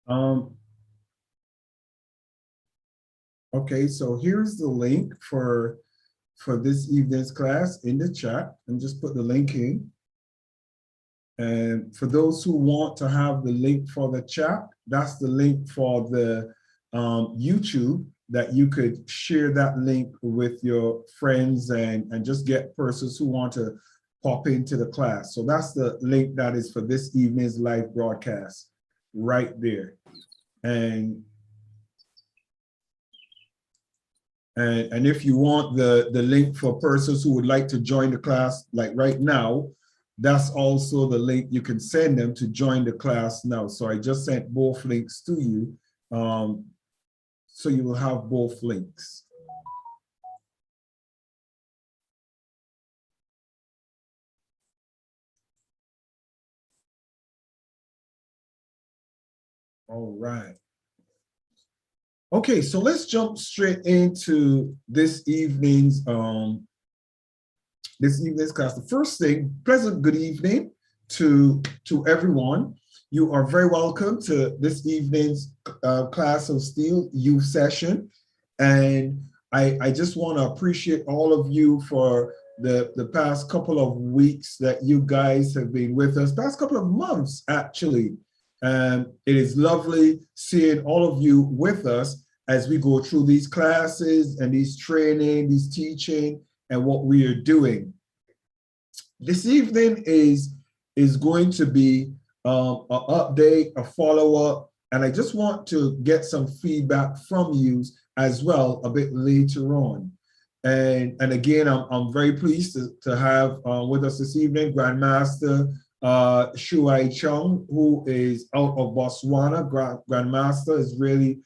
Um, okay, so here's the link for this evening's class in the chat, and just put the link in. And for those who want to have the link for the chat, that's the link for the YouTube, that you could share that link with your friends and just get persons who want to pop into the class. So that's the link that is for this evening's live broadcast right there. And if you want the link for persons who would like to join the class, like right now, that's also the link you can send them to join the class now. So I just sent both links to you. So you will have both links. All right. Okay, so let's jump straight into this evening's class. The first thing, pleasant good evening to everyone. You are very welcome to this evening's class of Steele youth session. And I just want to appreciate all of you for the past couple of weeks that you guys have been with us, past couple of months, actually. It is lovely seeing all of you with us as we go through these classes and these training, these teaching, and what we are doing. This evening is going to be an update, a follow-up, and I just want to get some feedback from you as well a bit later on. And again, I'm very pleased to have with us this evening Grandmaster Shuai Chung, who is out of Botswana. Grandmaster, is really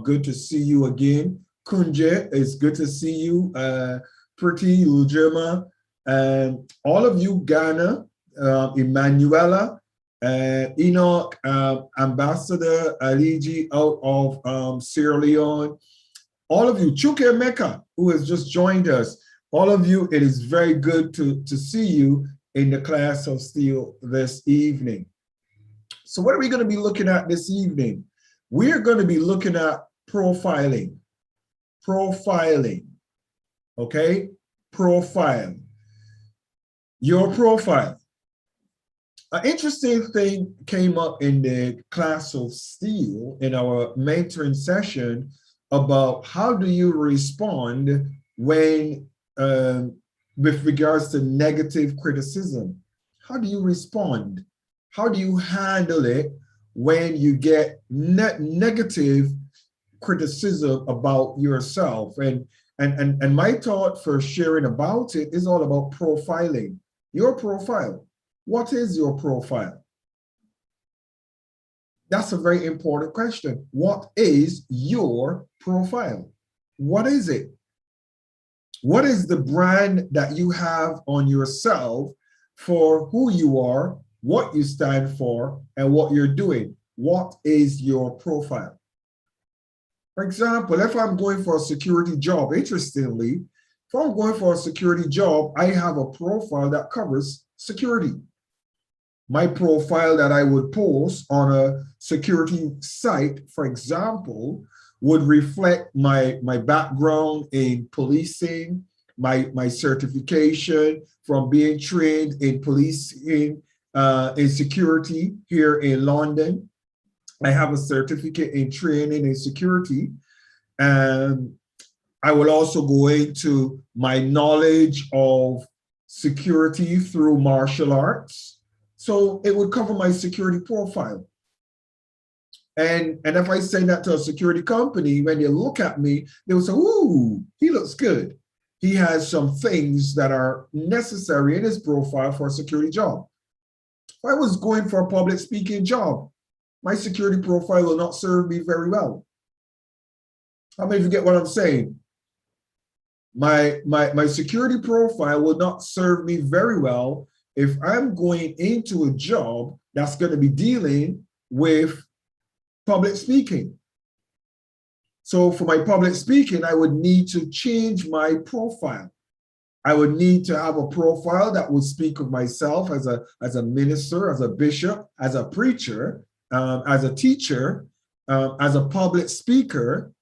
good to see you again. Kunje, it's good to see you. Pretty Lujima, and all of you, Ghana, Emanuela, Enoch, Ambassador Aliji out of Sierra Leone, all of you, Chuke Mecca, who has just joined us, all of you, it is very good to see you in the class of Steele this evening. So what are we going to be looking at this evening? We are going to be looking at profiling. Profiling, okay? Profile. Your profile. An interesting thing came up in the class of Steele in our mentoring session about how do you respond when, with regards to negative criticism. How do you respond? How do you handle it when you get negative criticism about yourself? And my thought for sharing about it is all about profiling. Your profile. What is your profile? That's a very important question. What is your profile? What is it? What is the brand that you have on yourself for who you are, what you stand for, and what you're doing? What is your profile? For example, if I'm going for a security job, interestingly, if I'm going for a security job, I have a profile that covers security. My profile that I would post on a security site, for example, would reflect my background in policing, my certification from being trained in policing, in security here in London. I have a certificate in training in security. And I will also go into my knowledge of security through martial arts. So it would cover my security profile. And if I send that to a security company, when they look at me, they will say, ooh, he looks good. He has some things that are necessary in his profile for a security job. If I was going for a public speaking job, my security profile will not serve me very well. How many of you get what I'm saying? My security profile will not serve me very well if I'm going into a job that's going to be dealing with public speaking. So for my public speaking, I would need to change my profile. I would need to have a profile that would speak of myself as a minister, as a bishop, as a preacher, as a teacher, as a public speaker,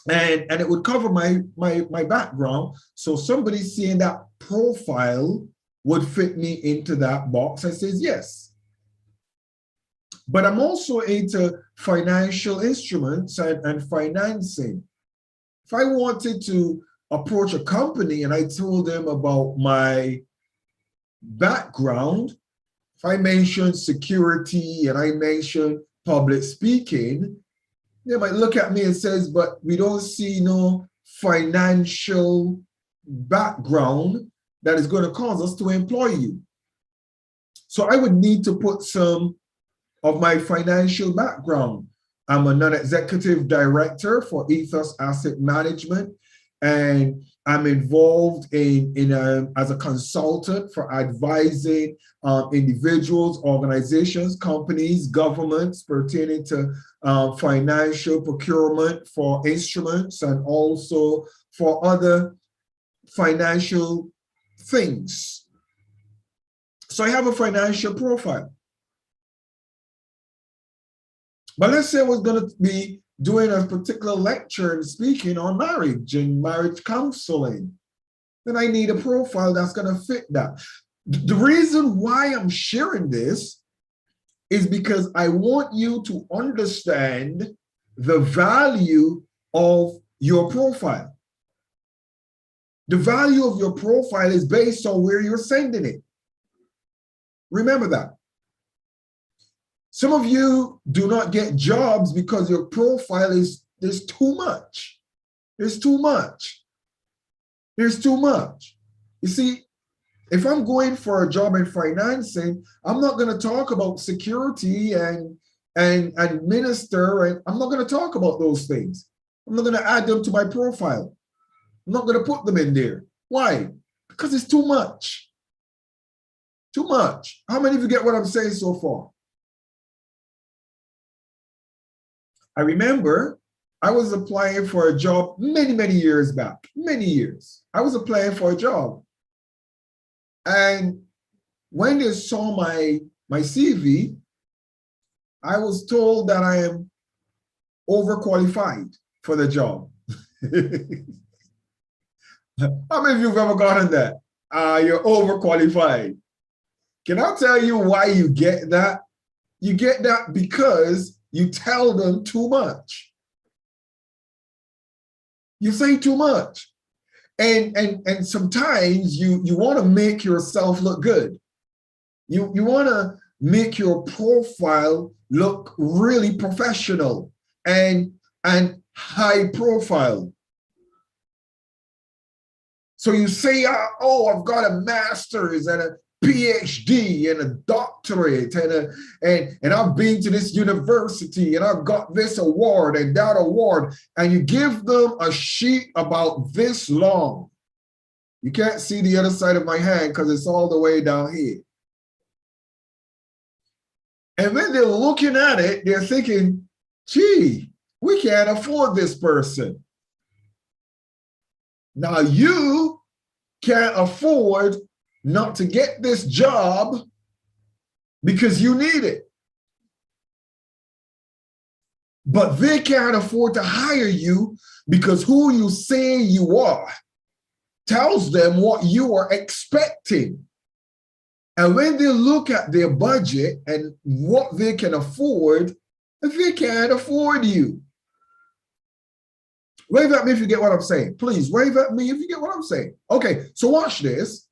and it would cover my background. So somebody seeing that profile would fit me into that box. I says yes. But I'm also into financial instruments and financing. If I wanted to approach a company and I told them about my background, if I mentioned security and I mentioned public speaking, they might look at me and says, but we don't see no financial background that is going to cause us to employ you. So I would need to put some of my financial background. I'm a non-executive director for Ethos Asset Management, and I'm involved as a consultant for advising individuals, organizations, companies, governments pertaining to financial procurement for instruments and also for other financial things. So I have a financial profile. But let's say I was going to be doing a particular lecture and speaking on marriage and marriage counseling. Then I need a profile that's going to fit that. The reason why I'm sharing this is because I want you to understand the value of your profile. The value of your profile is based on where you're sending it. Remember that. Some of you do not get jobs because your profile there's too much. There's too much. There's too much. You see, if I'm going for a job in financing, I'm not going to talk about security and minister, and I'm not going to talk about those things. I'm not going to add them to my profile. I'm not going to put them in there. Why? Because it's too much. Too much. How many of you get what I'm saying so far? I remember I was applying for a job many years back, many years. I was applying for a job. And when they saw my CV, I was told that I am overqualified for the job. How many of you have ever gotten that? You're overqualified. Can I tell you why you get that? You get that because you tell them too much. You say too much. And sometimes you want to make yourself look good. You want to make your profile look really professional and high profile. So you say, oh, I've got a master's and a PhD and a doctorate and I've been to this university and I've got this award and that award, and you give them a sheet about this long. You can't see the other side of my hand because it's all the way down here. And when they're looking at it, they're thinking, gee, we can't afford this person. Now you can't afford not to get this job because you need it. But they can't afford to hire you because who you say you are tells them what you are expecting. And when they look at their budget and what they can afford, they can't afford you. Wave at me if you get what I'm saying. Please wave at me if you get what I'm saying. Okay, so watch this.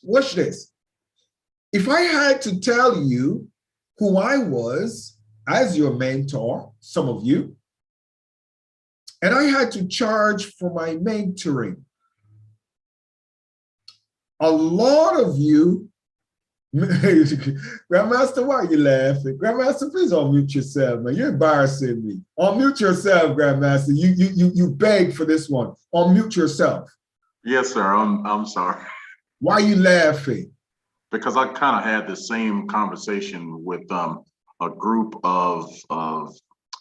Watch this. If I had to tell you who I was as your mentor, some of you, and I had to charge for my mentoring, a lot of you, Grandmaster, why are you laughing? Grandmaster, please unmute yourself, man. You're embarrassing me. Unmute yourself, Grandmaster. You beg for this one. Unmute yourself. Yes, sir. I'm sorry. Why are you laughing? Because I kind of had the same conversation with a group of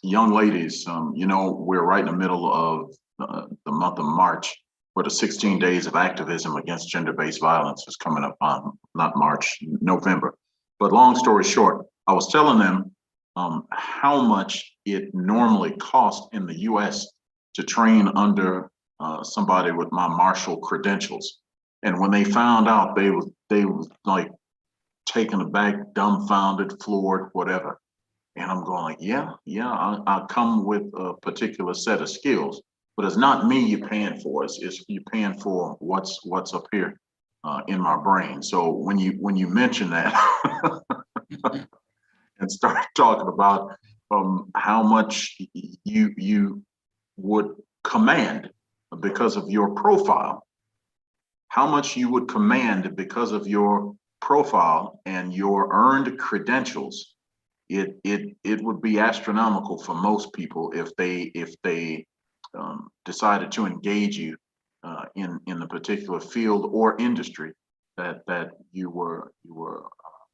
young ladies. We're right in the middle of the month of March, where the 16 days of activism against gender-based violence is coming up on, not March, November. But long story short, I was telling them how much it normally costs in the US to train under somebody with my marshal credentials. And when they found out, they was like taken aback, dumbfounded, floored, whatever. And I'm going like, yeah, I'll come with a particular set of skills, but it's not me you're paying for. It's you paying for what's up here in my brain. So when you mention that and start talking about how much you would command because of your profile, how much you would command because of your profile and your earned credentials, it would be astronomical for most people if they decided to engage you in the particular field or industry that you were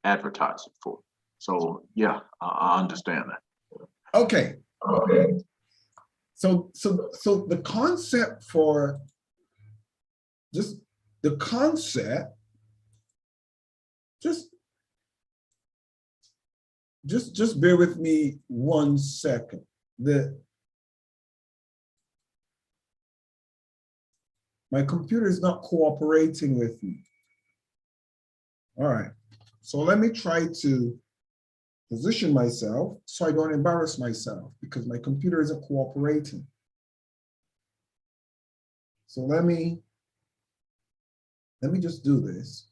advertising for. So yeah, I understand that. Okay. So the concept for just the concept, just bear with me 1 second. My computer is not cooperating with me. All right, so let me try to position myself so I don't embarrass myself because my computer isn't cooperating. So let me just do this.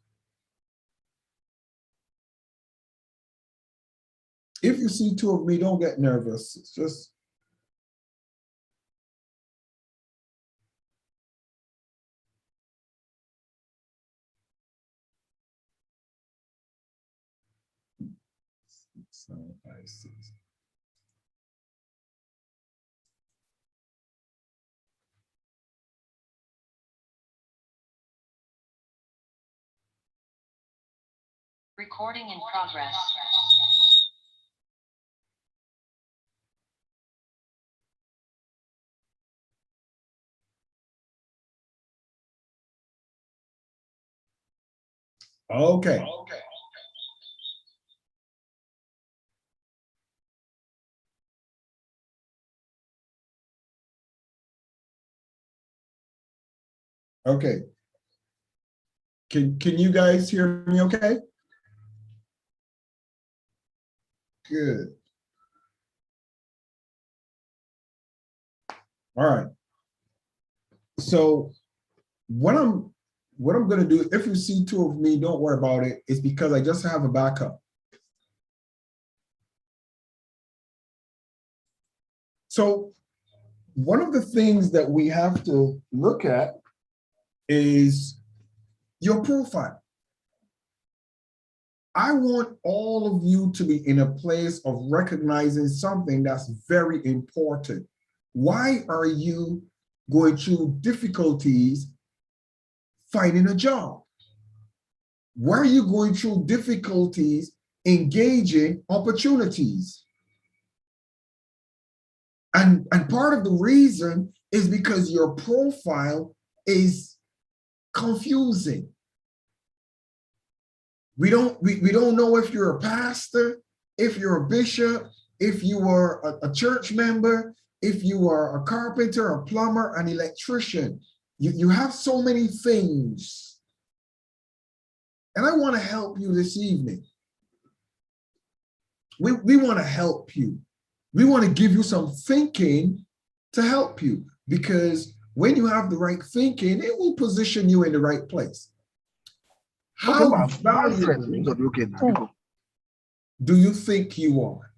If you see two of me, don't get nervous. It's just I see. Recording in progress. Okay. Okay. Can you guys hear me okay? Good. All right. So what I'm going to do, if you see two of me, don't worry about it. It's because I just have a backup. So one of the things that we have to look at is your profile. I want all of you to be in a place of recognizing something that's very important. Why are you going through difficulties finding a job? Why are you going through difficulties engaging opportunities? And part of the reason is because your profile is confusing. We don't know if you're a pastor, if you're a bishop, if you are a church member, if you are a carpenter, a plumber, an electrician. You have so many things. And I want to help you this evening. We want to help you. We want to give you some thinking to help you, because when you have the right thinking, it will position you in the right place. How valuable do you think you are?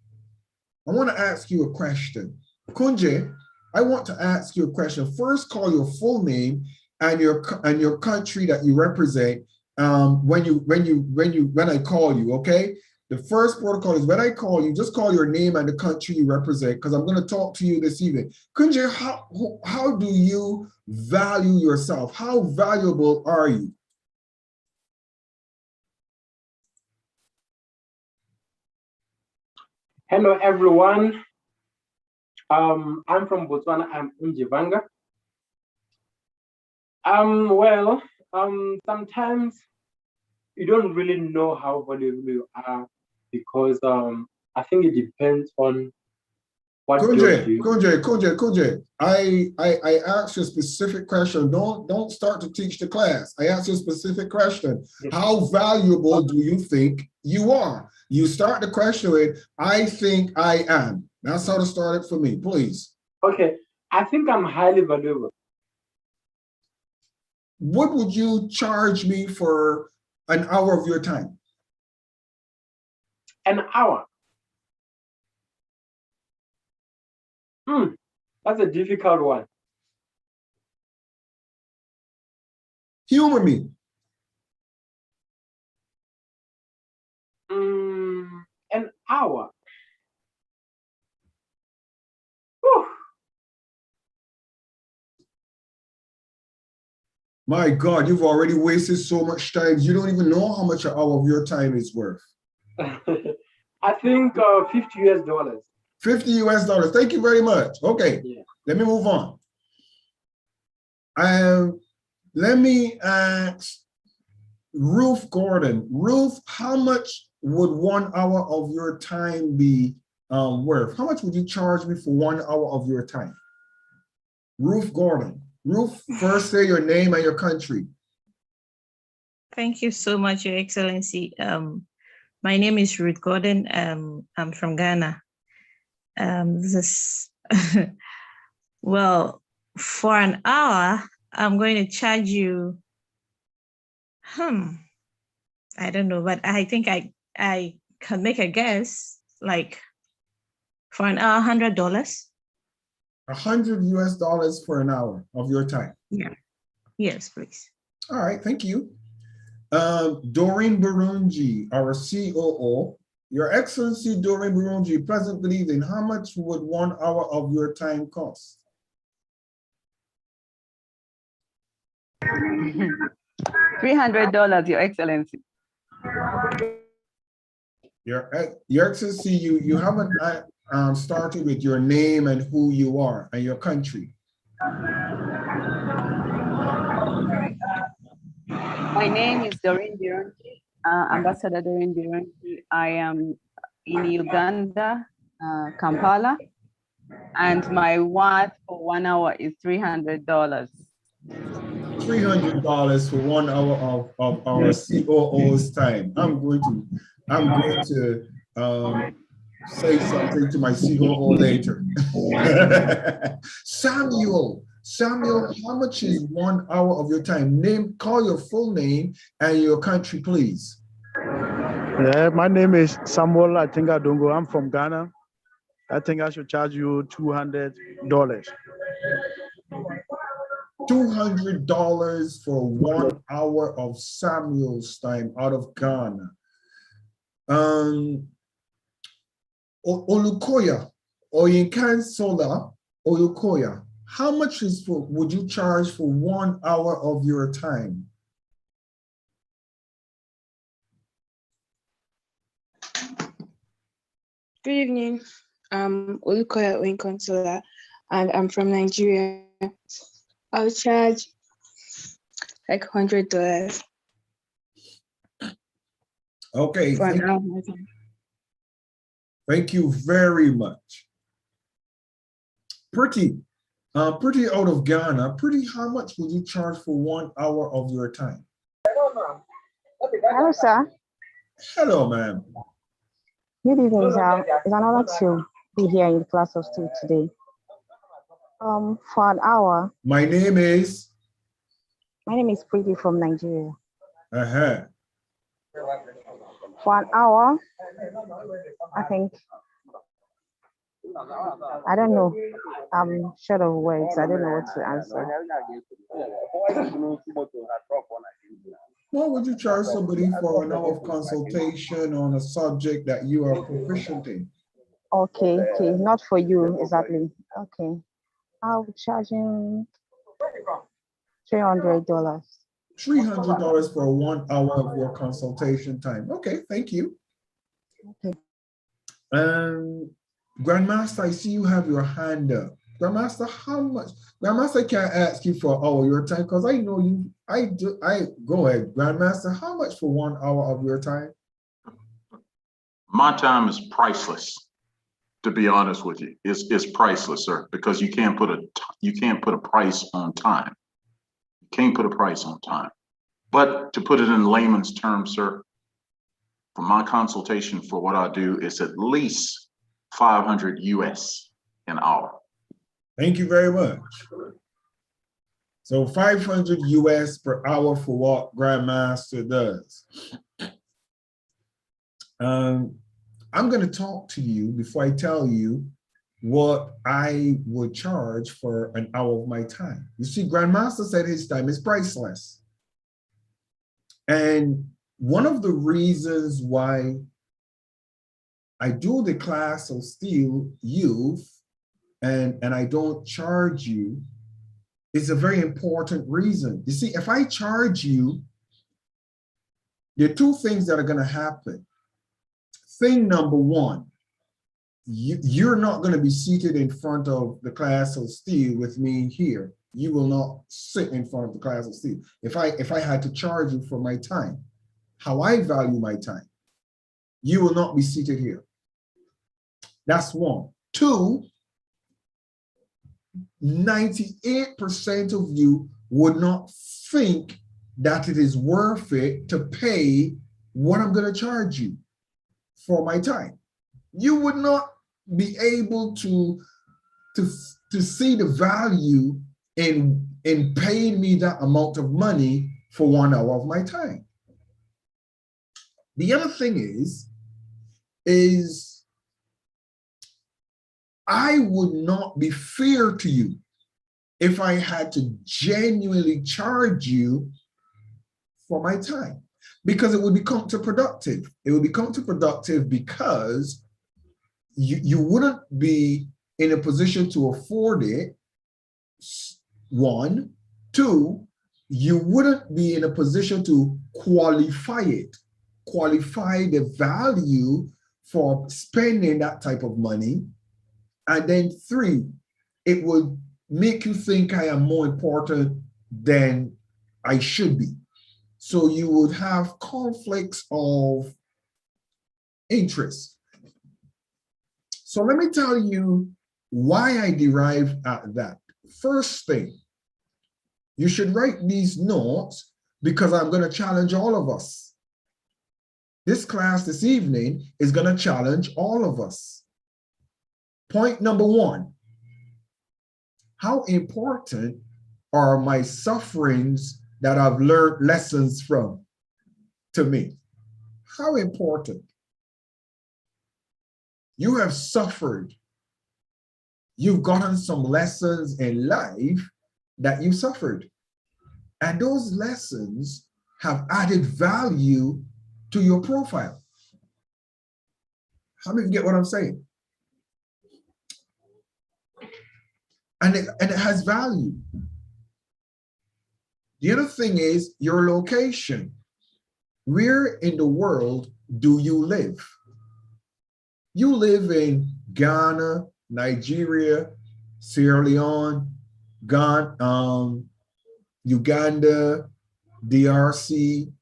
I want to ask you a question. Kunje, I want to ask you a question. First, call your full name and your country that you represent when I call you, okay? The first protocol is when I call you, just call your name and the country you represent, because I'm going to talk to you this evening. Kunje, how do you value yourself? How valuable are you? Hello, everyone. I'm from Botswana. I'm Unjivanga. Sometimes you don't really know how valuable you are because I think it depends on what job do you. Kunje, I asked you a specific question. Don't start to teach the class. I asked you a specific question. How valuable do you think you are? You start the question with, I think I am. That's how to start it for me, please. Okay, I think I'm highly valuable. What would you charge me for an hour of your time? An hour? That's a difficult one. Humor me. An hour? Whew. My God, you've already wasted so much time. You don't even know how much an hour of your time is worth. I think $50 US. $50 US. Thank you very much. Okay, yeah. Let me move on. Let me ask Ruth Gordon. Ruth, how much would 1 hour of your time be worth? How much would you charge me for 1 hour of your time? Ruth Gordon. Ruth, first say your name and your country. Thank you so much, Your Excellency. My name is Ruth Gordon. I'm from Ghana. Well, for an hour, I'm going to charge you, I don't know, but I think I can make a guess, like for an hour, $100. $100 US for an hour of your time. Yeah. Yes, please. All right, thank you. Doreen Burunji, our COO. Your Excellency Doreen Burunji, pleasant good evening. How much would 1 hour of your time cost? $300, Your Excellency. Your Excellency, you haven't started with your name and who you are and your country. My name is Doreen Birungi, Ambassador Doreen Birungi. I am in Uganda, Kampala, and my worth for 1 hour is $300. $300 for 1 hour of our COO's time. I'm going to say something to my COO later. Samuel, how much is 1 hour of your time? Call your full name and your country, please. Yeah, my name is Samuel Atinga Dongo. I'm from Ghana. I think I should charge you $200. $200 for 1 hour of Samuel's time out of Ghana. Olukoya, Oyinkansola, Olukoya, how much would you charge for 1 hour of your time? Good evening. I'm Olukoya Oyinkansola, and I'm from Nigeria. I'll charge like $100. Okay. For an hour. Thank you very much. Pretty out of Ghana. Pretty, how much would you charge for 1 hour of your time? Hello, sir. Hello, ma'am. Good evening, sir. It's an honor to be here in the class of Steele today. For an hour. My name is? My name is Pretty from Nigeria. Uh-huh. For an hour, I think, I don't know. I'm short of words. I don't know what to answer. What would you charge somebody for an hour of consultation on a subject that you are proficient in? Okay, not for you exactly. Okay, I'll charge him $300. $300 for 1 hour of your consultation time. Okay, thank you. Okay. Grandmaster, I see you have your hand up. Grandmaster, how much? Grandmaster can't ask you for all your time because I know you. Go ahead, Grandmaster. How much for 1 hour of your time? My time is priceless. To be honest with you, it's priceless, sir, because you can't put a price on time. You can't put a price on time. But to put it in layman's terms, sir, for my consultation for what I do, it's at least 500 US an hour. Thank you very much. So 500 US per hour for what Grandmaster does. I'm going to talk to you before I tell you what I would charge for an hour of my time. You see, Grandmaster said his time is priceless. And one of the reasons why I do the class of Steele youth and I don't charge you is a very important reason. You see, if I charge you, there are two things that are going to happen. Thing number one, you're not going to be seated in front of the class of Steele with me here. You will not sit in front of the class of Steele. If I had to charge you for my time, how I value my time, you will not be seated here. That's one. Two, 98% of you would not think that it is worth it to pay what I'm going to charge you for my time. You would not be able to see the value in paying me that amount of money for 1 hour of my time. The other thing is I would not be fair to you if I had to genuinely charge you for my time, because it would be counterproductive. It would be counterproductive because you wouldn't be in a position to afford it, one. Two, you wouldn't be in a position to qualify the value for spending that type of money. And then three, it would make you think I am more important than I should be. So you would have conflicts of interest. So let me tell you why I derived at that. First thing, you should write these notes because I'm going to challenge all of us. This class this evening is going to challenge all of us. Point number one, how important are my sufferings that I've learned lessons from to me? How important? You have suffered. You've gotten some lessons in life that you suffered. And those lessons have added value to your profile. How many of you get what I'm saying? And it has value. The other thing is your location. Where in the world do you live? You live in Ghana, Nigeria, Sierra Leone, Ghana, Uganda, DRC,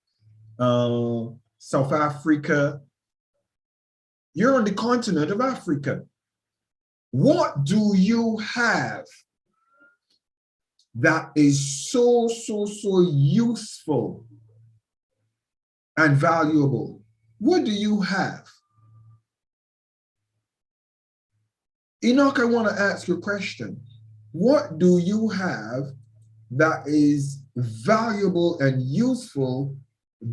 South Africa. You're on the continent of Africa. What do you have that is so useful and valuable? What do you have? Enoch, I want to ask you a question. What do you have that is valuable and useful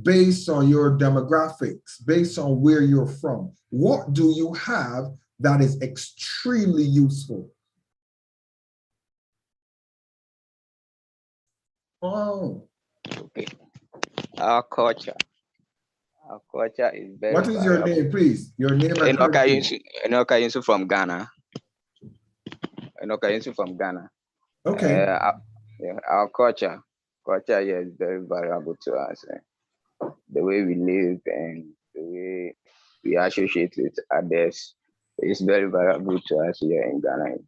based on your demographics, based on where you're from? What do you have that is extremely useful? Oh. Okay. Our culture. Our culture is very What is your name, please? Your name and country. Enoch Ayinsu from Ghana. Enoch Ayinsu from Ghana. Okay. Our culture here is very valuable to us. The way we live and the way we associate with others is very valuable to us here in Ghana.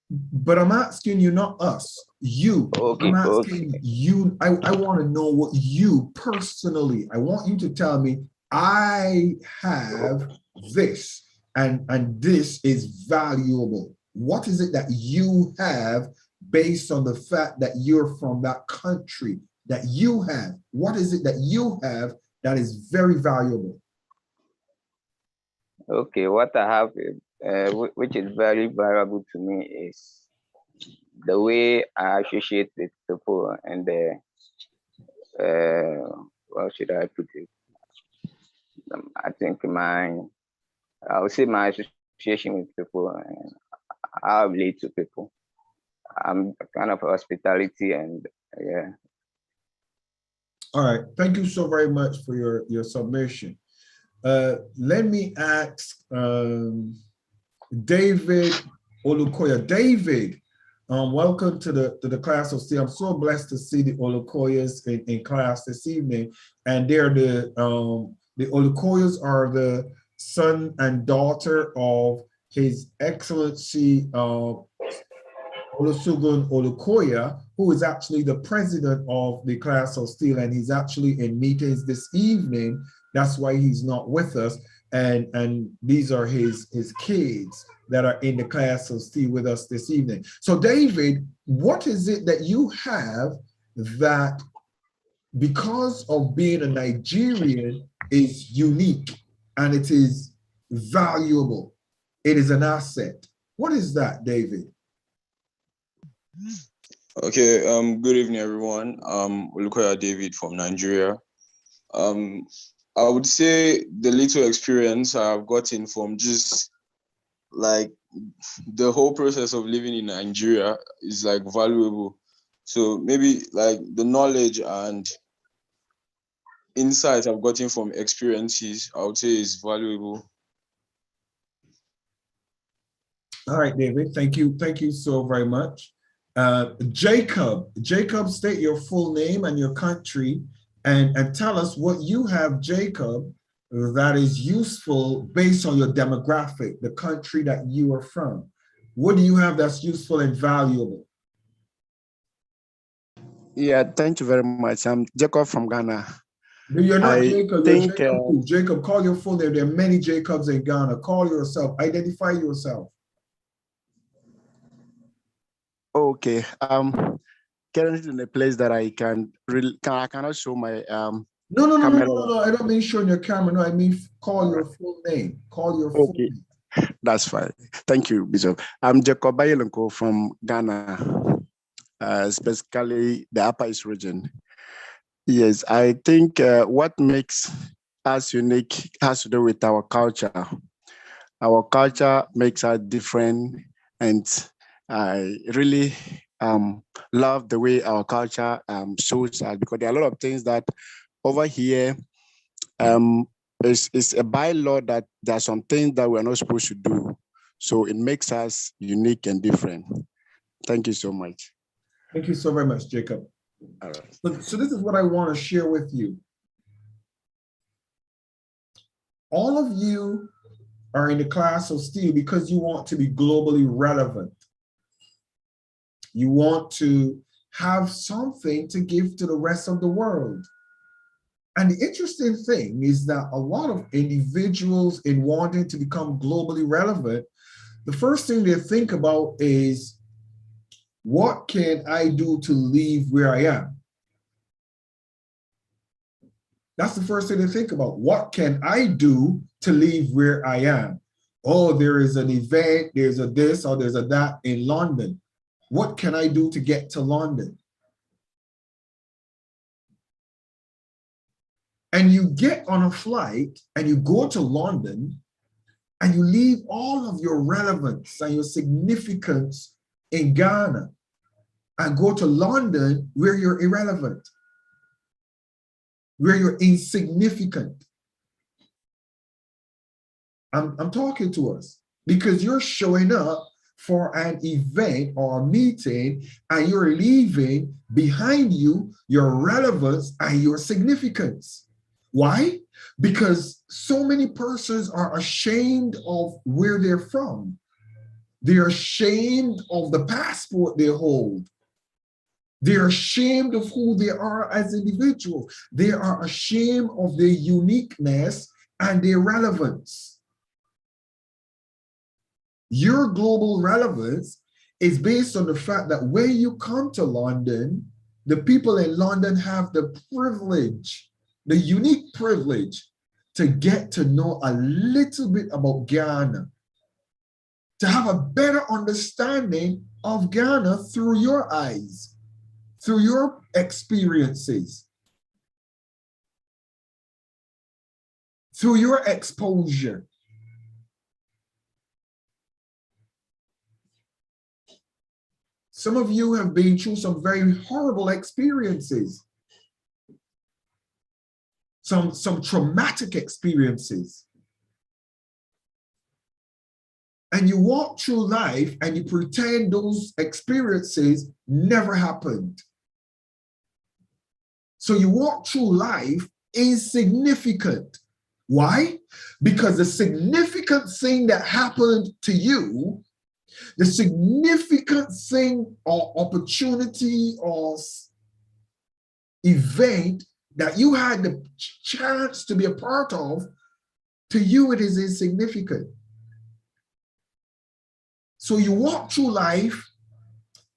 But I'm asking you, not us, you. Okay, I'm asking you, I want to know what you personally, I want you to tell me I have this, and this is valuable. What is it that you have based on the fact that you're from that country that you have? What is it that you have that is very valuable? Okay, what I have, which is very valuable to me, is the way I associate with people and the, how should I put it? I think I would say my association with people and how I relate to people. I'm kind of hospitality and yeah. All right, thank you so very much for your submission. Let me ask David Olukoya. David, welcome to the class of Steele. I'm so blessed to see the Olukoyas in class this evening, and they're the Olukoyas are the son and daughter of His Excellency Olusegun Olukoya, who is actually the president of the class of Steele, and he's actually in meetings this evening. That's why he's not with us. And these are his kids that are in the class of Steele with us this evening. So David, what is it that you have that, because of being a Nigerian, is unique and it is valuable? It is an asset. What is that, David? Okay, good evening, everyone. Olukoya David from Nigeria. I would say the little experience I've gotten from just like the whole process of living in Nigeria is like valuable. So maybe like the knowledge and insights I've gotten from experiences, I would say is valuable. All right, David, thank you. Thank you so very much. Jacob, state your full name and your country and tell us what you have, Jacob, that is useful based on your demographic, the country that you are from. What do you have that's useful and valuable? Yeah, thank you very much. I'm Jacob from Ghana. No, you're not Jacob, you're Jacob. Jacob, call your full name. There are many Jacobs in Ghana. Call yourself, identify yourself. Okay. Currently in a place that I cannot show my No, I don't mean showing your camera. No, I mean call your full name. Call your full name. That's fine. Thank you, Bishop. I'm Jacob Bayelenko from Ghana, specifically the Upper East region. Yes, I think what makes us unique has to do with our culture. Our culture makes us different, and I really love the way our culture shows us, because there are a lot of things that over here it's a bylaw that there are some things that we're not supposed to do. So it makes us unique and different. Thank you so much. Thank you so very much, Jacob. All right. So this is what I want to share with you. All of you are in the class of Steele because you want to be globally relevant. You want to have something to give to the rest of the world. And the interesting thing is that a lot of individuals in wanting to become globally relevant, the first thing they think about is, what can I do to leave where I am? That's the first thing they think about. What can I do to leave where I am? Oh, there is an event, there's a this or there's a that in London. What can I do to get to London? And you get on a flight and you go to London and you leave all of your relevance and your significance in Ghana and go to London where you're irrelevant, where you're insignificant. I'm talking to us because you're showing up for an event or a meeting and you're leaving behind you your relevance and your significance. Why? Because so many persons are ashamed of where they're from. They're ashamed of the passport they hold. They're ashamed of who they are as individuals. They are ashamed of their uniqueness and their relevance. Your global relevance is based on the fact that when you come to London, the people in London have the privilege, the unique privilege to get to know a little bit about Ghana, to have a better understanding of Ghana through your eyes, through your experiences, through your exposure. Some of you have been through some very horrible experiences, some traumatic experiences. And you walk through life and you pretend those experiences never happened. So you walk through life insignificant. Why? Because the significant thing that happened to you, the significant thing or opportunity or event that you had the chance to be a part of, to you it is insignificant. So you walk through life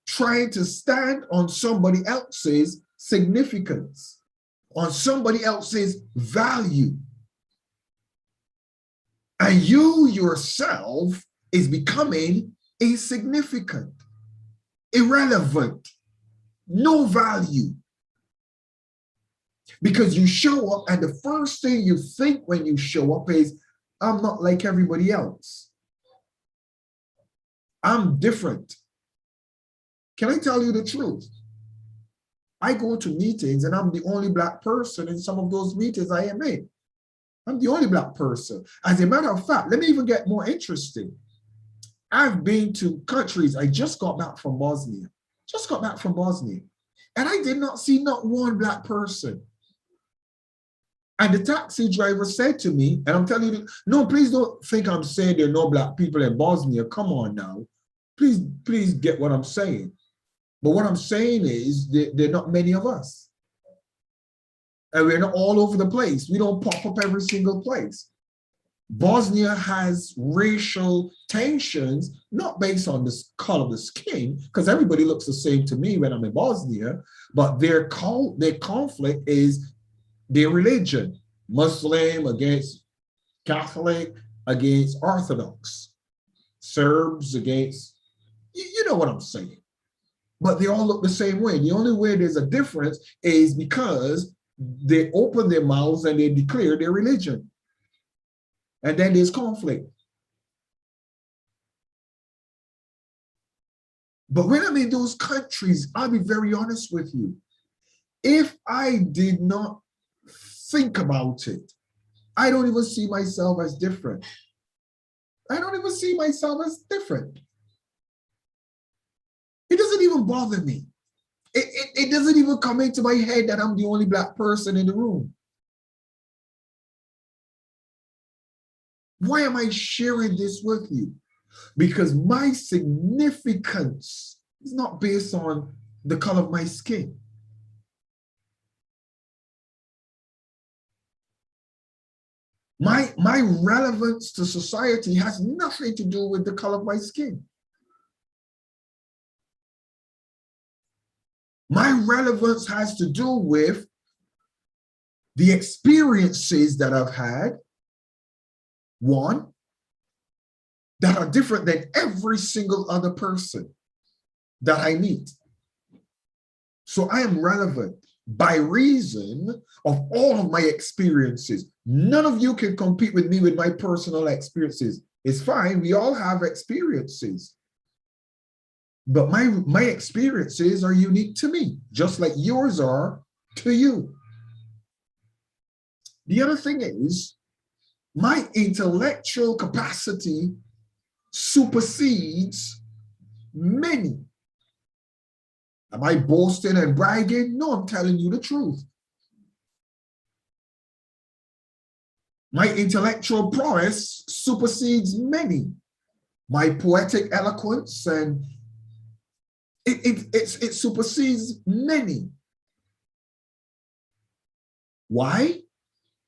trying to stand on somebody else's significance, on somebody else's value. And you yourself is becoming insignificant, irrelevant, no value. Because you show up and the first thing you think when you show up is, I'm not like everybody else. I'm different. Can I tell you the truth? I go to meetings and I'm the only Black person in some of those meetings I am in. I'm the only Black person. As a matter of fact, let me even get more interesting. I've been to countries. I just got back from Bosnia. And I did not see not one Black person. And the taxi driver said to me, and I'm telling you, no, please don't think I'm saying there are no Black people in Bosnia. Come on now. Please get what I'm saying. But what I'm saying is there are not many of us. And we're not all over the place. We don't pop up every single place. Bosnia has racial tensions, not based on the color of the skin, because everybody looks the same to me when I'm in Bosnia, but their conflict is their religion. Muslim against Catholic, against Orthodox. Serbs against, you know what I'm saying. But they all look the same way. The only way there's a difference is because they open their mouths and they declare their religion. And then there's conflict. But when I'm in those countries, I'll be very honest with you. If I did not think about it, I don't even see myself as different. I don't even see myself as different. It doesn't even bother me. It doesn't even come into my head that I'm the only Black person in the room. Why am I sharing this with you? Because my significance is not based on the color of my skin. My relevance to society has nothing to do with the color of my skin. My relevance has to do with the experiences that I've had, one, that are different than every single other person that I meet. So I am relevant by reason of all of my experiences. None of you can compete with me with my personal experiences. It's fine, we all have experiences. But my experiences are unique to me, just like yours are to you. The other thing is, my intellectual capacity supersedes many. Am I boasting and bragging? No, I'm telling you the truth. My intellectual prowess supersedes many. My poetic eloquence and It supersedes many. Why?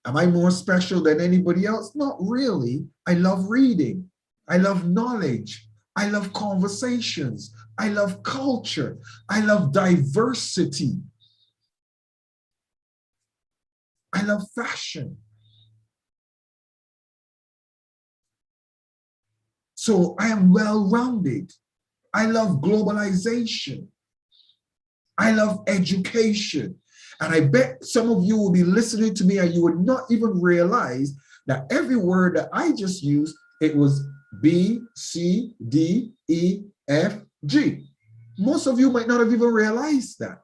Am I more special than anybody else? Not really. I love reading. I love knowledge. I love conversations. I love culture. I love diversity. I love fashion. So I am well-rounded. I love globalization. I love education. And I bet some of you will be listening to me and you would not even realize that every word that I just used, it was B, C, D, E, F, G. Most of you might not have even realized that.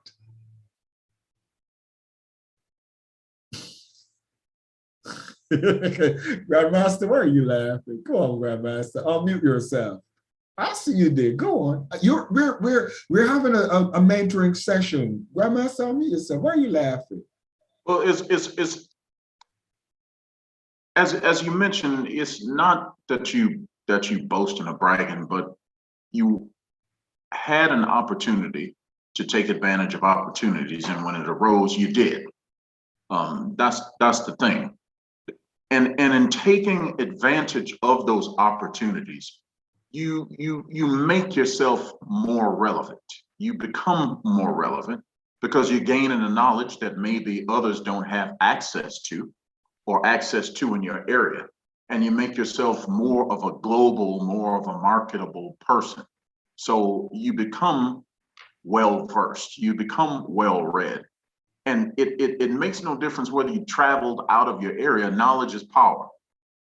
Grandmaster, why are you laughing? Go on, Grandmaster. Unmute yourself. I see you there. Go on. We're having a mentoring session. Grandmaster, unmute yourself. Why are you laughing? Well, it's as you mentioned, it's not that you boasting or bragging, but you had an opportunity to take advantage of opportunities, and when it arose, you did. That's the thing. And in taking advantage of those opportunities, you make yourself more relevant. You become more relevant because you're gaining the knowledge that maybe others don't have access to or access to in your area. And you make yourself more of a global, more of a marketable person. So you become well-versed, you become well-read. And it makes no difference whether you traveled out of your area. Knowledge is power.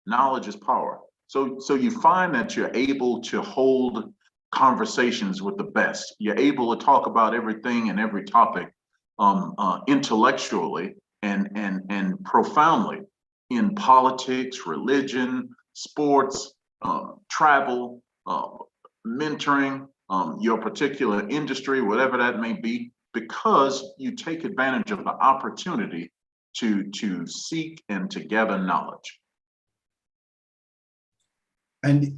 Knowledge is power. So you find that you're able to hold conversations with the best. You're able to talk about everything and every topic intellectually and profoundly in politics, religion, sports, travel, mentoring, your particular industry, whatever that may be, because you take advantage of the opportunity to seek and to gather knowledge. And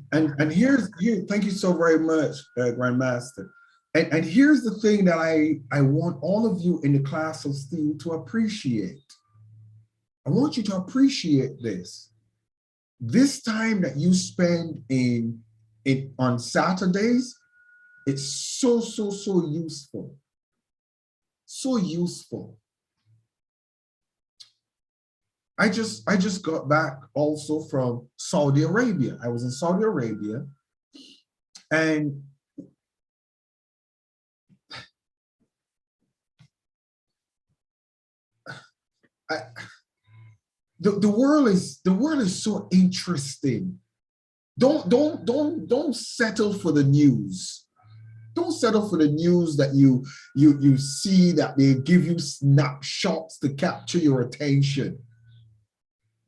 here's thank you so very much, Grandmaster. And here's the thing that I want all of you in the class of Steele to appreciate. I want you to appreciate this. This time that you spend on Saturdays, it's so useful. So useful. I just got back also from Saudi Arabia. I was in Saudi Arabia, and the world is so interesting. Don't settle for the news. Don't settle for the news that you see that they give you snapshots to capture your attention.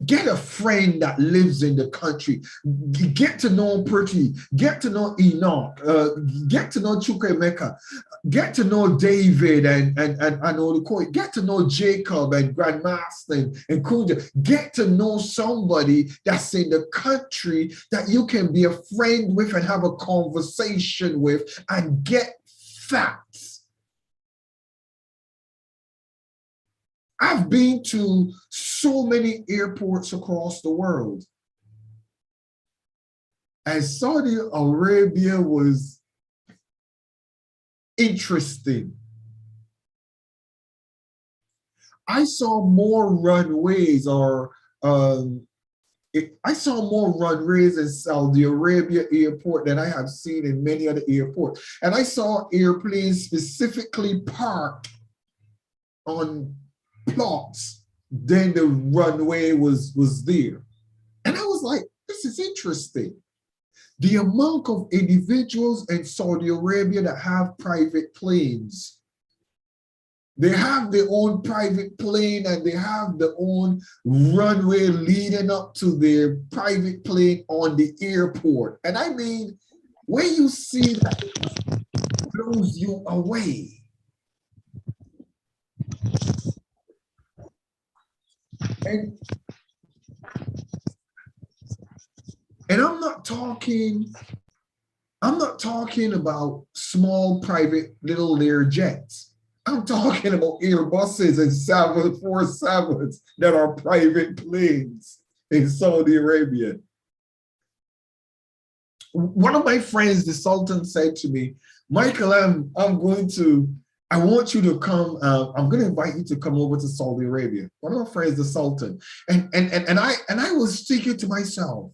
Get a friend that lives in the country. Get to know Pretty. Get to know Enoch. Get to know Chukwemeka. Get to know David and Olukoi. Get to know Jacob and Grandmaster and Kunja. Get to know somebody that's in the country that you can be a friend with and have a conversation with and get facts. I've been to so many airports across the world. And Saudi Arabia was interesting. I saw more runways I saw more runways in Saudi Arabia airport than I have seen in many other airports. And I saw airplanes specifically parked on plots, then the runway was there. And I was like, this is interesting. The amount of individuals in Saudi Arabia that have private planes. They have their own private plane and they have their own runway leading up to their private plane on the airport. And I mean, when you see that, it blows you away. And I'm I'm not talking about small private little Lear jets. I'm talking about Airbuses and 747s that are private planes in Saudi Arabia. One of my friends, the Sultan, said to me, Michael, I want you to come, I'm going to invite you to come over to Saudi Arabia. One of my friends, the Sultan. And I was thinking to myself,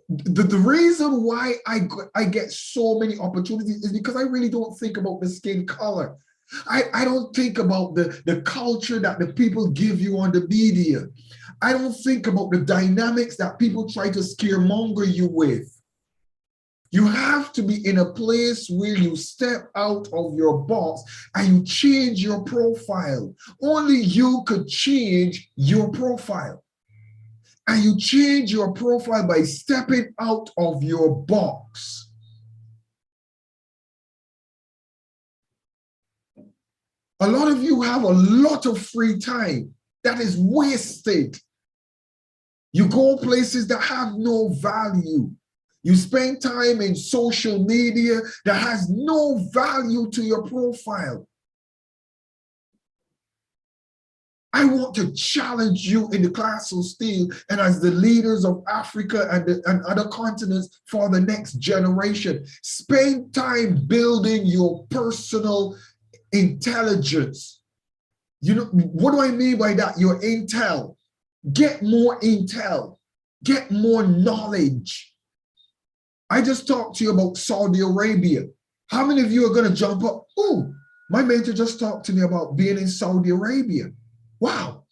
the reason why I get so many opportunities is because I really don't think about the skin color. I don't think about the culture that the people give you on the media. I don't think about the dynamics that people try to scaremonger you with. You have to be in a place where you step out of your box and you change your profile. Only you could change your profile. And you change your profile by stepping out of your box. A lot of you have a lot of free time that is wasted. You go places that have no value. You spend time in social media that has no value to your profile. I want to challenge you in the class of Steele and as the leaders of Africa and other continents for the next generation. Spend time building your personal intelligence. You know, what do I mean by that? Your intel. Get more intel. Get more knowledge. I just talked to you about Saudi Arabia. How many of you are going to jump up? Oh, my mentor just talked to me about being in Saudi Arabia. Wow,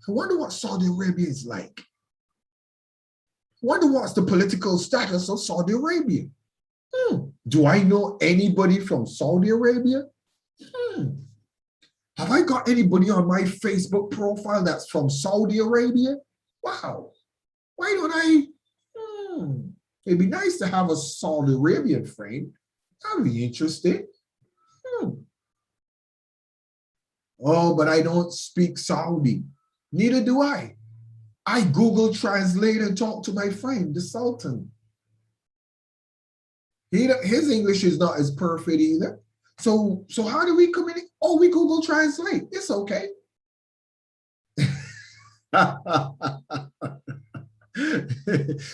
I wonder what Saudi Arabia is like. I wonder what's the political status of Saudi Arabia. Do I know anybody from Saudi Arabia? Have I got anybody on my Facebook profile that's from Saudi Arabia? Wow, why don't I? It'd be nice to have a Saudi Arabian friend. That'd be interesting. Oh, but I don't speak Saudi. Neither do I. I Google Translate and talk to my friend, the Sultan. His English is not as perfect either. So how do we communicate? Oh, we Google Translate. It's okay.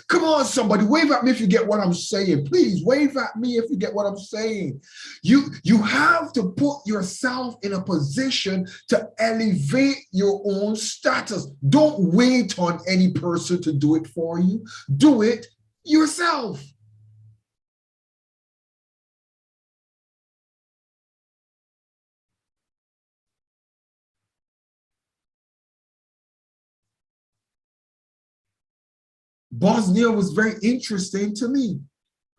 Come on, somebody, wave at me if you get what I'm saying. Please wave at me if you get what I'm saying. You have to put yourself in a position to elevate your own status. Don't wait on any person to do it for you. Do it yourself. Bosnia was very interesting to me.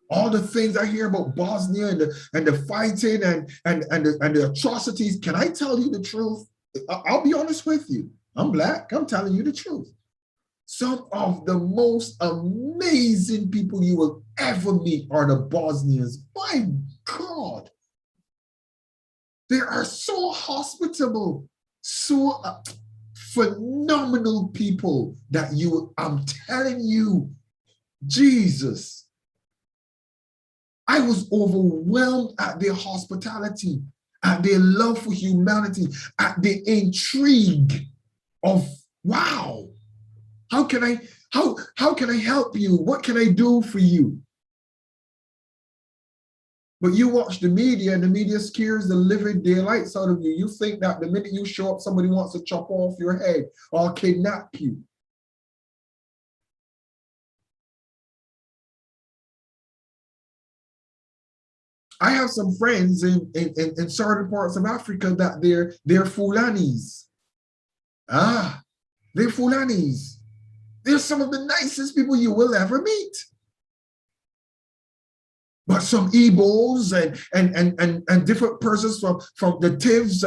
All the things I hear about Bosnia and the fighting and the atrocities. Can I tell you the truth? I'll be honest with you. I'm Black. I'm telling you the truth. Some of the most amazing people you will ever meet are the Bosnians. My God. They are so hospitable, so phenomenal people that I'm telling you, Jesus. I was overwhelmed at their hospitality, at their love for humanity, at the intrigue of, wow, how can I help you? What can I do for you? But you watch the media and the media scares the living daylights out of you. You think that the minute you show up, somebody wants to chop off your head or kidnap you. I have some friends in certain parts of Africa that they're Fulanis. They're Fulanis. They're some of the nicest people you will ever meet. But some Igbos and different persons from the Tivs,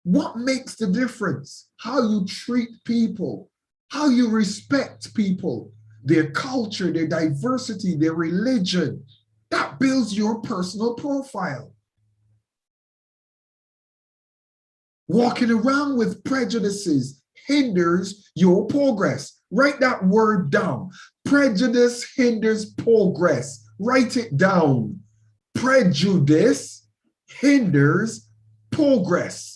what makes the difference? How you treat people, how you respect people, their culture, their diversity, their religion. That builds your personal profile. Walking around with prejudices hinders your progress. Write that word down. Prejudice hinders progress. Write it down. Prejudice hinders progress.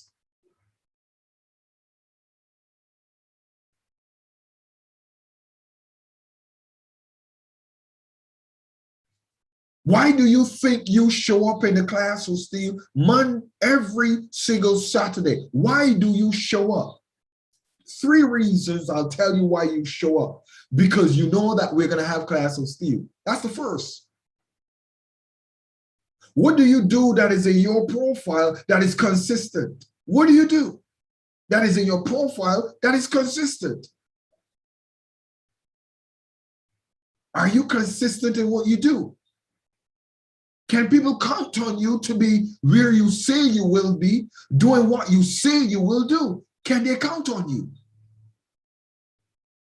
Why do you think you show up in the class with Steele every single Saturday? Why do you show up? 3 reasons I'll tell you why you show up. Because you know that we're going to have class with Steele. That's the first. What do you do that is in your profile that is consistent? What do you do that is in your profile that is consistent? Are you consistent in what you do? Can people count on you to be where you say you will be, doing what you say you will do? Can they count on you?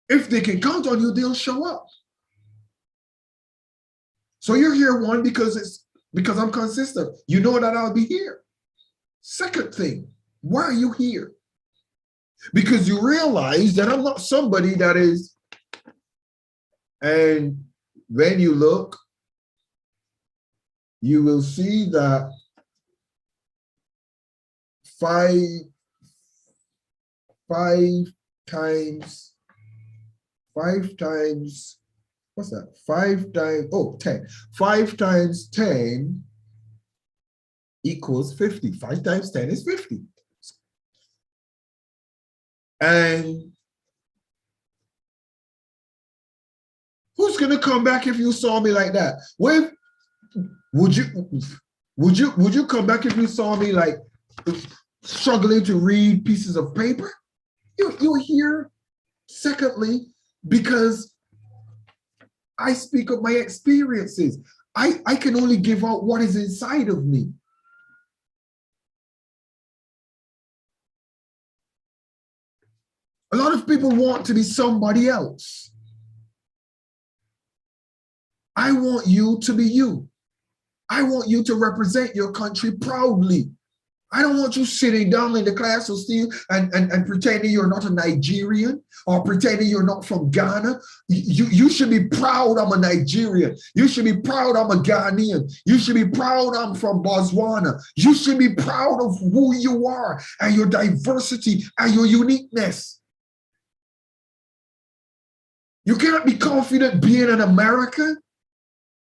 If they can count on you, they'll show up. So you're here, one, because I'm consistent. You know that I'll be here. Second thing, why are you here? Because you realize that I'm not somebody that is, and when you look, you will see that five times, what's that? 10. 5 times 10 equals 50. 5 times 10 is 50. And who's gonna come back if you saw me like that? Would you come back if you saw me like struggling to read pieces of paper? You're here. Secondly, because I speak of my experiences. I can only give out what is inside of me. A lot of people want to be somebody else. I want you to be you. I want you to represent your country proudly. I don't want you sitting down in the class of Steele and pretending you're not a Nigerian or pretending you're not from Ghana. You should be proud I'm a Nigerian. You should be proud I'm a Ghanaian. You should be proud I'm from Botswana. You should be proud of who you are and your diversity and your uniqueness. You can't be confident being an American.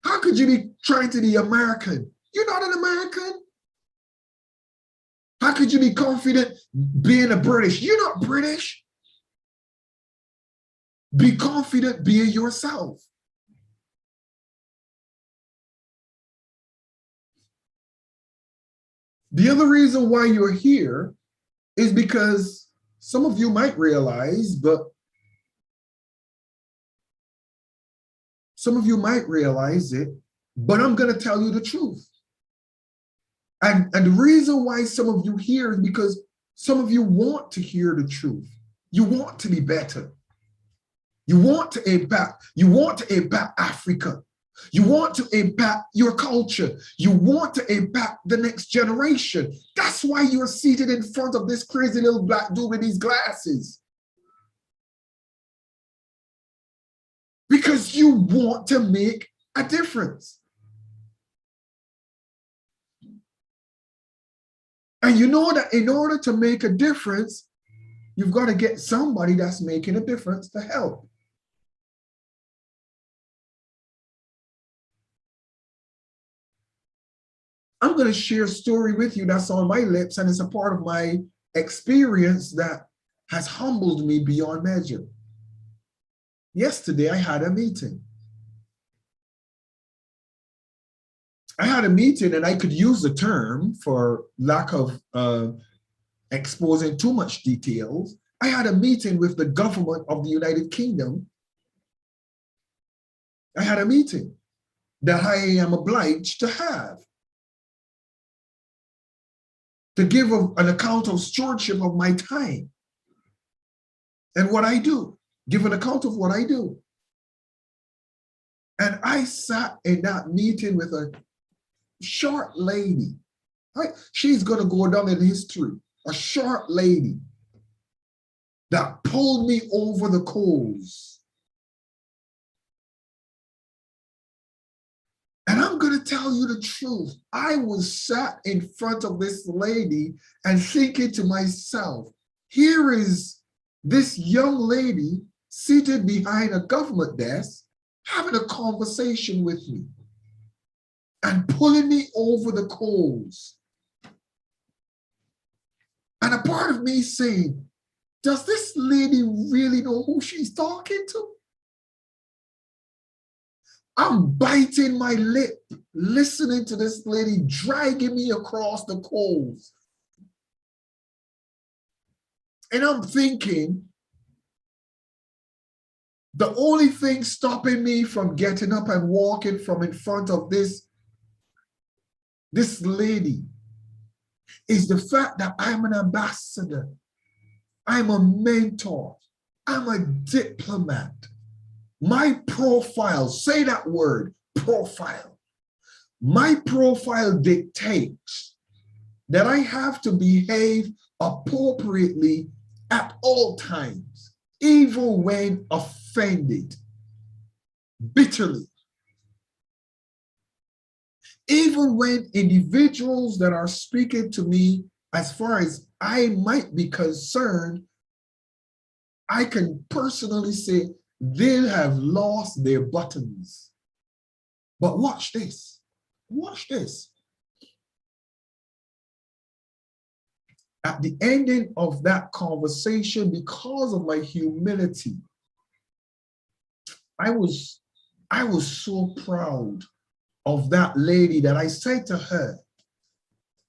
How could you be trying to be American? You're not an American. How could you be confident being a British? You're not British. Be confident being yourself. The other reason why you're here is because some of you might realize, but some of you might realize it, but I'm going to tell you the truth. And the reason why some of you hear is because some of you want to hear the truth. You want to be better. You want to impact Africa. You want to impact your culture. You want to impact the next generation. That's why you're seated in front of this crazy little black dude with these glasses. Because you want to make a difference. And you know that in order to make a difference, you've got to get somebody that's making a difference to help. I'm going to share a story with you that's on my lips, and it's a part of my experience that has humbled me beyond measure. Yesterday, I had a meeting. And I could use the term for lack of exposing too much details. I had a meeting with the government of the United Kingdom. I had a meeting that I am obliged to have to give an account of stewardship of my time and what I do, give an account of what I do. And I sat in that meeting with a short lady. She's going to go down in history. a short lady that pulled me over the coals. And I'm going to tell you the truth. I was sat in front of this lady and thinking to myself, here is this young lady seated behind a government desk having a conversation with me and pulling me over the coals. And a part of me saying, does this lady really know who she's talking to? I'm biting my lip, listening to this lady dragging me across the coals. And I'm thinking, the only thing stopping me from getting up and walking from in front of this lady is the fact that I'm an ambassador. I'm a mentor. I'm a diplomat. My profile, say that word, profile. My profile dictates that I have to behave appropriately at all times, even when offended, bitterly. Even when individuals that are speaking to me, as far as I might be concerned, I can personally say they have lost their buttons. But watch this. Watch this. At the ending of that conversation, because of my humility, I was so proud of that lady that I said to her,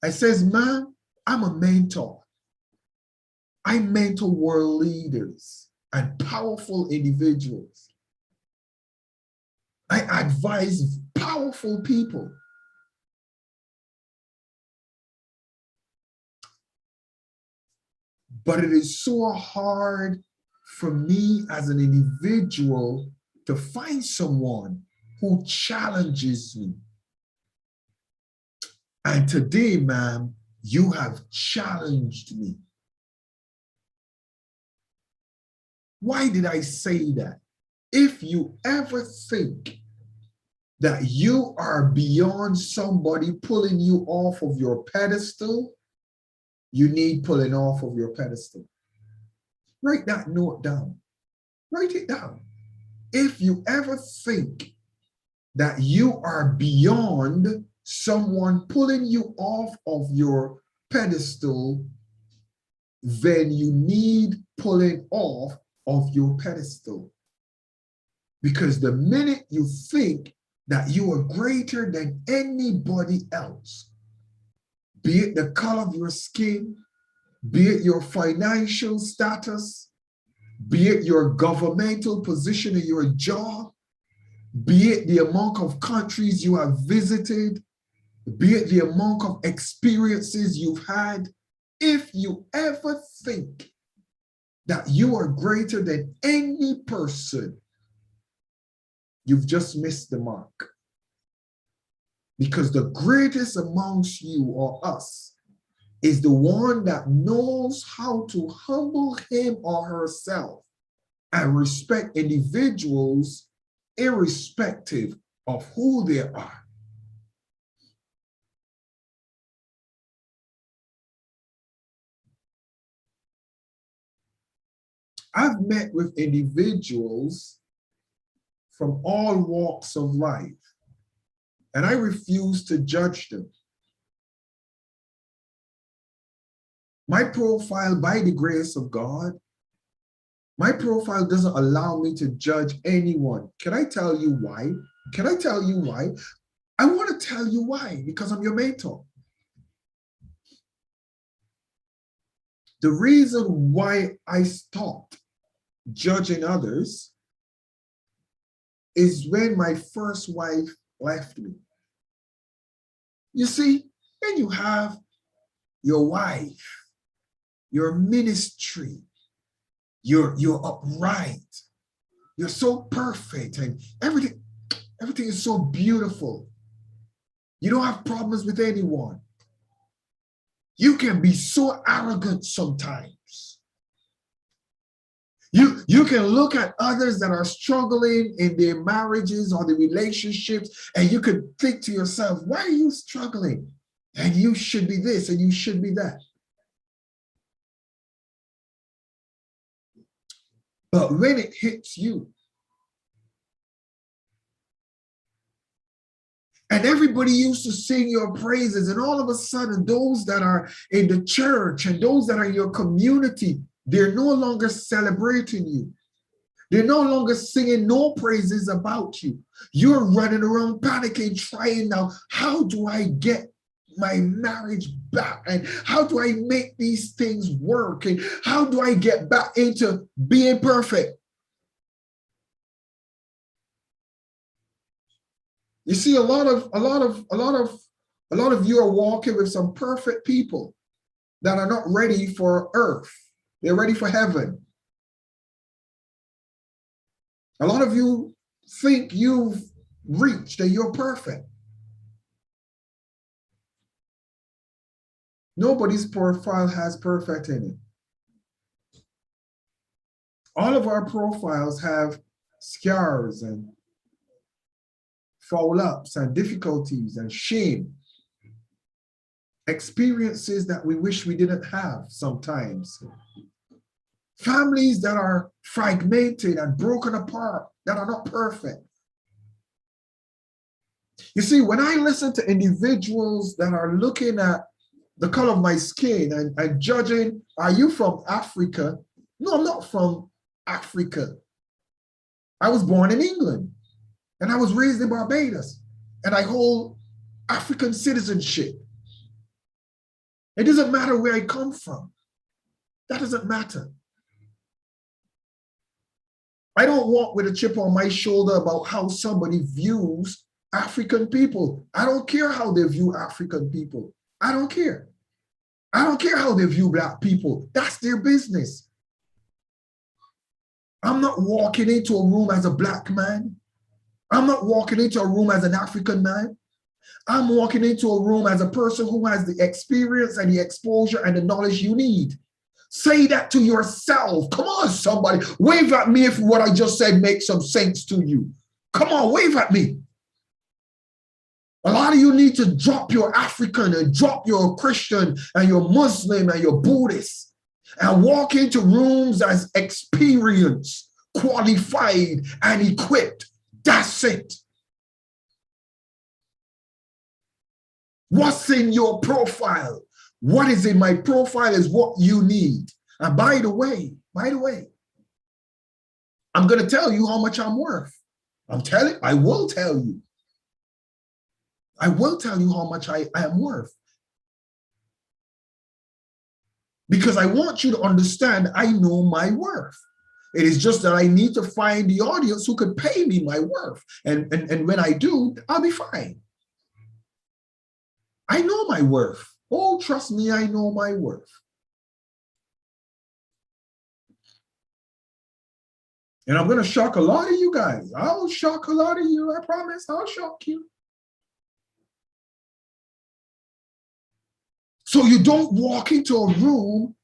I says, ma'am, I'm a mentor. I mentor world leaders and powerful individuals. I advise powerful people. But it is so hard for me as an individual to find someone who challenges me. And today, ma'am, you have challenged me. Why did I say that? If you ever think that you are beyond somebody pulling you off of your pedestal, you need pulling off of your pedestal. Write that note down. Write it down. If you ever think that you are beyond someone pulling you off of your pedestal, then you need pulling off of your pedestal. Because the minute you think that you are greater than anybody else, be it the color of your skin, be it your financial status, be it your governmental position in your job, be it the amount of countries you have visited, be it the amount of experiences you've had, if you ever think that you are greater than any person, you've just missed the mark. Because the greatest amongst you or us is the one that knows how to humble him or herself and respect individuals irrespective of who they are. I've met with individuals from all walks of life, and I refuse to judge them. My profile, by the grace of God, my profile doesn't allow me to judge anyone. Can I tell you why? Can I tell you why? I want to tell you why, because I'm your mentor. The reason why I stopped judging others is when my first wife left me. You see, when you have your wife, your ministry, you're upright, you're so perfect, and everything is so beautiful. You don't have problems with anyone. You can be so arrogant sometimes. You can look at others that are struggling in their marriages or the relationships, and you could think to yourself, why are you struggling? And you should be this and you should be that. But when it hits you, and everybody used to sing your praises, and all of a sudden those that are in the church and those that are in your community, they're no longer celebrating you. They're no longer singing no praises about you. You're running around panicking, trying now, how do I get my marriage back? And how do I make these things work? And how do I get back into being perfect? You see, a lot of you are walking with some perfect people that are not ready for earth. They're ready for heaven. A lot of you think you've reached and you're perfect. Nobody's profile has perfect in it. All of our profiles have scars and foul ups and difficulties and shame, experiences that we wish we didn't have sometimes, families that are fragmented and broken apart, that are not perfect. You see, when I listen to individuals that are looking at the color of my skin and judging, are you from Africa? No, I'm not from Africa. I was born in England. And I was raised in Barbados, and I hold African citizenship. It doesn't matter where I come from. That doesn't matter. I don't walk with a chip on my shoulder about how somebody views African people. I don't care how they view African people. I don't care. I don't care how they view Black people. That's their business. I'm not walking into a room as a Black man. I'm not walking into a room as an African man. I'm walking into a room as a person who has the experience and the exposure and the knowledge you need. Say that to yourself. Come on, somebody. Wave at me if what I just said makes some sense to you. Come on, wave at me. A lot of you need to drop your African and drop your Christian and your Muslim and your Buddhist and walk into rooms as experienced, qualified, and equipped. That's it. What's in your profile? What is in my profile is what you need. And by the way, I'm going to tell you how much I'm worth. I will tell you. I will tell you how much I am worth. Because I want you to understand I know my worth. It is just that I need to find the audience who could pay me my worth. And when I do, I'll be fine. I know my worth. Oh, trust me, I know my worth. And I'm going to shock a lot of you guys. I'll shock a lot of you. I promise I'll shock you. So you don't walk into a room.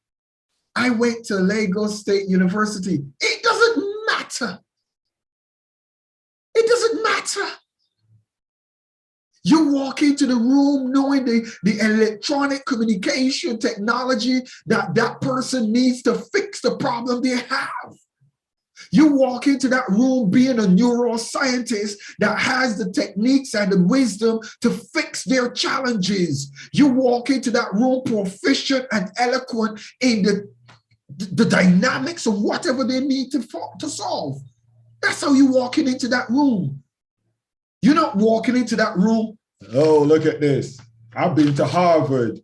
I went to Lagos State University. It doesn't matter. It doesn't matter. You walk into the room knowing the electronic communication technology that person needs to fix the problem they have. You walk into that room being a neuroscientist that has the techniques and the wisdom to fix their challenges. You walk into that room proficient and eloquent in the dynamics of whatever they need to solve. That's how you walking into that room. You're not walking into that room, oh, look at this. I've been to Harvard.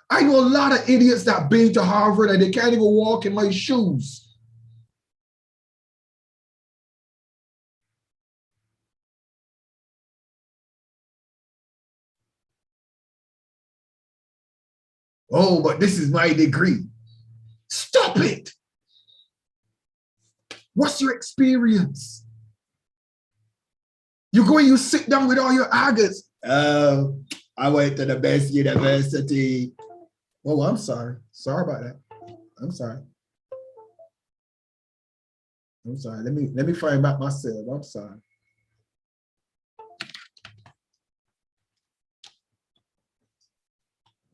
I know a lot of idiots that have been to Harvard and they can't even walk in my shoes. Oh, but this is my degree. Stop it. What's your experience? You go and you sit down with all your agats. I went to the best university. Oh, I'm sorry. Sorry about that. I'm sorry. I'm sorry. Let me find out myself. I'm sorry.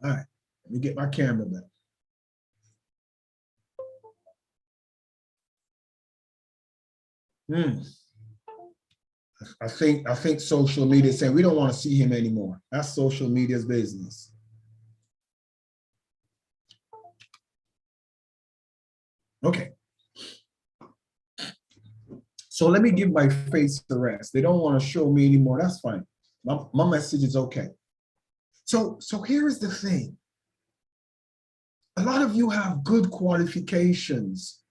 All right. Let me get my camera back. I think social media is saying we don't want to see him anymore. That's social media's business. Okay. So let me give my face a rest. They don't want to show me anymore. That's fine. My message is okay. So here is the thing. A lot of you have good qualifications,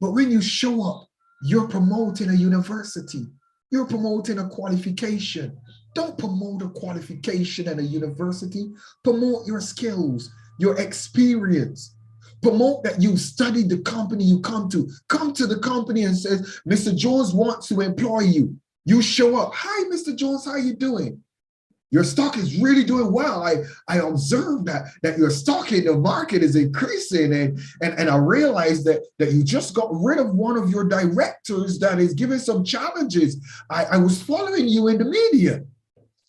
but when you show up, you're promoting a university. You're promoting a qualification. Don't promote a qualification at a university. Promote your skills, your experience. Promote that you studied the company you come to. Come to the company and says, Mr. Jones wants to employ you. You show up. Hi, Mr. Jones, how you doing? Your stock is really doing well. I observed that your stock in the market is increasing, and I realized that you just got rid of one of your directors that is giving some challenges. I was following you in the media,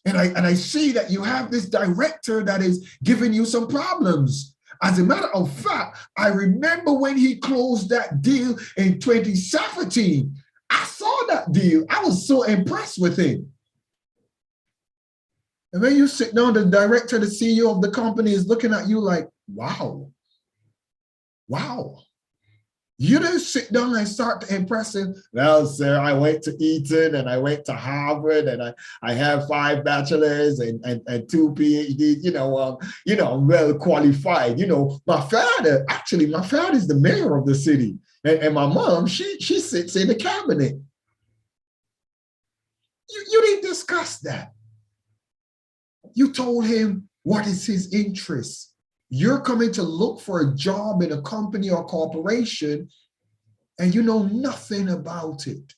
and I see that you have this director that is giving you some problems. As a matter of fact, I remember when he closed that deal in 2017. I saw that deal. I was so impressed with him. And when you sit down, the director, the CEO of the company is looking at you like, wow, wow. You didn't sit down and start to impress him. Well, sir, I went to Eton and I went to Harvard and I have 5 bachelors and 2 PhDs, I'm well qualified. My father is the mayor of the city. And my mom, she sits in the cabinet. You didn't discuss that. You told him what is his interest. You're coming to look for a job in a company or corporation, and you know nothing about it.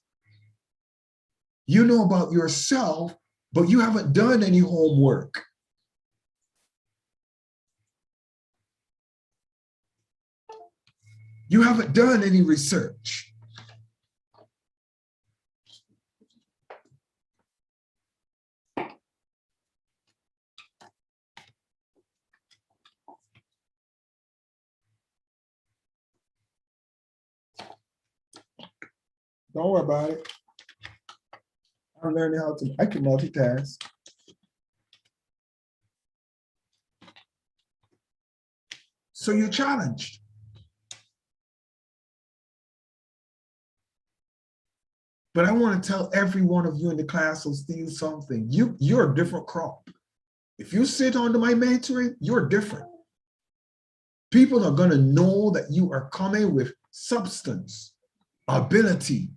You know about yourself, but you haven't done any homework. You haven't done any research. Don't worry about it. I'm learning I can multitask. So you're challenged. But I want to tell every one of you in the class of Steele something. You're a different crop. If you sit under my mentoring, you're different. People are going to know that you are coming with substance, ability,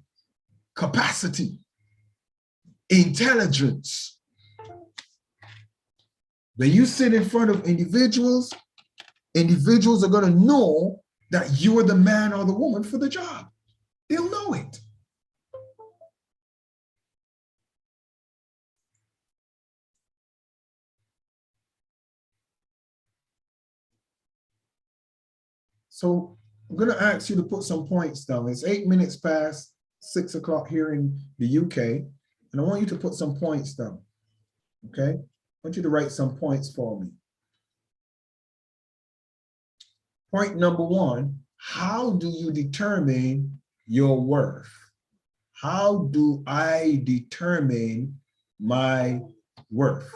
capacity, intelligence. When you sit in front of individuals are going to know that you are the man or the woman for the job. They'll know it. So I'm going to ask you to put some points down. It's 8 minutes past 6 o'clock here in the UK, and I want you to put some points down, okay? I want you to write some points for me. Point number 1, how do you determine your worth? How do I determine my worth?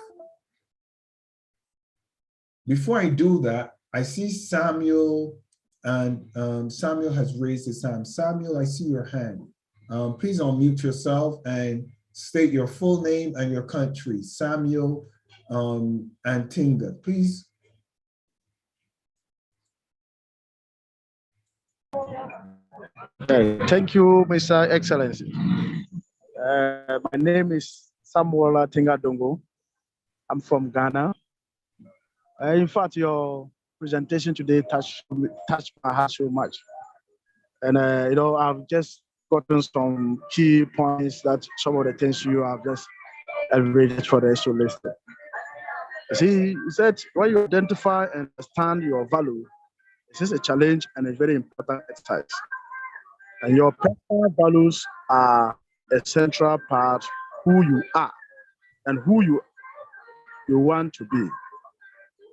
Before I do that, I see Samuel, and Samuel has raised his hand. Samuel, I see your hand. Please unmute yourself and state your full name and your country. Samuel Antinga, please. Thank you, Mr. Excellency. My name is Samuel Tinga Dongo. I'm from Ghana. In fact, your presentation today touched my heart so much. And, I've just gotten some key points that some of the things you have just elaborated for the SO list. See, he said, when you identify and understand your value, this is a challenge and a very important exercise. And your personal values are a central part of who you are and who you want to be.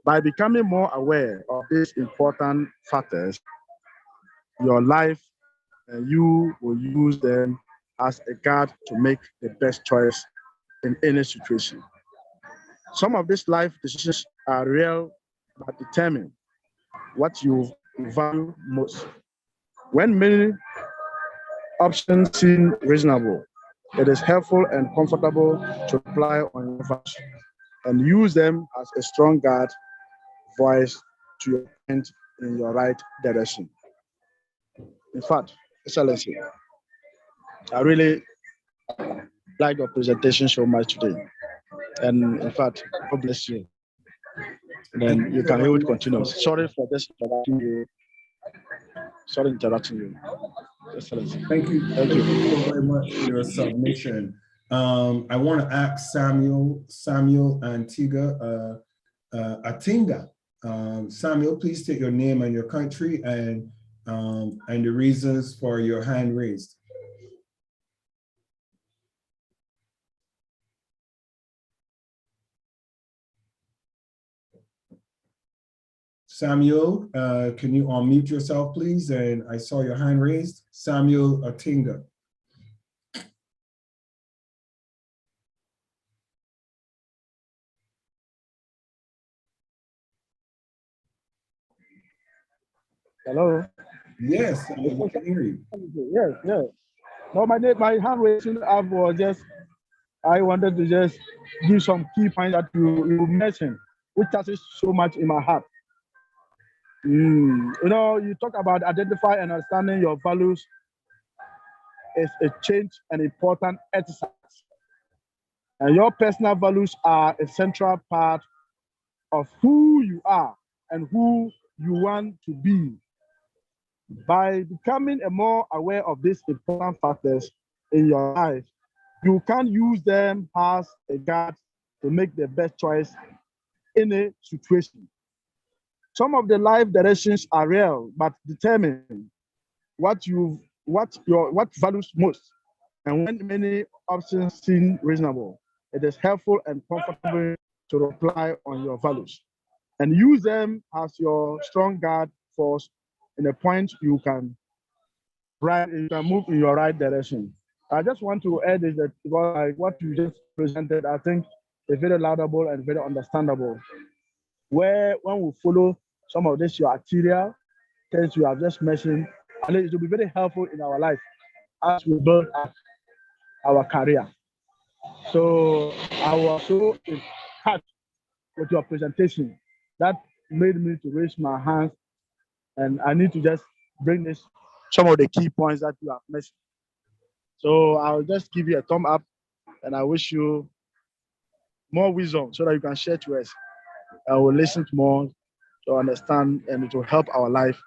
By becoming more aware of these important factors, your life and you will use them as a guide to make the best choice in any situation. Some of these life decisions are real but determine what you value most. When many options seem reasonable, it is helpful and comfortable to rely on your values and use them as a strong guide voice to your point in your right direction. In fact, Excellency, I really like your presentation so much today. And in fact, God bless you. Then you can able to continue. Sorry for this interrupting you. Sorry interrupting you. Excellency. Thank you. Thank you so very much for your submission. I want to ask Samuel Antigua Atinga. Samuel, please state your name and your country and the reasons for your hand raised. Samuel, can you unmute yourself, please? And I saw your hand raised. Samuel Atinga. Hello. Yes, I can hear you. Yes, yes. No, my hand raising up was just, I wanted to just give some key points that you mentioned, which touches so much in my heart. You know, you talk about identify and understanding your values is a change and important exercise. And your personal values are a central part of who you are and who you want to be. By becoming more aware of these important factors in your life, you can use them as a guide to make the best choice in a situation. Some of the life directions are real, but determine what values most. And when many options seem reasonable, it is helpful and comfortable to rely on your values and use them as your strong guide force in a point you can move in your right direction. I just want to add is that what you just presented, I think is very laudable and very understandable. Where when we follow some of this, your arterial things you have just mentioned, and it will be very helpful in our life as we build up our career. So I was so touched with your presentation that made me to raise my hands, and I need to just bring this some of the key points that you have mentioned. So I'll just give you a thumb up, and I wish you more wisdom so that you can share to us. I will listen to more to understand, and it will help our life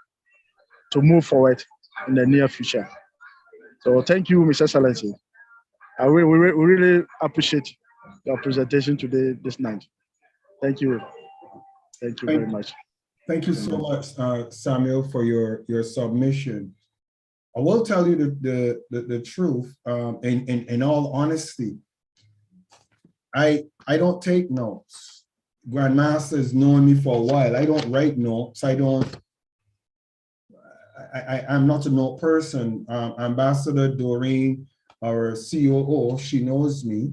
to move forward in the near future. So thank you, Mr. Excellency. We really appreciate your presentation today, this night. Thank you. Thank you very much. Thank you so much, Samuel, for your submission. I will tell you the truth. In all honesty, I don't take notes. Grandmaster has known me for a while. I don't write notes. I'm not a note person. Ambassador Doreen, our COO, she knows me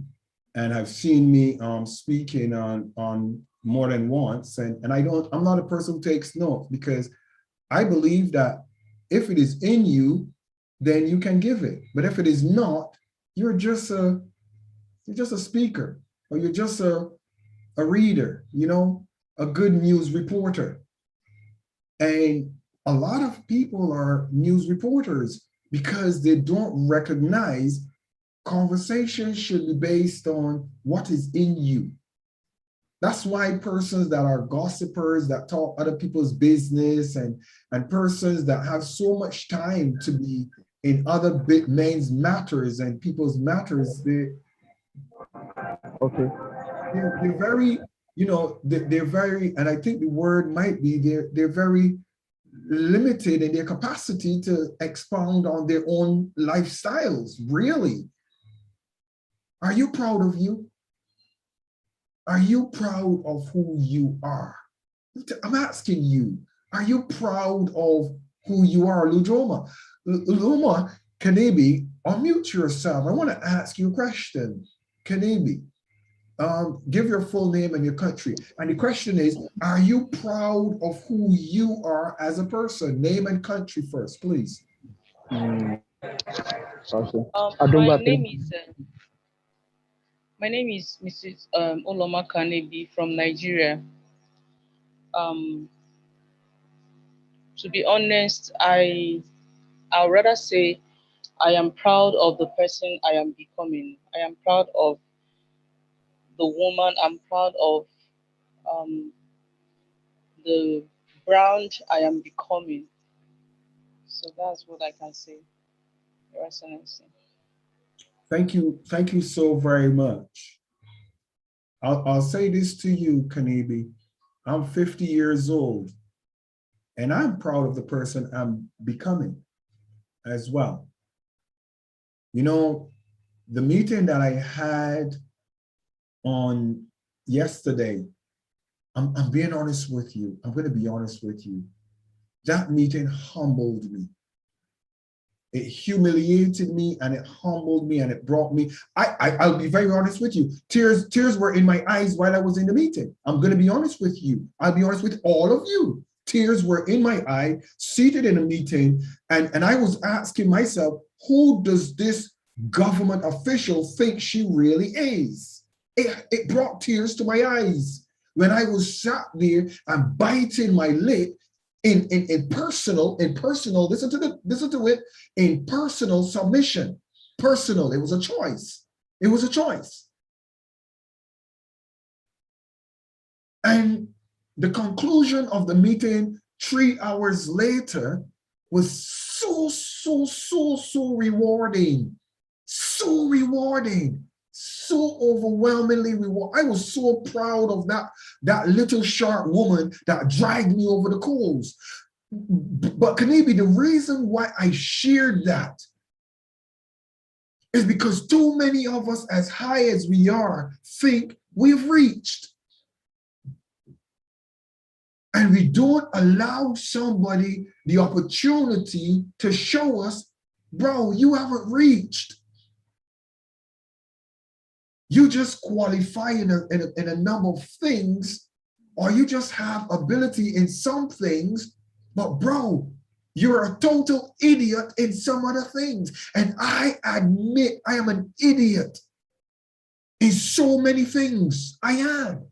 and have seen me speaking on more than once. And I'm not a person who takes notes, because I believe that if it is in you, then you can give it. But if it is not, you're just a speaker, or you're just a reader, a good news reporter. And a lot of people are news reporters because they don't recognize conversation should be based on what is in you. That's why persons that are gossipers, that talk other people's business, and persons that have so much time to be in other big men's matters and people's matters, they're very you know, they're very, and I think the word might be, they're very limited in their capacity to expound on their own lifestyles, really. Are you proud of you? Are you proud of who you are? I'm asking you, are you proud of who you are, Lujoma? Luma, Kanebi, unmute yourself. I want to ask you a question. Kanebi, give your full name and your country. And the question is, are you proud of who you are as a person? Name and country first, please. Okay. My name is Mrs. Oloma Kanebi from Nigeria. To be honest, I'd rather say I am proud of the person I am becoming. I am proud of the woman. I'm proud of the brand I am becoming. So that's what I can say, Your Excellency. Thank you. Thank you so very much. I'll say this to you, Kanebi. I'm 50 years old, and I'm proud of the person I'm becoming as well. You know, the meeting that I had on yesterday, I'm being honest with you. I'm going to be honest with you. That meeting humbled me. It humiliated me and it humbled me and it brought me, I'll be very honest with you. Tears were in my eyes while I was in the meeting. I'm going to be honest with you. I'll be honest with all of you. Tears were in my eye, seated in a meeting, and I was asking myself, who does this government official think she really is? It brought tears to my eyes when I was sat there and biting my lip in personal, listen to it, in personal submission. Personal, it was a choice. It was a choice. And the conclusion of the meeting 3 hours later was so rewarding. So rewarding. So overwhelmingly rewarding. I was so proud of that little sharp woman that dragged me over the coals. But Kanebi, the reason why I shared that is because too many of us, as high as we are, think we've reached. And we don't allow somebody the opportunity to show us, bro, you haven't reached. You just qualify in a number of things, or you just have ability in some things, but bro, you're a total idiot in some other things. And I admit I am an idiot in so many things. I am.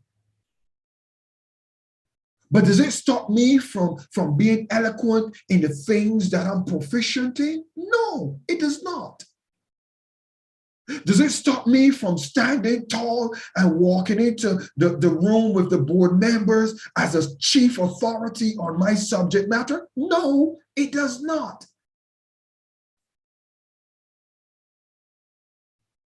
But does it stop me from being eloquent in the things that I'm proficient in? No, it does not. Does it stop me from standing tall and walking into the room with the board members as a chief authority on my subject matter? No, it does not.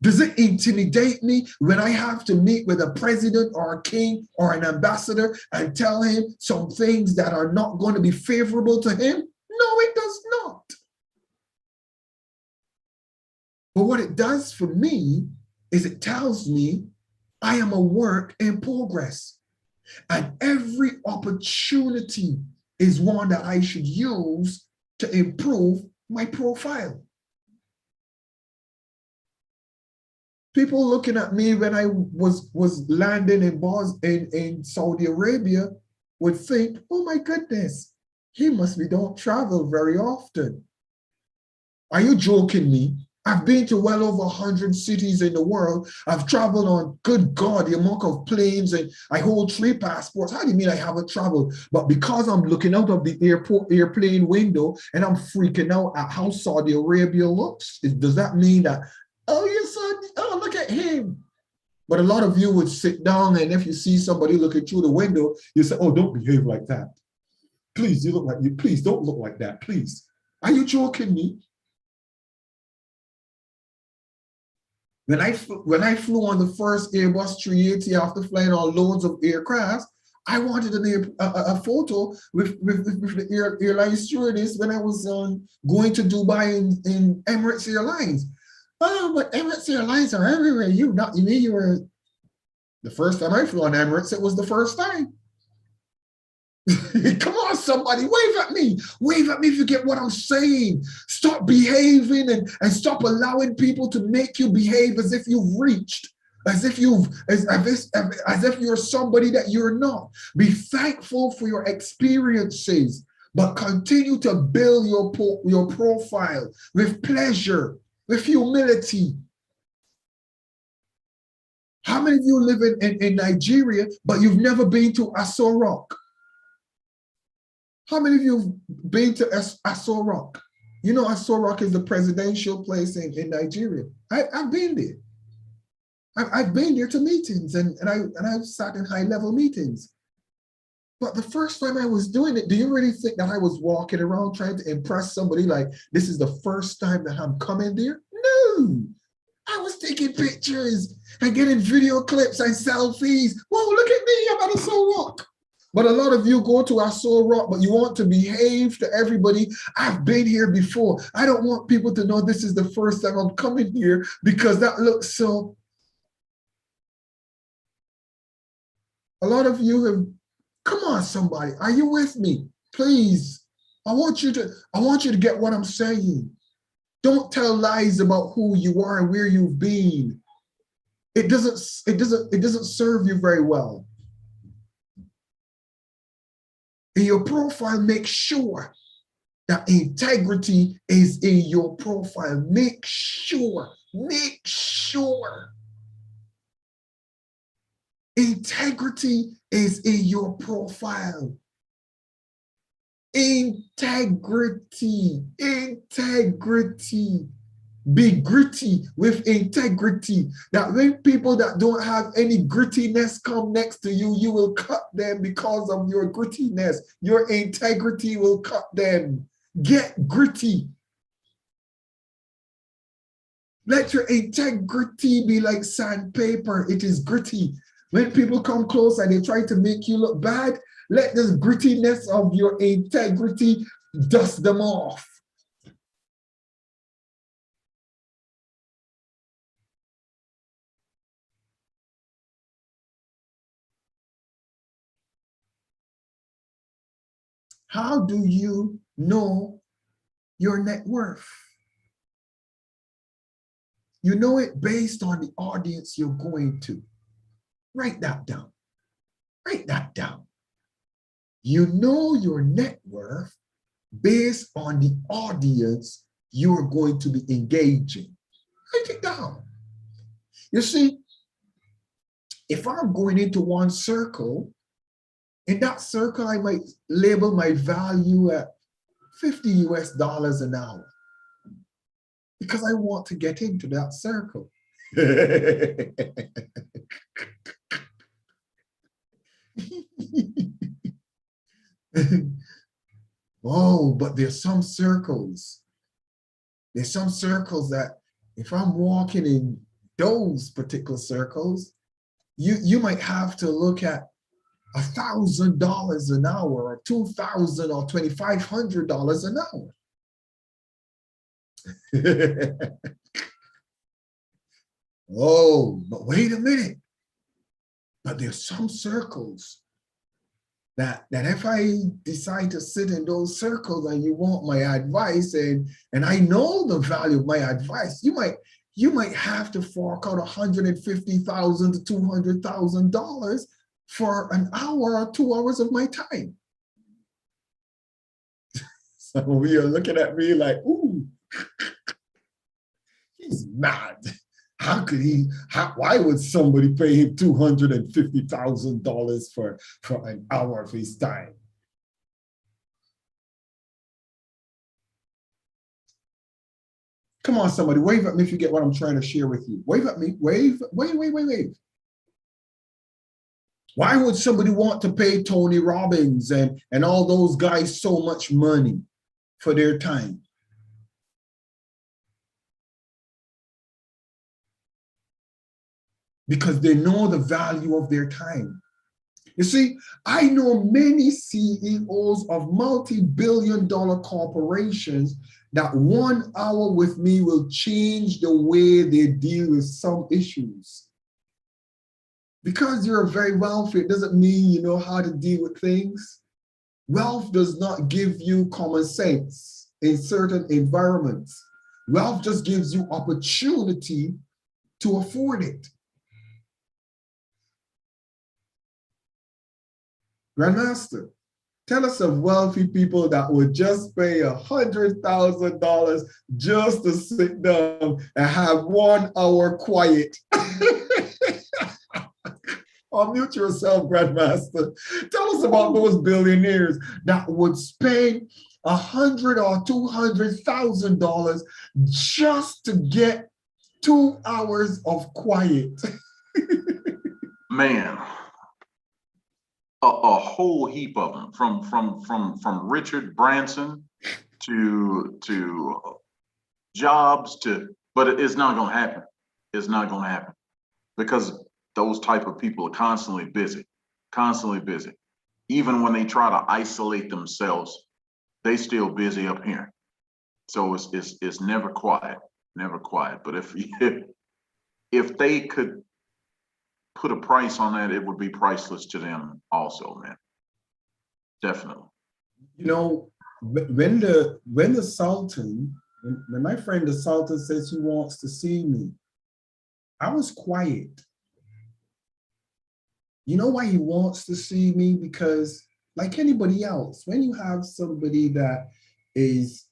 Does it intimidate me when I have to meet with a president or a king or an ambassador and tell him some things that are not going to be favorable to him? No, it does not. But what it does for me is it tells me I am a work in progress. And every opportunity is one that I should use to improve my profile. People looking at me when I was landing in Saudi Arabia would think, oh my goodness, he don't travel very often. Are you joking me? I've been to well over 100 cities in the world. I've traveled on, good God, the amount of planes, and I hold 3 passports. How do you mean I haven't traveled? But because I'm looking out of the airplane window and I'm freaking out at how Saudi Arabia looks, does that mean that, oh, your son, oh, look at him? But a lot of you would sit down, and if you see somebody looking through the window, you say, oh, don't behave like that. Please, you look like you, please don't look like that, please. Are you joking me? When I flew on the first Airbus 380 after flying on loads of aircrafts, I wanted a photo with the airline stewardess when I was going to Dubai in Emirates Airlines. Oh, but Emirates Airlines are everywhere. You mean you were the first time I flew on Emirates, it was the first time. Come on, somebody, wave at me. Wave at me if you get what I'm saying. Stop behaving and stop allowing people to make you behave as if you've reached, as if you're somebody that you're not. Be thankful for your experiences, but continue to build your profile with pleasure, with humility. How many of you live in Nigeria, but you've never been to Aso Rock? How many of you have been to Aso Rock? You know Aso Rock is the presidential place in Nigeria. I've been there. I've been there to meetings and I've sat in high-level meetings. But the first time I was doing it, do you really think that I was walking around trying to impress somebody like, this is the first time that I'm coming there? No. I was taking pictures and getting video clips and selfies. Whoa, look at me, I'm at Aso Rock. But a lot of you go to Aso Rock, but you want to behave to everybody. I've been here before. I don't want people to know this is the first time I'm coming here because that looks so. A lot of you have, come on, somebody, are you with me? Please, I want you to get what I'm saying. Don't tell lies about who you are and where you've been. It doesn't serve you very well. In your profile, make sure that integrity is in your profile. Make sure integrity is in your profile. Integrity. Be gritty with integrity. That when people that don't have any grittiness come next to you, you will cut them because of your grittiness. Your integrity will cut them. Get gritty. Let your integrity be like sandpaper. It is gritty. When people come close and they try to make you look bad, let this grittiness of your integrity dust them off. How do you know your net worth? You know it based on the audience you're going to. Write that down. Write that down. You know your net worth based on the audience you're going to be engaging. Write it down. You see, if I'm going into one circle, in that circle, I might label my value at $50 US an hour because I want to get into that circle. Oh, but there's some circles. There's some circles that if I'm walking in those particular circles, you might have to look at $1,000 an hour or $2,000 or $2,500 an hour. Oh, but wait a minute. But there's some circles that if I decide to sit in those circles and you want my advice and I know the value of my advice, you might have to fork out $150,000 to $200,000 for an hour or 2 hours of my time. Some of you are looking at me like, ooh, he's mad. How could he, why would somebody pay him $250,000 for an hour of his time? Come on, somebody, wave at me if you get what I'm trying to share with you. Wave at me, wave. Wave. Why would somebody want to pay Tony Robbins and all those guys so much money for their time? because they know the value of their time. You see, I know many CEOs of multi-billion-dollar corporations that 1 hour with me will change the way they deal with some issues. Because you're very wealthy, it doesn't mean you know how to deal with things. Wealth does not give you common sense in certain environments. Wealth just gives you opportunity to afford it. Grandmaster, tell us of wealthy people that would just pay $100,000 just to sit down and have 1 hour quiet. Unmute yourself, Grandmaster. Tell us about those billionaires that would spend $100,000 or $200,000 just to get 2 hours of quiet. Man, a whole heap of them, from Richard Branson to Jobs but it's not going to happen. It's not going to happen because those type of people are constantly busy. Even when they try to isolate themselves, they still busy up here. So it's never quiet. But if they could put a price on that, it would be priceless to them also, man. Definitely. You know, when the Sultan, when my friend the Sultan says he wants to see me, I was quiet. You know why he wants to see me? Because like anybody else, when you have somebody that is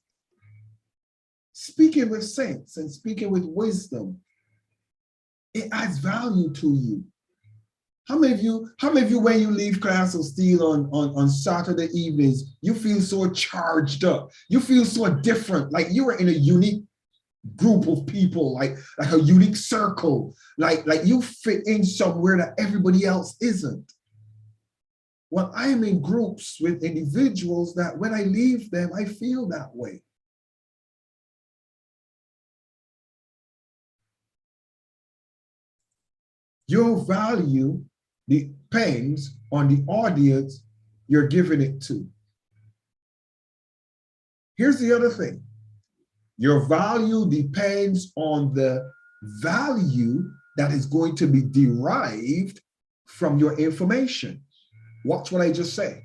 speaking with sense and speaking with wisdom, it adds value to you. How many of you, when you leave class of Steele on Saturday evenings, you feel so charged up? You feel so different, like you are in a unique group of people, like a unique circle, like you fit in somewhere that everybody else isn't. Well, I am in groups with individuals that when I leave them, I feel that way. Your value depends on the audience you're giving it to. Here's the other thing. Your value depends on the value that is going to be derived from your information. Watch what I just said.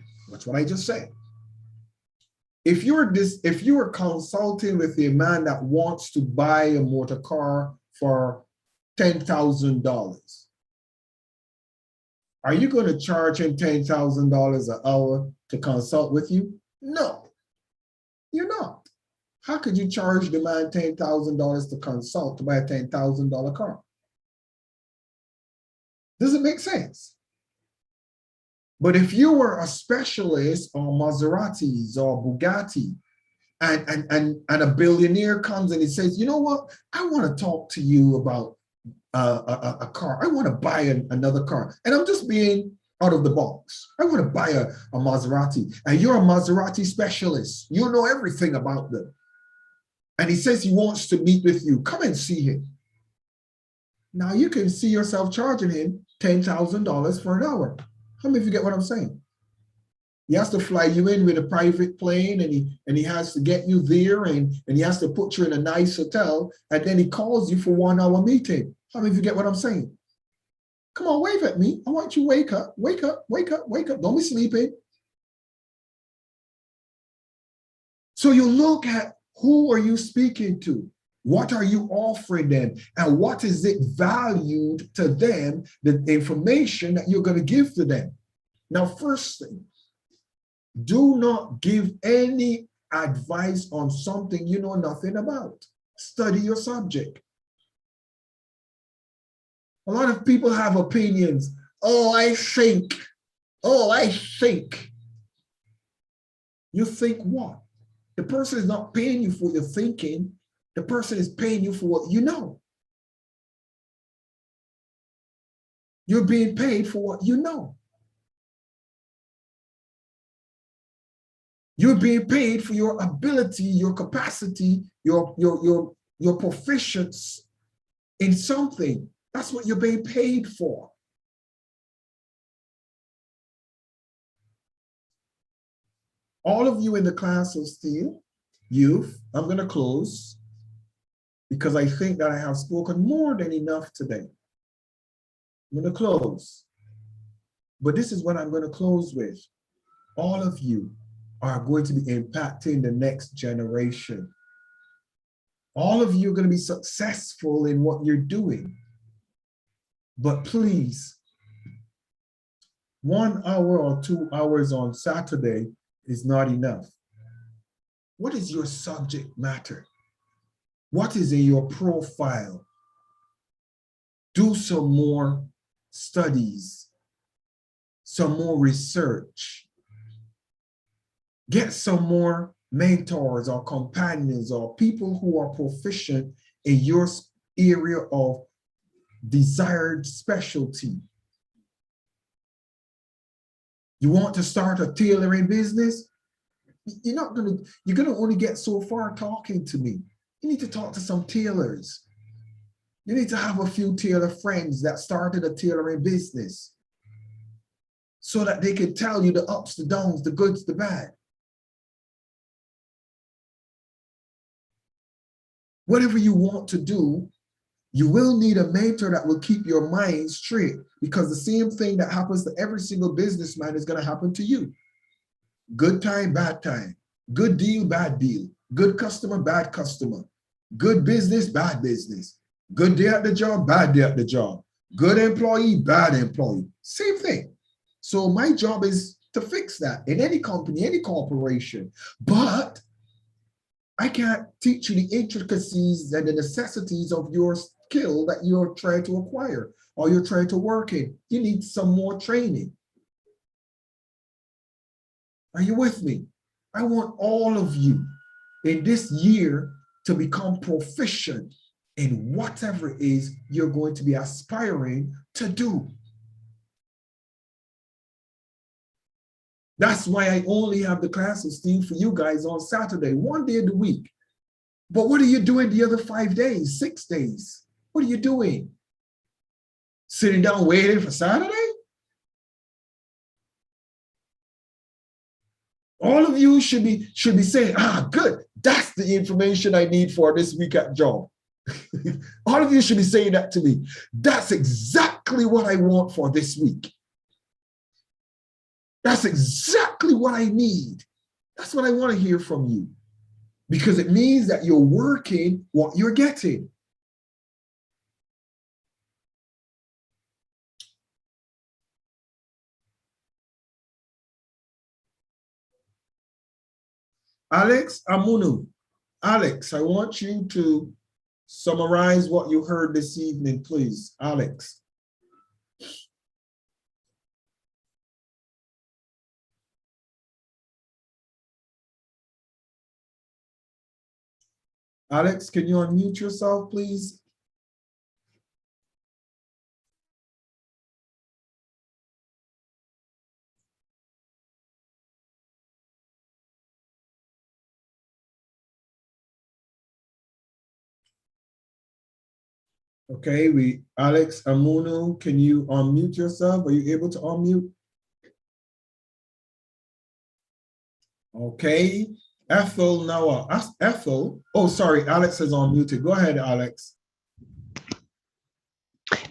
If you are consulting with a man that wants to buy a motor car for $10,000, are you going to charge him $10,000 an hour to consult with you? No, you're not. How could you charge the man $10,000 to consult to buy a $10,000 car? Does it make sense? But if you were a specialist on Maseratis or Bugatti, and a billionaire comes and he says, you know what, I want to talk to you about a car. I want to buy another car. And I'm just being out of the box. I want to buy a Maserati. And you're a Maserati specialist. You know everything about them. And he says he wants to meet with you. Come and see him. Now you can see yourself charging him $10,000 for an hour. How many of you get what I'm saying? He has to fly you in with a private plane, and he has to get you there, and he has to put you in a nice hotel, and then he calls you for 1 hour meeting. How many of you get what I'm saying? Come on, wave at me. I want you to wake up, wake up, wake up, wake up. Don't be sleeping. So you look at who are you speaking to? What are you offering them? And what is it valued to them, the information that you're going to give to them? Now, first thing, do not give any advice on something you know nothing about. Study your subject. A lot of people have opinions. Oh, I think. Oh, I think. You think what? The person is not paying you for your thinking. The person is paying you for what you know. You're being paid for what you know. You're being paid for your ability, your capacity, your proficiency in something. That's what you're being paid for. All of you in the class of Steele youth, I'm going to close because I think that I have spoken more than enough today. I'm going to close. But this is what I'm going to close with. All of you are going to be impacting the next generation. All of you are going to be successful in what you're doing. But please, 1 hour or 2 hours on Saturday is not enough. What is your subject matter? What is in your profile? Do some more studies, some more research. Get some more mentors or companions or people who are proficient in your area of desired specialty. You want to start a tailoring business? You're gonna only get so far talking to me. You need to talk to some tailors. You need to have a few tailor friends that started a tailoring business so that they can tell you the ups, the downs, the goods, the bad. Whatever you want to do, you will need a mentor that will keep your mind straight, because the same thing that happens to every single businessman is going to happen to you. Good time, bad time. Good deal, bad deal. Good customer, bad customer. Good business, bad business. Good day at the job, bad day at the job. Good employee, bad employee. Same thing. So my job is to fix that in any company, any corporation. But I can't teach you the intricacies and the necessities of your skill that you're trying to acquire or you're trying to work in. You need some more training. Are you with me? I want all of you in this year to become proficient in whatever it is you're going to be aspiring to do. That's why I only have the class of Steele for you guys on Saturday, 1 day of the week. But what are you doing the other 5 days, 6 days? What are you doing? Sitting down waiting for Saturday? All of you should be saying, good, that's the information I need for this week at job. All of you should be saying that to me. That's exactly what I want for this week. That's exactly what I need. That's what I want to hear from you, because it means that you're working what you're getting. Alex Amunu. Alex, I want you to summarize what you heard this evening, please. Alex. Alex, can you unmute yourself, please? Okay, Alex Amunu, can you unmute yourself? Are you able to unmute? Okay, Ethel Noah. Ethel, oh, sorry, Alex is unmuted. Go ahead, Alex.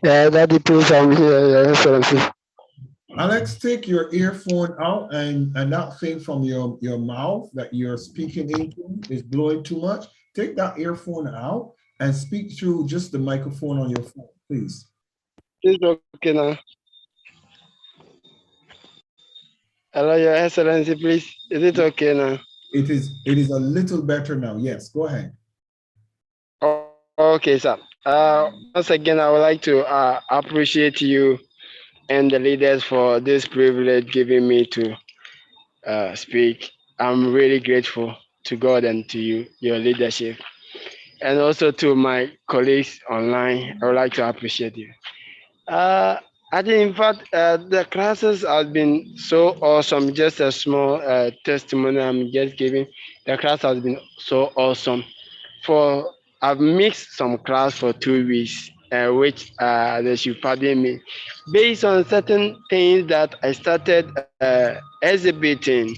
Yeah, that depends on Your Excellency. Alex, take your earphone out, and that thing from your mouth that you're speaking into is blowing too much. Take that earphone out and speak through just the microphone on your phone, please. Is it okay now? Hello, Your Excellency, please. Is it okay now? It is a little better now. Yes, go ahead. Oh, okay, sir. Once again, I would like to appreciate you and the leaders for this privilege given me to speak. I'm really grateful to God and to you, your leadership. And also to my colleagues online, I would like to appreciate you. I think, in fact, the classes have been so awesome. Just a small testimony I'm just giving. The class has been so awesome. I've mixed some class for 2 weeks, which they should pardon me, based on certain things that I started exhibiting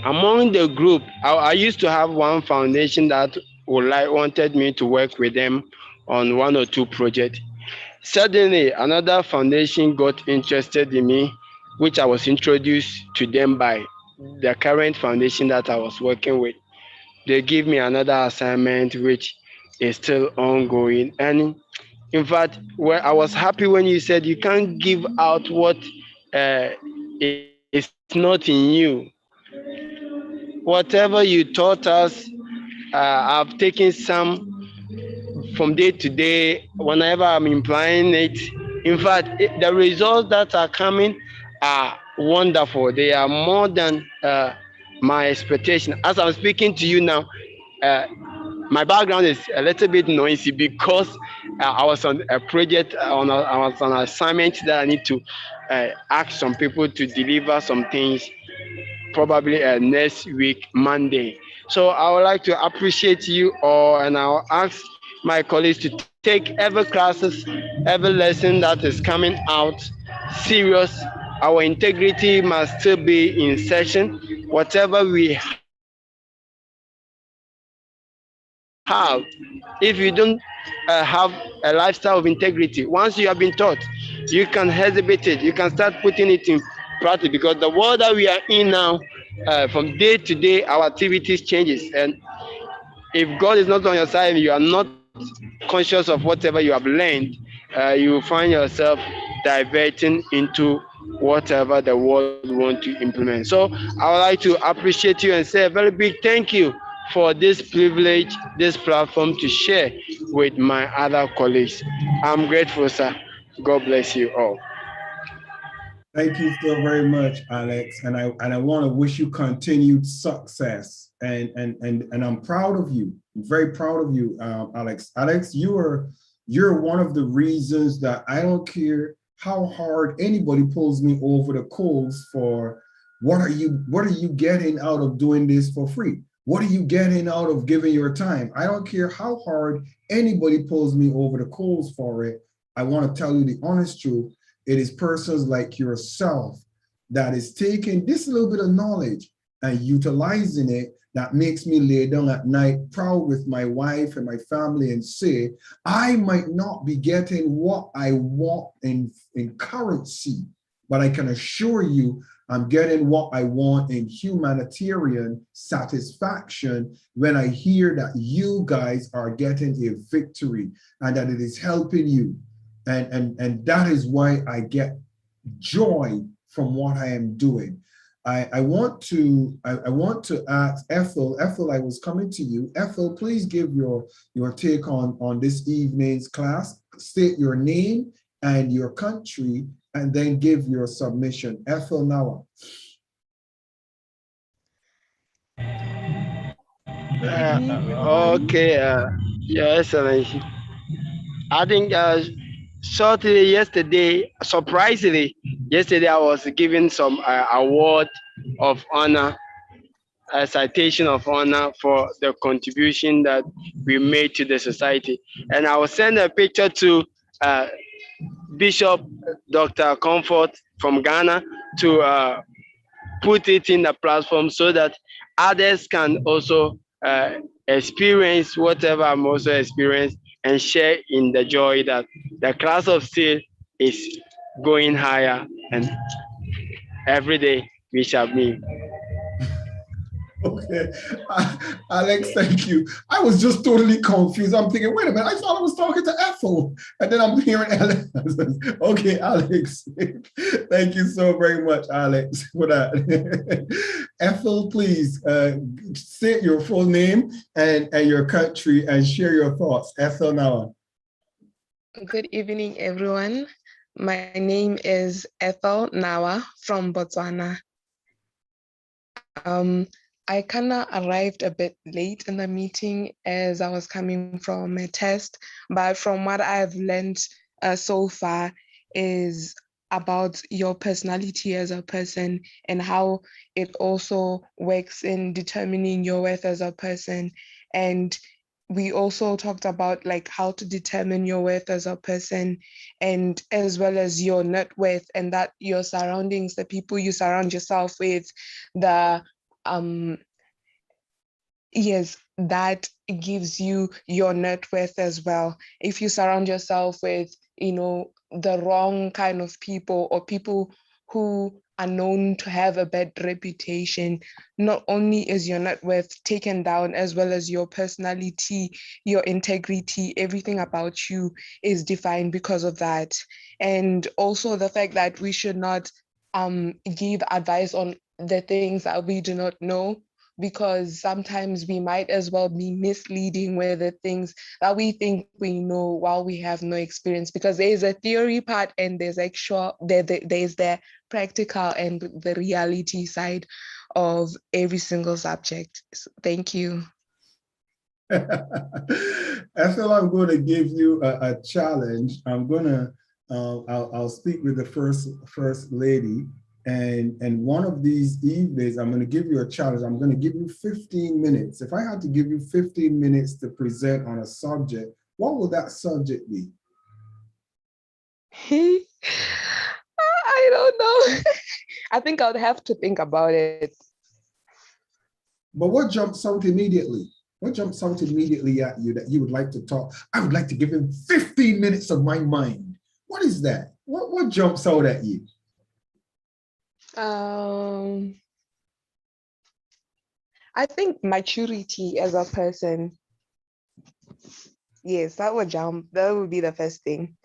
among the group. I used to have one foundation that wanted me to work with them on one or two projects. Suddenly, another foundation got interested in me, which I was introduced to them by the current foundation that I was working with. They give me another assignment, which is still ongoing. And in fact, I was happy when you said you can't give out what is not in you. Whatever you taught us, I've taken some from day to day whenever I'm implying it. In fact, the results that are coming are wonderful. They are more than my expectation. As I'm speaking to you now, uh, my background is a little bit noisy because I was on a project, I was on an assignment that I need to ask some people to deliver some things probably next week, Monday. So I would like to appreciate you all, and I'll ask my colleagues to take every classes, every lesson that is coming out serious. Our integrity must still be in session. Whatever we have, if you don't have a lifestyle of integrity, once you have been taught, you can exhibit it, you can start putting it in practice, because the world that we are in now, from day to day, our activities changes. And if God is not on your side, you are not conscious of whatever you have learned, you will find yourself diverting into whatever the world wants to implement. So I would like to appreciate you and say a very big thank you for this privilege, this platform to share with my other colleagues. I'm grateful, sir. God bless you all. Thank you so very much, Alex. And I want to wish you continued success. And I'm proud of you. I'm very proud of you, Alex. Alex, you're one of the reasons that I don't care how hard anybody pulls me over the coals for what are you getting out of doing this for free? What are you getting out of giving your time? I don't care how hard anybody pulls me over the coals for it. I want to tell you the honest truth. It is persons like yourself that is taking this little bit of knowledge and utilizing it that makes me lay down at night proud with my wife and my family and say, I might not be getting what I want in currency, but I can assure you I'm getting what I want in humanitarian satisfaction when I hear that you guys are getting a victory and that it is helping you. And that is why I get joy from what I am doing. I want to ask Ethel. Ethel, I was coming to you. Ethel, please give your take on this evening's class. State your name and your country, and then give your submission. Ethel Nawa. Okay, Your Excellency. I think shortly yesterday, surprisingly, yesterday I was given some award of honor, a citation of honor for the contribution that we made to the society. And I will send a picture to Bishop Dr. Comfort from Ghana to put it in the platform so that others can also experience whatever I'm also experiencing and share in the joy that the class of Steele is going higher, and every day we shall be. Okay, Alex, thank you. I was just totally confused. I'm thinking, wait a minute, I thought I was talking to Ethel, and then I'm hearing Alex. Okay, Alex, thank you so very much, Alex, for that. Ethel, please state your full name and your country and share your thoughts. Ethel now. Good evening, everyone. My name is Ethel Nawa from Botswana. I kind of arrived a bit late in the meeting as I was coming from a test, but from what I've learned so far is about your personality as a person and how it also works in determining your worth as a person. And we also talked about like how to determine your worth as a person, and as well as your net worth, and that your surroundings, the people you surround yourself with, the yes, that gives you your net worth as well. If you surround yourself with, the wrong kind of people, or people who are known to have a bad reputation, not only is your net worth taken down, as well as your personality, your integrity, everything about you is defined because of that. And also the fact that we should not give advice on the things that we do not know, because sometimes we might as well be misleading with the things that we think we know while we have no experience, because there is a theory part and there's there's the practical and the reality side of every single subject. So, thank you. I feel I'm going to give you a challenge. I'm going to, I'll speak with the first lady. And one of these evenings, I'm going to give you a challenge. I'm going to give you 15 minutes. If I had to give you 15 minutes to present on a subject, what would that subject be? I don't know. I think I would have to think about it. But what jumps out immediately? What jumps out immediately at you that you would like to talk? I would like to give him 15 minutes of my mind. What is that? What jumps out at you? I think maturity as a person. Yes, that would be the first thing.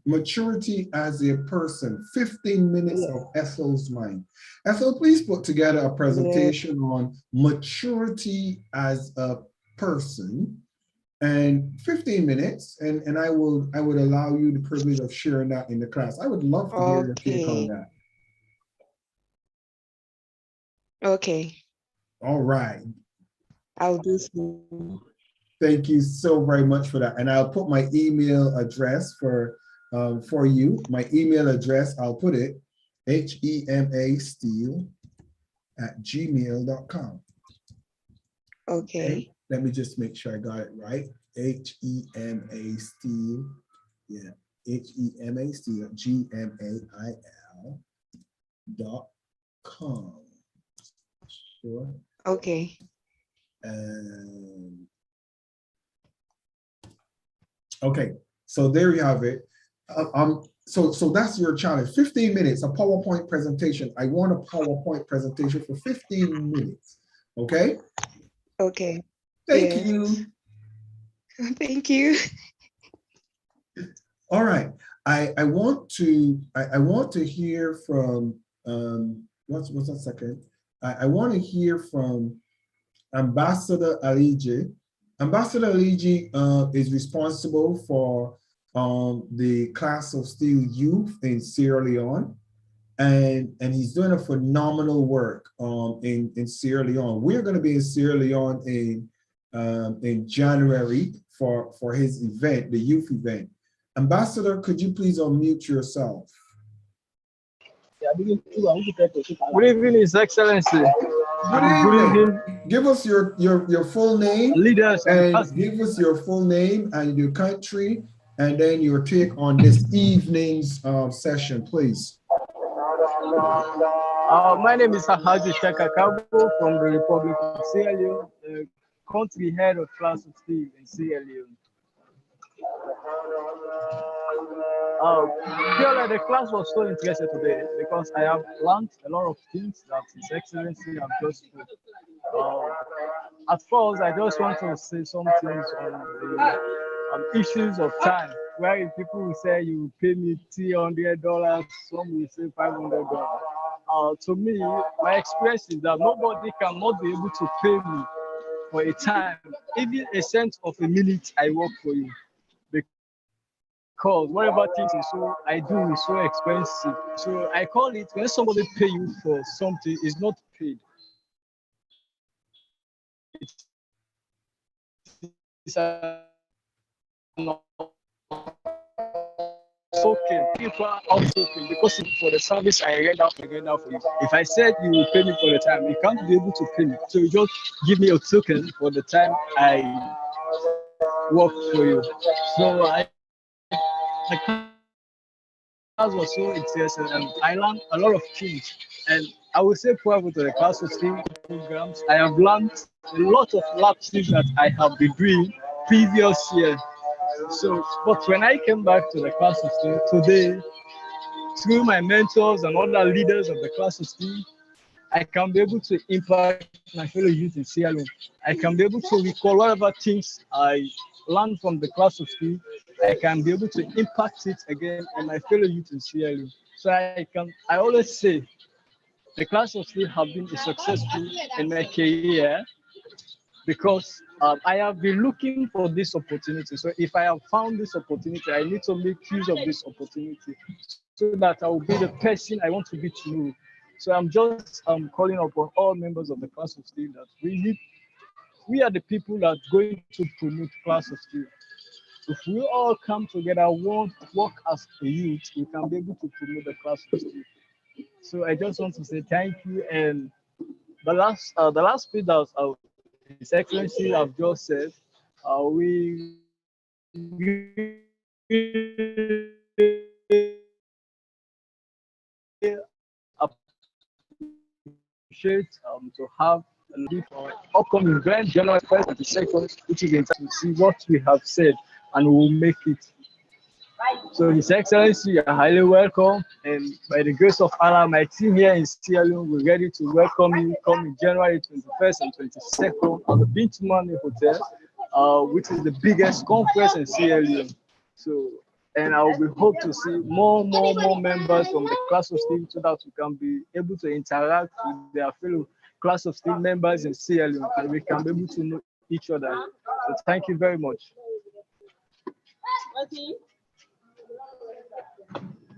Maturity as a person, 15 minutes of Ethel's mind. Ethel, please put together a presentation on maturity as a person, and 15 minutes, and I would allow you the privilege of sharing that in the class. I would love to hear your take on that. Okay. All right. I'll do so. Thank you so very much for that. And I'll put my email address for you. My email address, I'll put it, hemasteele@gmail.com. Okay. Let me just make sure I got it right. hemasteele, yeah, hemasteele@gmail.com. Sure. Okay. Okay, so there you have it. So that's your challenge. 15 minutes, a PowerPoint presentation. I want a PowerPoint presentation for 15 minutes. Okay? Okay. Thank you. Thank you. All right. I want to hear from what's that second? I want to hear from Ambassador Aliji. Ambassador Aliji is responsible for the class of Steele youth in Sierra Leone, and he's doing a phenomenal work in Sierra Leone. We're going to be in Sierra Leone in January for his event, the youth event. Ambassador, could you please unmute yourself? Good evening, His Excellency. Good evening. Give us your full name, leaders, and give us your full name and your country, and then your take on this evening's session, please. My name is Haji Shaka Kabo from the Republic of Sierra Leone, the country head of class of Steele in Sierra Leone. The class was so interesting today because I have learned a lot of things that His Excellency have just put. At first, I just want to say some things on the issues of time, where people will say you pay me $300, some will say $500. To me, my experience is that nobody cannot be able to pay me for a time, even a cent of a minute I work for you. Because whatever things I do is so expensive. So I call it when somebody pay you for something, it's not paid. It's an token, people are token, because for the service I rent out for you. If I said you will pay me for the time, you can't be able to pay me. So you just give me a token for the time I work for you. So the class was so interesting, and I learned a lot of things. And I will say probably to the class of skill programs, I have learned a lot of lapses that I have been doing previous year. So, but when I came back to the class of skill today, through my mentors and other leaders of the class of skill, I can be able to impact my fellow youth in Sierra Leone. I can be able to recall whatever things I learned from the class of skill. I can be able to impact it again on my fellow youth in Sierra Leone. So I always say, the class of skill have been successful in my career because I have been looking for this opportunity. So if I have found this opportunity, I need to make use of this opportunity so that I will be the person I want to be tomorrow. So I'm just calling upon all members of the class of skill that we are the people that are going to promote class of skill. If we all come together, work as a youth, we can be able to promote the class of skill. So I just want to say thank you. And the last bit that His Excellency have just said, we appreciate to have a lead for upcoming grand January 1st and the 2nd, which is to see what we have said, and we will make it. So His Excellency, you are highly welcome, and by the grace of Allah, my team here in Sierra Leone, we're ready to welcome you coming January 21st and 22nd at the Bintumani Hotel, which is the biggest conference in Sierra Leone. So, and we hope to see more members from the class of skill so that we can be able to interact with their fellow class of skill members in Sierra Leone, and we can be able to know each other. So thank you very much.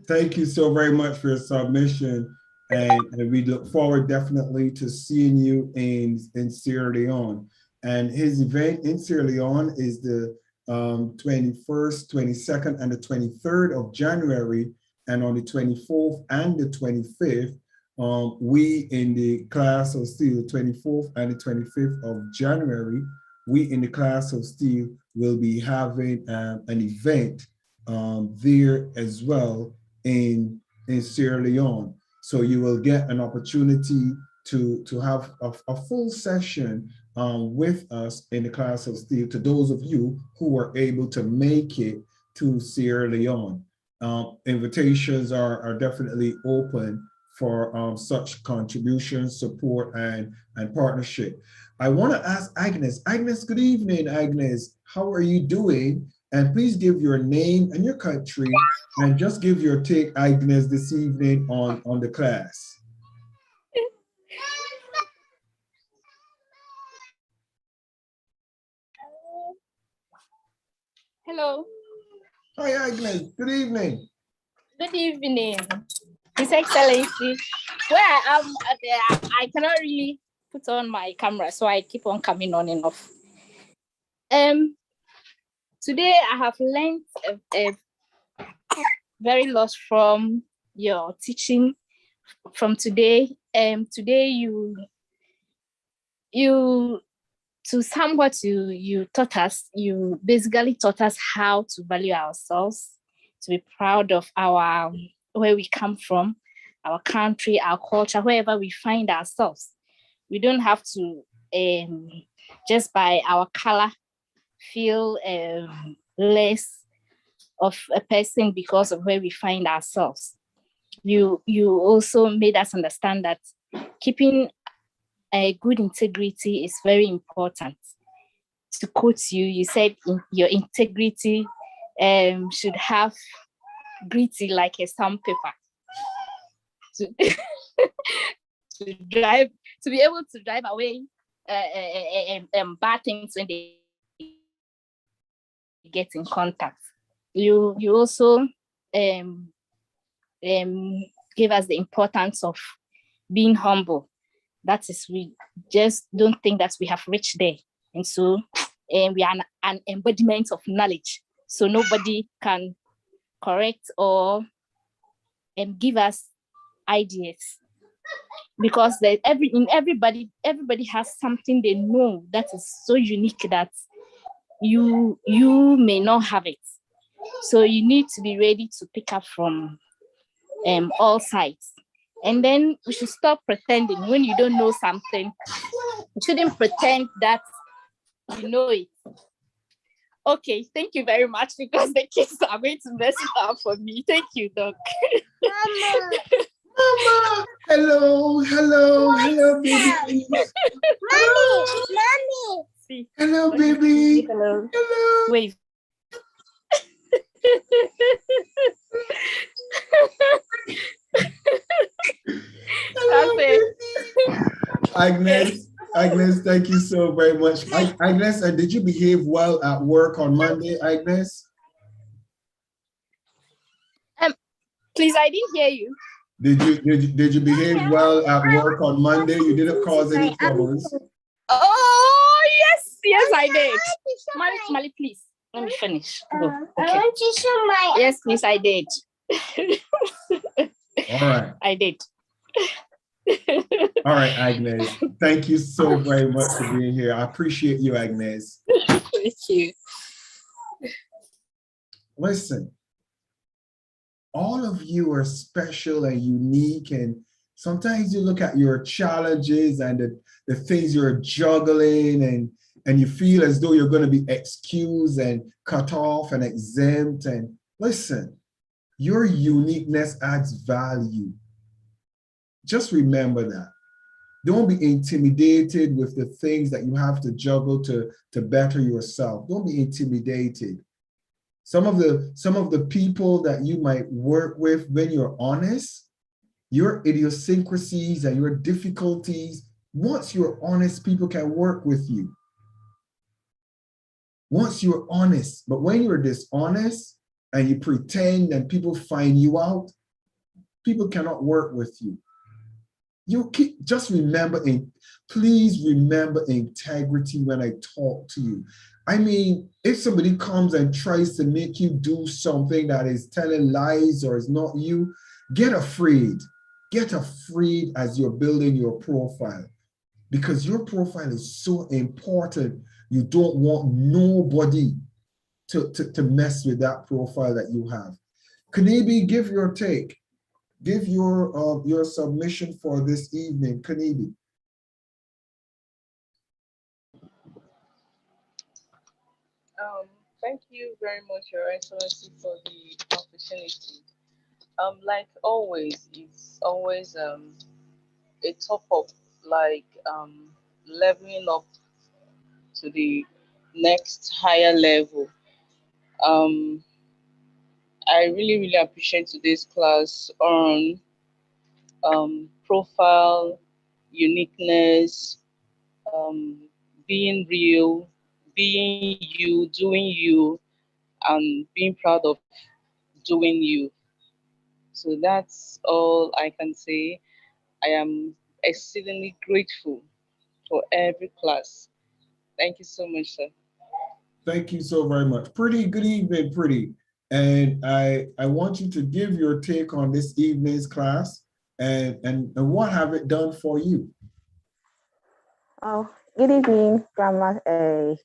Thank you so very much for your submission, and we look forward definitely to seeing you in Sierra Leone. And his event in Sierra Leone is the 21st, 22nd, and the 23rd of January, and on the 24th and the 25th, we in the class of Steele, 24th and the 25th of January, we in the class of Steele will be having an event there as well in Sierra Leone. So you will get an opportunity to have a full session with us in the class of Steele, to those of you who were able to make it to Sierra Leone. Invitations are definitely open for such contributions, support, and partnership. I want to ask Agnes. Agnes, good evening, Agnes. How are you doing? And please give your name and your country, and just give your take, Agnes, this evening on the class. Hello. Hi, Agnes. Good evening. Good evening, His Excellency. Where I am, I cannot really put on my camera, so I keep on coming on and off. Today I have learned a very lot from your teaching from today. Today you taught us, you basically taught us how to value ourselves, to be proud of where we come from, our country, our culture, wherever we find ourselves. We don't have to just by our color feel less of a person because of where we find ourselves. You also made us understand that keeping a good integrity is very important. To quote you, you said your integrity should have gritty like a sandpaper. To be able to drive away bad things when they get in contact. You also gave us the importance of being humble. That is, we just don't think that we have reached there. And so we are an embodiment of knowledge. So nobody can correct or give us ideas, because everybody has something they know that is so unique that you may not have it. So you need to be ready to pick up from all sides. And then we should stop pretending when you don't know something. You shouldn't pretend that you know it. Okay, thank you very much, because the kids are going to mess it up for me. Thank you, Doc. Mama, Mama, hello, baby. Mommy. Hello, baby. Hello. Hello. Wait. Agnes, thank you so very much. Agnes, did you behave well at work on Monday, Agnes? Please, I didn't hear you. Did you behave well at work on Monday? You didn't cause any troubles? Oh, yes, I did. Mali, please, let me finish. Go. Okay. I want to show my. Yes, please, I did. All right. I did. All right, Agnes. Thank you so very much for being here. I appreciate you, Agnes. Thank you. Listen, all of you are special and unique, and sometimes you look at your challenges and the things you're juggling, and you feel as though you're going to be excused and cut off and exempt. And listen, your uniqueness adds value. Just remember that. Don't be intimidated with the things that you have to juggle to better yourself. Don't be intimidated. Some of the people that you might work with, when you're honest, your idiosyncrasies and your difficulties, once you're honest, people can work with you. Once you're honest, but when you're dishonest and you pretend and people find you out, people cannot work with you. Just remember, please remember integrity when I talk to you. I mean, if somebody comes and tries to make you do something that is telling lies or is not you, get afraid. Get afraid as you're building your profile, because your profile is so important. You don't want nobody to mess with that profile that you have. Kanebi, give your take. Give your submission for this evening, Kanebi. Thank you very much, Your Excellency, for the opportunity. Like always, it's always a top up, like leveling up to the next higher level. I really appreciate today's class on profile, uniqueness, being real, being you, doing you, and being proud of doing you. So that's all I can say. I am exceedingly grateful for every class. Thank you so much, sir. Thank you so very much. Pretty, good evening, Pretty. And I want you to give your take on this evening's class and what have it done for you? Oh, good evening, Grandmaster.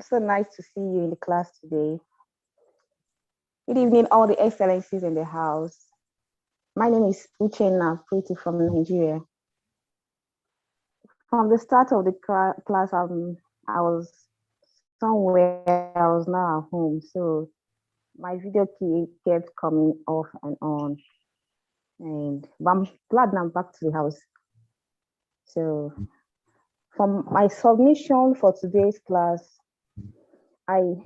So nice to see you in the class today. Good evening, all the excellencies in the house. My name is Uchenna Pretty from Nigeria. From the start of the class, I was somewhere, I was now at home. So my video kept coming off and on. But I'm glad now I'm back to the house. So from my submission for today's class,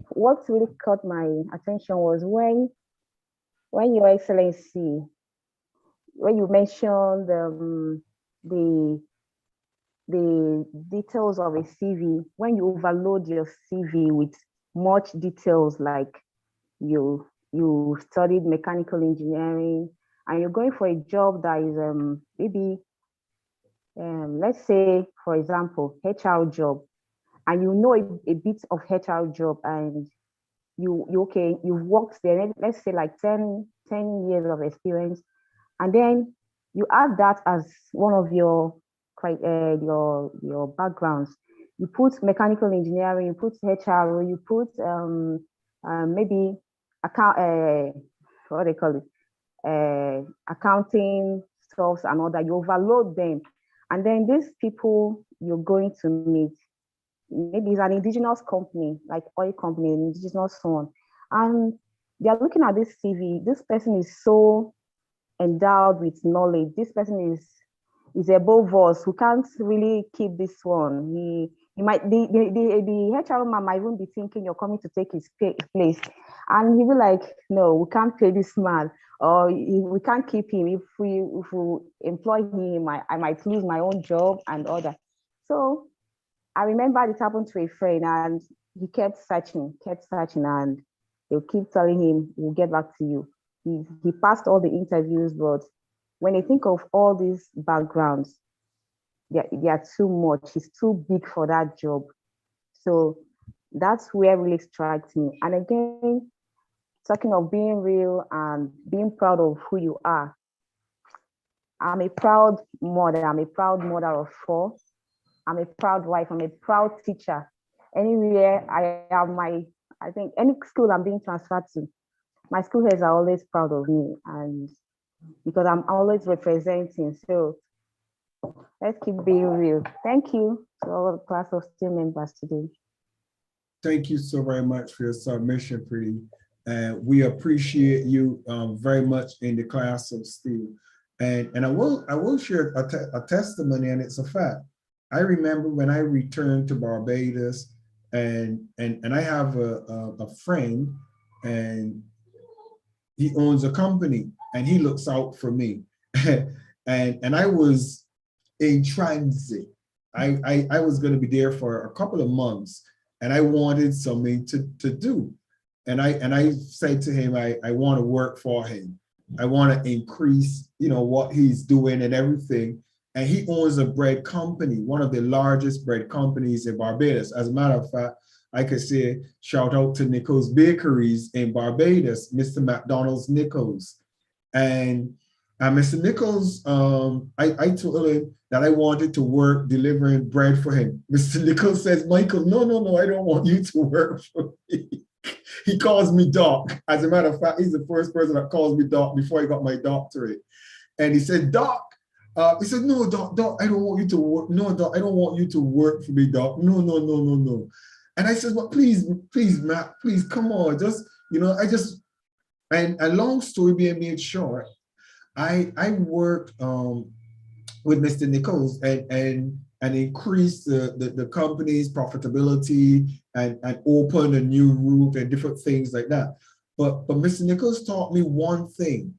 what really caught my attention was when Your Excellency, when you mentioned the details of a CV, when you overload your CV with much details, like you studied mechanical engineering and you're going for a job that is maybe let's say, for example, HR job, and you know a bit of HR job, and you've worked there, let's say like 10 years of experience, and then you add that as one of your backgrounds. You put mechanical engineering, you put HR, you put maybe account, what they call it, accounting stuff and all that. You overload them, and then these people you're going to meet, maybe it's an indigenous company, like oil company, an indigenous one, and they're looking at this CV. This person is so endowed with knowledge. This person is above us. Who can't really keep this one. He might the HR man might even be thinking you're coming to take his place, and he'll be like, no, we can't pay this man, or we can't keep him. If we employ him, I might lose my own job and all that. So I remember it happened to a friend, and he kept searching, and they'll keep telling him, we'll get back to you. He passed all the interviews, but when you think of all these backgrounds, they are too much. He's too big for that job. So that's where really strikes me. And again, talking of being real and being proud of who you are. I'm a proud mother. I'm a proud mother of 4. I'm a proud wife. I'm a proud teacher. Anywhere I have I think any school I'm being transferred to, my school heads are always proud of me, and because I'm always representing. So let's keep being real. Thank you to all the class of Steele members today. Thank you so very much for your submission, Preeti. And we appreciate you very much in the class of Steele. And I will share a testimony, and it's a fact. I remember when I returned to Barbados, and I have a friend, and he owns a company, and he looks out for me. and I was in transit. I was going to be there for a couple of months, and I wanted something to do. And I said to him, I want to work for him. I want to increase, what he's doing and everything. And he owns a bread company, one of the largest bread companies in Barbados. As a matter of fact, I could say, shout out to Nichols Bakeries in Barbados, Mr. McDonald's Nichols. And Mr. Nichols, I told him that I wanted to work delivering bread for him. Mr. Nichols says, Michael, no, I don't want you to work for me. He calls me Doc. As a matter of fact, he's the first person that calls me Doc before I got my doctorate. And he said, Doc, he said, no, Doc, I don't want you to work. No, Doc, I don't want you to work for me, Doc. No. And I said, well, please, Matt, please, come on. And a long story being made short, I worked with Mr. Nichols and increased the company's profitability and opened a new route and different things like that. But Mr. Nichols taught me one thing.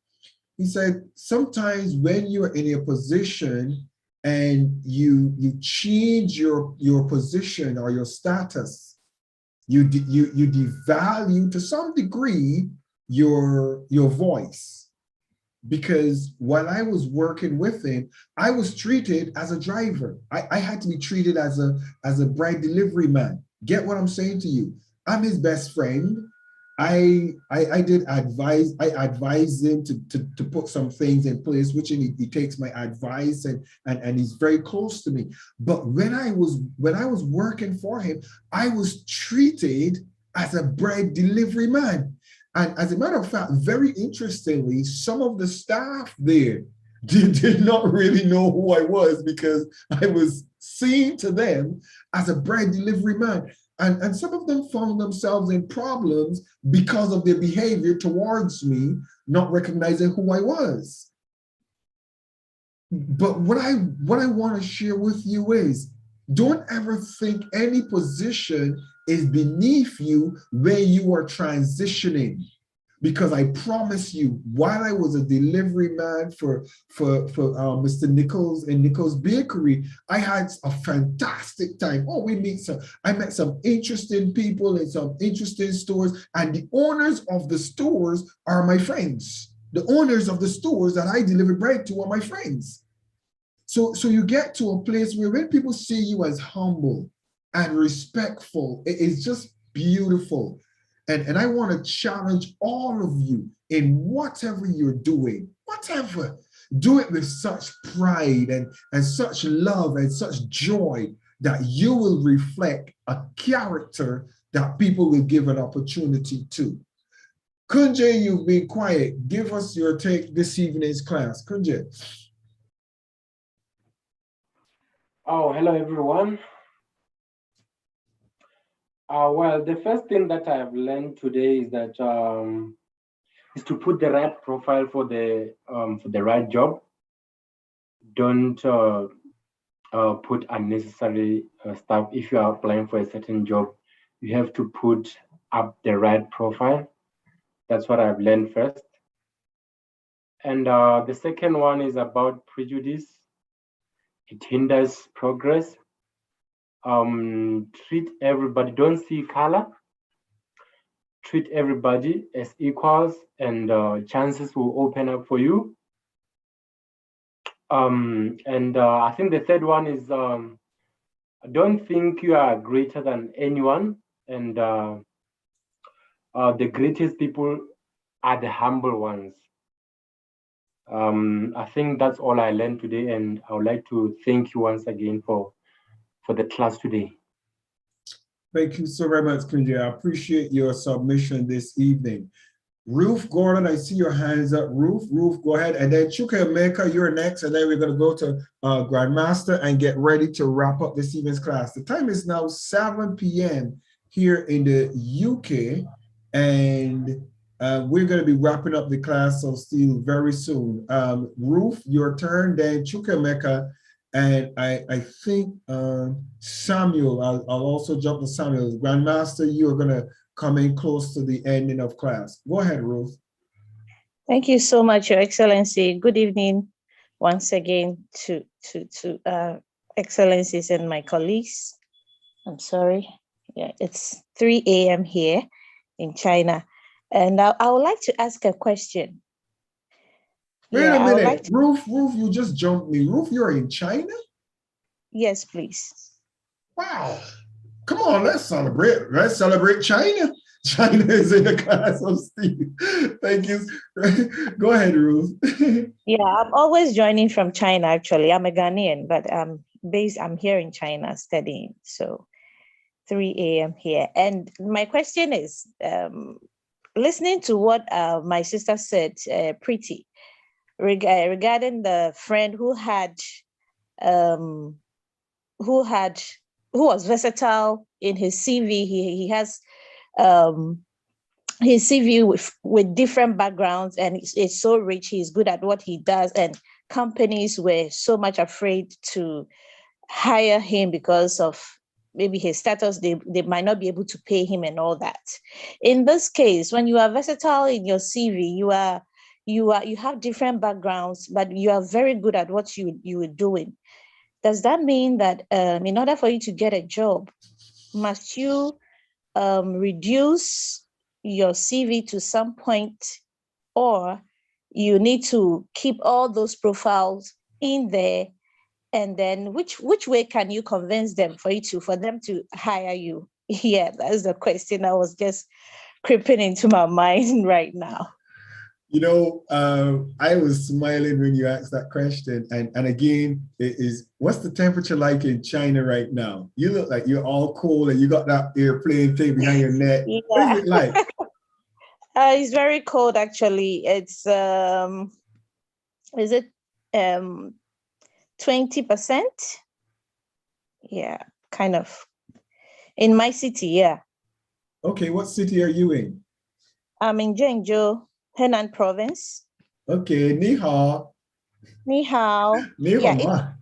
He said, sometimes when you're in a position and you change your position or your status, you devalue to some degree your voice. Because while I was working with him, I was treated as a driver. I had to be treated as a bread delivery man. Get what I'm saying to you? I'm his best friend. I advise him to put some things in place, which he takes my advice and he's very close to me. But when I was working for him, I was treated as a bread delivery man. And as a matter of fact, very interestingly, some of the staff there did not really know who I was because I was seen to them as a bread delivery man. And some of them found themselves in problems because of their behavior towards me, not recognizing who I was. But what I want to share with you is, don't ever think any position is beneath you when you are transitioning. Because I promise you, while I was a delivery man for Mr. Nichols and Nichols Bakery, I had a fantastic time. Oh, I met some interesting people in some interesting stores, and the owners of the stores are my friends. The owners of the stores that I deliver bread to are my friends. So you get to a place where when people see you as humble and respectful, it is just beautiful. And I want to challenge all of you in whatever you're doing, whatever, do it with such pride and such love and such joy that you will reflect a character that people will give an opportunity to. Kunje, you've been quiet. Give us your take this evening's class. Kunje. Oh, hello, everyone. Well, the first thing that I have learned today is that is to put the right profile for the right job. Don't put unnecessary stuff. If you are applying for a certain job, you have to put up the right profile. That's what I've learned first. And the second one is about prejudice. It hinders progress. Treat everybody, don't see color. Treat everybody as equals, and chances will open up for you. I think the third one is don't think you are greater than anyone, and the greatest people are the humble ones. I think that's all I learned today, and I would like to thank you once again for the class today. Thank you so very much, Kunje. I appreciate your submission this evening. Ruth Gordon, I see your hands up. Ruth, go ahead. And then Chukwuemeka, you're next. And then we're going to go to Grandmaster and get ready to wrap up this evening's class. The time is now 7 p.m. here in the UK. And we're going to be wrapping up the class of Steele very soon. Ruth, your turn. Then Chukwuemeka. And I think Samuel, I'll also jump to Samuel. Grandmaster, you are going to come in close to the ending of class. Go ahead, Ruth. Thank you so much, Your Excellency. Good evening once again to Excellencies and my colleagues. I'm sorry. Yeah, it's 3 a.m. here in China. And I would like to ask a question. Wait a minute, Ruth, you just jumped me. Ruth, you're in China? Yes, please. Wow. Come on, let's celebrate. Let's celebrate China. China is in the class of Steve. Thank you. Go ahead, Ruth. Yeah, I'm always joining from China, actually. I'm a Ghanaian, but I'm here in China studying. So 3 a.m. here. And my question is, listening to what my sister said, Preeti, regarding the friend who was versatile in his CV. He has his CV with different backgrounds, and it's so rich. He's good at what he does, and companies were so much afraid to hire him because of maybe his status. They might not be able to pay him and all that. In this case, when you are versatile in your CV, you have different backgrounds, but you are very good at what you were doing. Does that mean that in order for you to get a job, must you reduce your CV to some point, or you need to keep all those profiles in there? And then which way can you convince them for them to hire you? Yeah, that's the question that was just creeping into my mind right now. You know, I was smiling when you asked that question. And again, it is, what's the temperature like in China right now? You look like you're all cold and you got that airplane thing behind your neck. Yeah. What is it like? It's very cold, actually. It's, is it 20%? Yeah, kind of. In my city, yeah. Okay, what city are you in? I'm in Zhengzhou, Henan province. Okay, ni hao. Ni hao. Ni hao ma.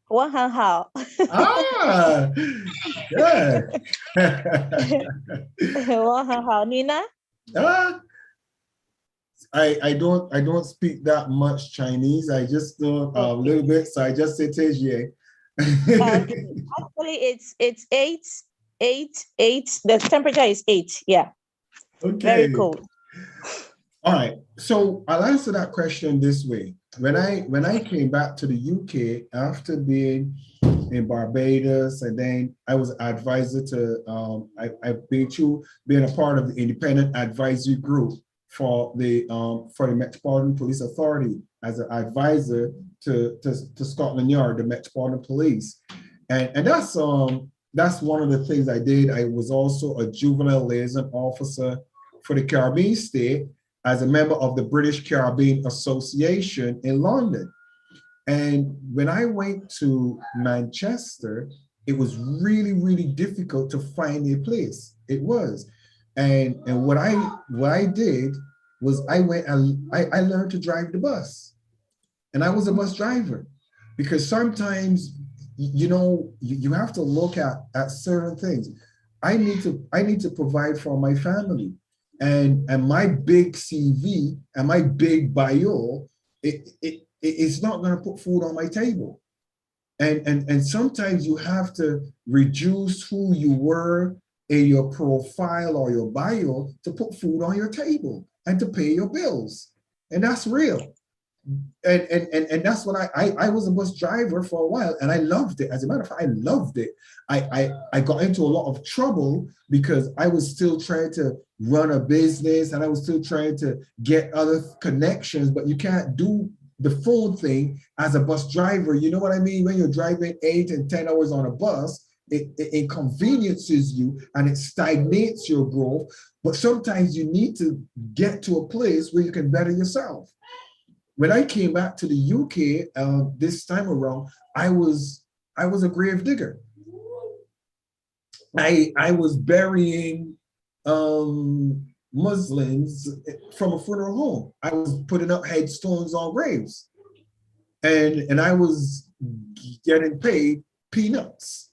Wan han hao. Ah, good. Wan han hao. Nina? I don't speak that much Chinese. I just know a little bit, so I just say Tejier. Actually, it's 8. The temperature is 8. Yeah. Okay. Very cold. All right, so I'll answer that question this way. When I came back to the UK after being in Barbados, and then I was advisor to I've been through being a part of the independent advisory group for the Metropolitan Police Authority as an advisor to Scotland Yard, the Metropolitan Police, and that's one of the things I did. I was also a juvenile liaison officer for the Caribbean state as a member of the British Caribbean Association in London. And when I went to Manchester, it was really, really difficult to find a place. It was. And what I did was I learned to drive the bus. And I was a bus driver because sometimes, you have to look at certain things. I need to provide for my family. And my big CV and my big bio, it's not going to put food on my table. And sometimes you have to reduce who you were in your profile or your bio to put food on your table and to pay your bills. And that's real. And that's what I was a bus driver for a while, and I loved it. As a matter of fact, I loved it. I got into a lot of trouble because I was still trying to run a business and I was still trying to get other connections, but you can't do the full thing as a bus driver. You know what I mean? When you're driving 8 and 10 hours on a bus, it inconveniences you and it stagnates your growth. But sometimes you need to get to a place where you can better yourself. When I came back to the UK this time around, I was a grave digger. I was burying Muslims from a funeral home. I was putting up headstones on graves, and I was getting paid peanuts.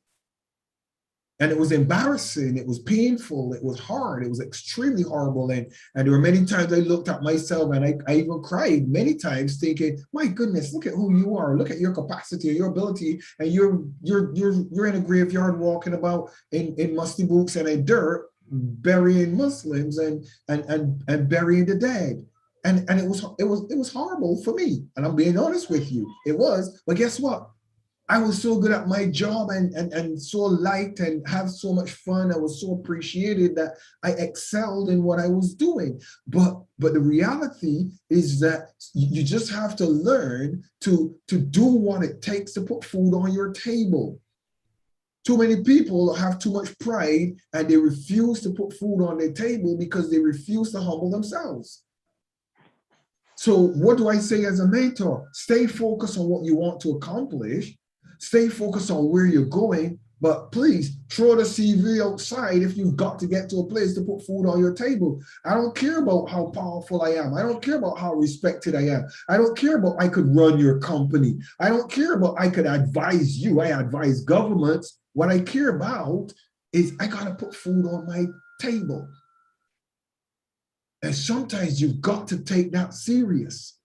And it was embarrassing, it was painful, it was hard, it was extremely horrible. And there were many times I looked at myself and I even cried many times thinking, my goodness, look at who you are, look at your capacity, your ability, and you're in a graveyard walking about in musty boots and in dirt, burying Muslims and burying the dead. And it was horrible for me. And I'm being honest with you, it was, but guess what? I was so good at my job and so liked and have so much fun. I was so appreciated that I excelled in what I was doing. But the reality is that you just have to learn to do what it takes to put food on your table. Too many people have too much pride and they refuse to put food on their table because they refuse to humble themselves. So what do I say as a mentor? Stay focused on what you want to accomplish. Stay focused on where you're going, but please throw the CV outside if you've got to get to a place to put food on your table. I don't care about how powerful I am. I don't care about how respected I am. I don't care about I could run your company. I don't care about I could advise you. I advise governments. What I care about is I got to put food on my table. And sometimes you've got to take that serious.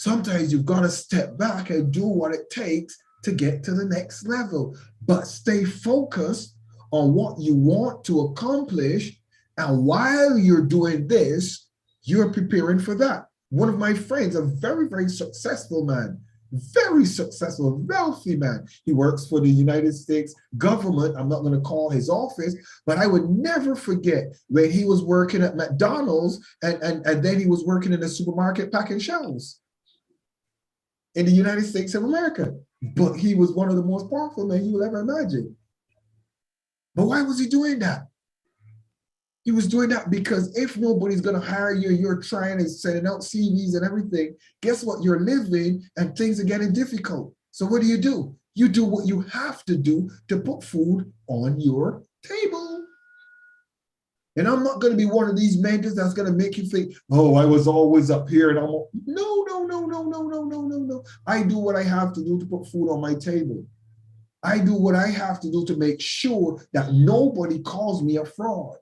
Sometimes you've got to step back and do what it takes to get to the next level, but stay focused on what you want to accomplish. And while you're doing this, you're preparing for that. One of my friends, a very, very successful man, very successful, wealthy man. He works for the United States government. I'm not going to call his office, but I would never forget when he was working at McDonald's and then he was working in a supermarket packing shelves in the United States of America. But he was one of the most powerful men you will ever imagine. But why was he doing that? He was doing that because if nobody's going to hire you, you're trying and sending out CVs and everything, guess what? You're living and things are getting difficult. So what do? You do what you have to do to put food on your table. And I'm not going to be one of these mentors that's going to make you think, oh, I was always up here. And no. I do what I have to do to put food on my table. I do what I have to do to make sure that nobody calls me a fraud.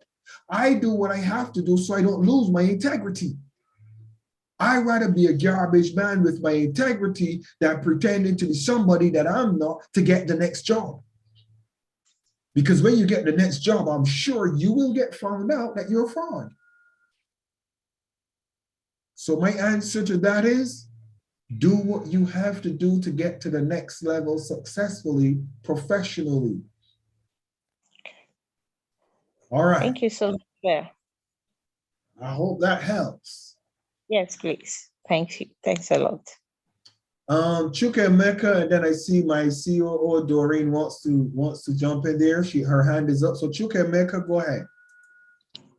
I do what I have to do so I don't lose my integrity. I'd rather be a garbage man with my integrity than pretending to be somebody that I'm not to get the next job. Because when you get the next job, I'm sure you will get found out that you're a fraud. So my answer to that is, do what you have to do to get to the next level successfully, professionally. All right. Thank you so much. I hope that helps. Yes, please. Thank you. Thanks a lot. Chuka Emeka, and then I see my COO Doreen wants to jump in there. Her hand is up. So Chuka Emeka, go ahead.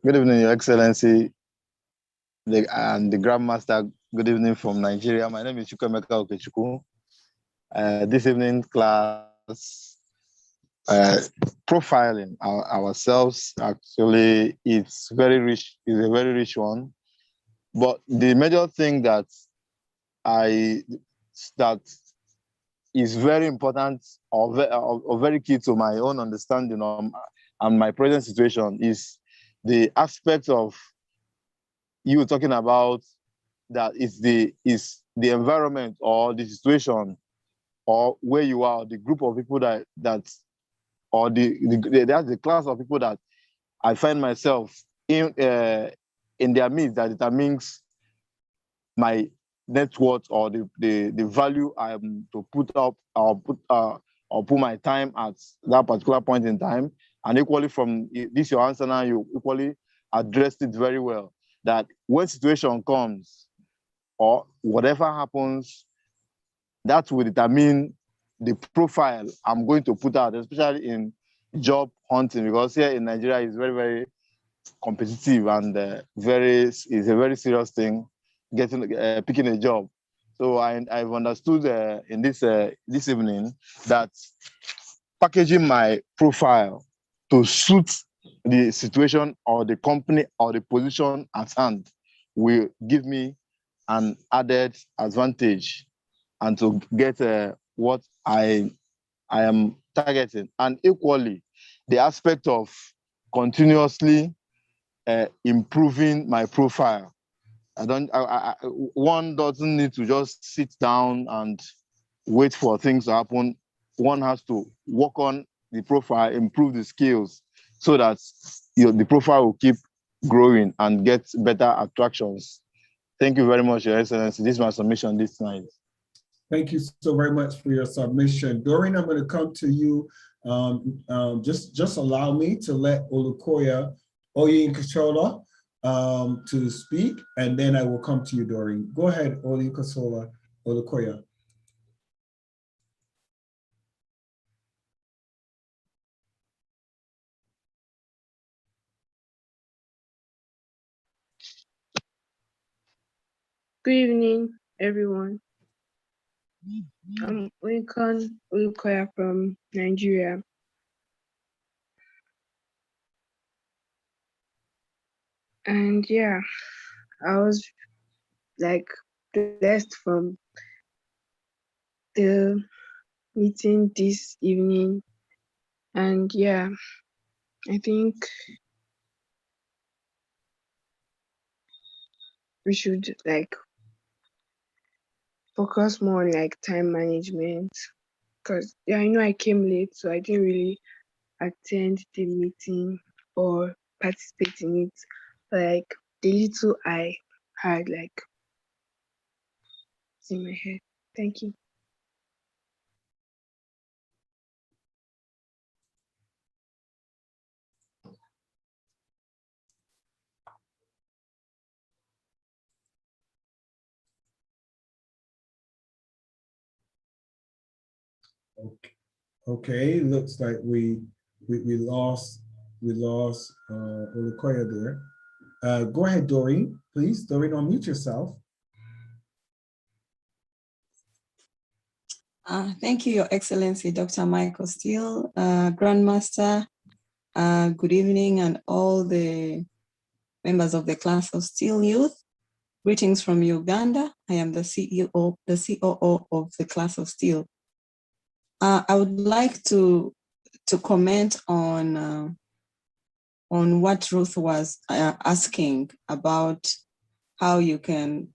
Good evening, Your Excellency, and the Grandmaster. Good evening from Nigeria. My name is Chuka Emeka Okechukwu. This evening class, profiling ourselves, actually, it's very rich. It's a very rich one. But the major thing that is very important or very key to my own understanding and my present situation is the aspect of you talking about that is the environment or the situation or where you are, the group of people that's the class of people that I find myself in their midst that determines my net worth or the value I am to put up or put my time at that particular point in time. And equally from this your answer now, you equally addressed it very well. That when situation comes or whatever happens, that will determine the profile I'm going to put out, especially in job hunting, because here in Nigeria is very, very competitive and it's a very serious thing, picking a job. So I've understood in this evening that packaging my profile to suit the situation or the company or the position at hand will give me an added advantage and to get what I am targeting. And equally, the aspect of continuously improving my profile. One doesn't need to just sit down and wait for things to happen. One has to work on the profile, improve the skills so that the profile will keep growing and get better attractions. Thank you very much, Your Excellency. This is my submission this night. Thank you so very much for your submission. Doreen, I'm going to come to you. Just allow me to let Olukoya Oyinkansola to speak, and then I will come to you, Doreen. Go ahead, Olukoya. Good evening, everyone. I'm Lincoln Olukoya from Nigeria. And yeah, I was like blessed from the meeting this evening. And yeah, I think we should like focus more on like time management, because yeah, I know I came late, so I didn't really attend the meeting or participate in it. But like the little I had, like it's in my head. Thank you. Okay, looks like we lost Olukoya there. Go ahead, Doreen, please. Doreen, unmute yourself. Thank you, Your Excellency, Dr. Michael Steele, Grandmaster. Good evening, and all the members of the class of Steele Youth. Greetings from Uganda. I am the COO of the class of Steele. I would like to comment on what Ruth was asking about how you can,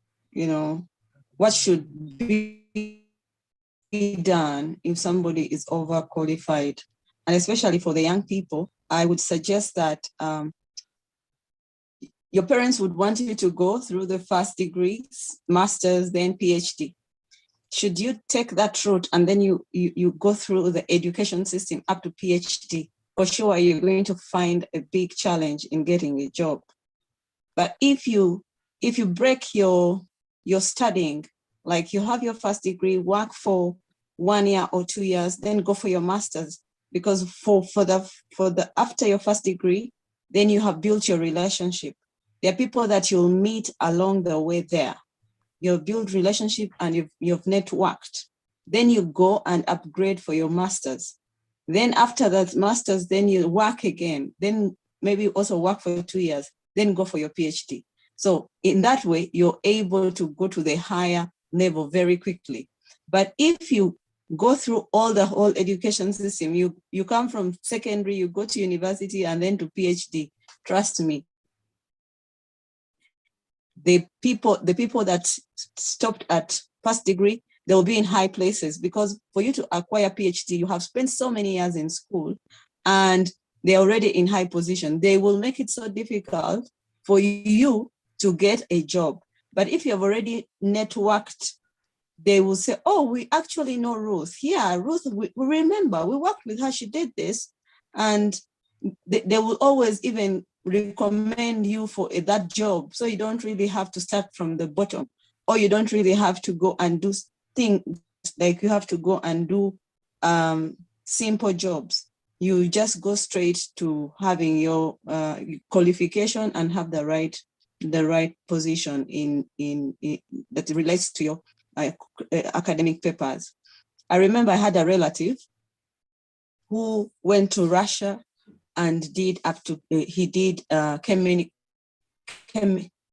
what should be done if somebody is overqualified. And especially for the young people, I would suggest that your parents would want you to go through the first degree, master's, then PhD. Should you take that route and then you go through the education system up to PhD, for sure you're going to find a big challenge in getting a job. But if you break your studying, like you have your first degree, work for 1 year or 2 years, then go for your master's, because for the after your first degree, then you have built your relationship. There are people that you'll meet along the way there. You've built relationship and you've networked. Then you go and upgrade for your master's. Then after that master's, then you work again. Then maybe also work for 2 years, then go for your PhD. So in that way, you're able to go to the higher level very quickly. But if you go through the whole education system, you come from secondary, you go to university and then to PhD, trust me, the people that stopped at first degree, they'll be in high places, because for you to acquire PhD, you have spent so many years in school and they're already in high position. They will make it so difficult for you to get a job. But if you've already networked, they will say, oh, we actually know Ruth. Yeah, Ruth, we remember, we worked with her, she did this. And they will always even recommend you for that job. So you don't really have to start from the bottom, or you don't really have to go and do things like you have to go and do simple jobs. You just go straight to having your qualification and have the right position in that relates to your academic papers. I remember I had a relative who went to Russia and did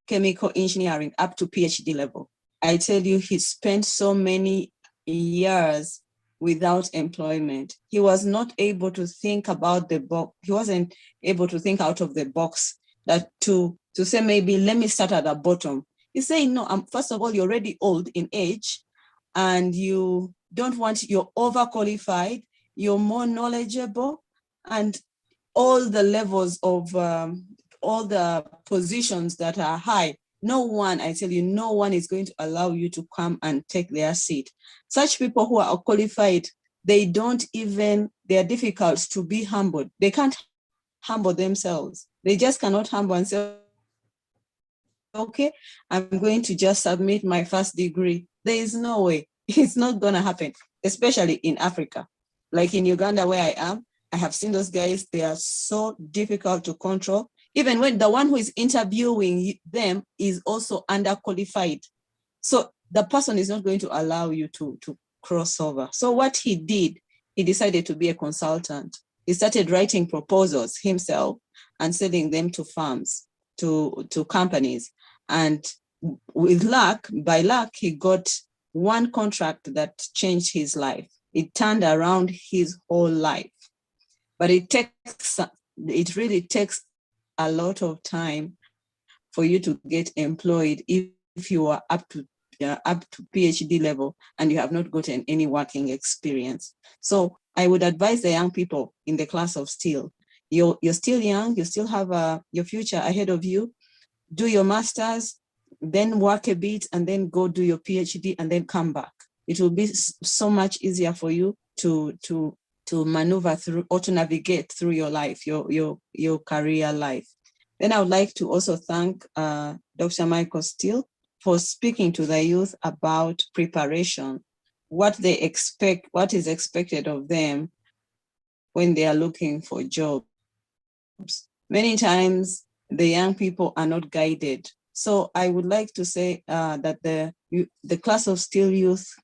chemical engineering up to PhD level. I tell you, he spent so many years without employment. He was not able to think about the box. He wasn't able to think out of the box, that to say, maybe let me start at the bottom. He said, no, first of all, you're already old in age and you're overqualified, you're more knowledgeable, and all the levels of all the positions that are high, no one is going to allow you to come and take their seat. Such people who are qualified, they are difficult to be humbled. They can't humble themselves. They just cannot humble and say, okay, I'm going to just submit my first degree. There is no way. It's not going to happen, especially in Africa. Like in Uganda, where I am, I have seen those guys. They are so difficult to control. Even when the one who is interviewing them is also underqualified. So the person is not going to allow you to cross over. So what he did, he decided to be a consultant. He started writing proposals himself and selling them to firms, to companies. And by luck, he got one contract that changed his life. It turned around his whole life. But it really takes a lot of time for you to get employed if you are up to PhD level and you have not gotten any working experience. So I would advise the young people in the class of Steele, you're still young, you still have your future ahead of you. Do your master's, then work a bit, and then go do your PhD and then come back. It will be so much easier for you to maneuver through or to navigate through your life, your career life. Then I would like to also thank Dr. Michael Steele for speaking to the youth about preparation, what they expect, what is expected of them when they are looking for jobs. Many times the young people are not guided. So I would like to say that the class of Steele Youth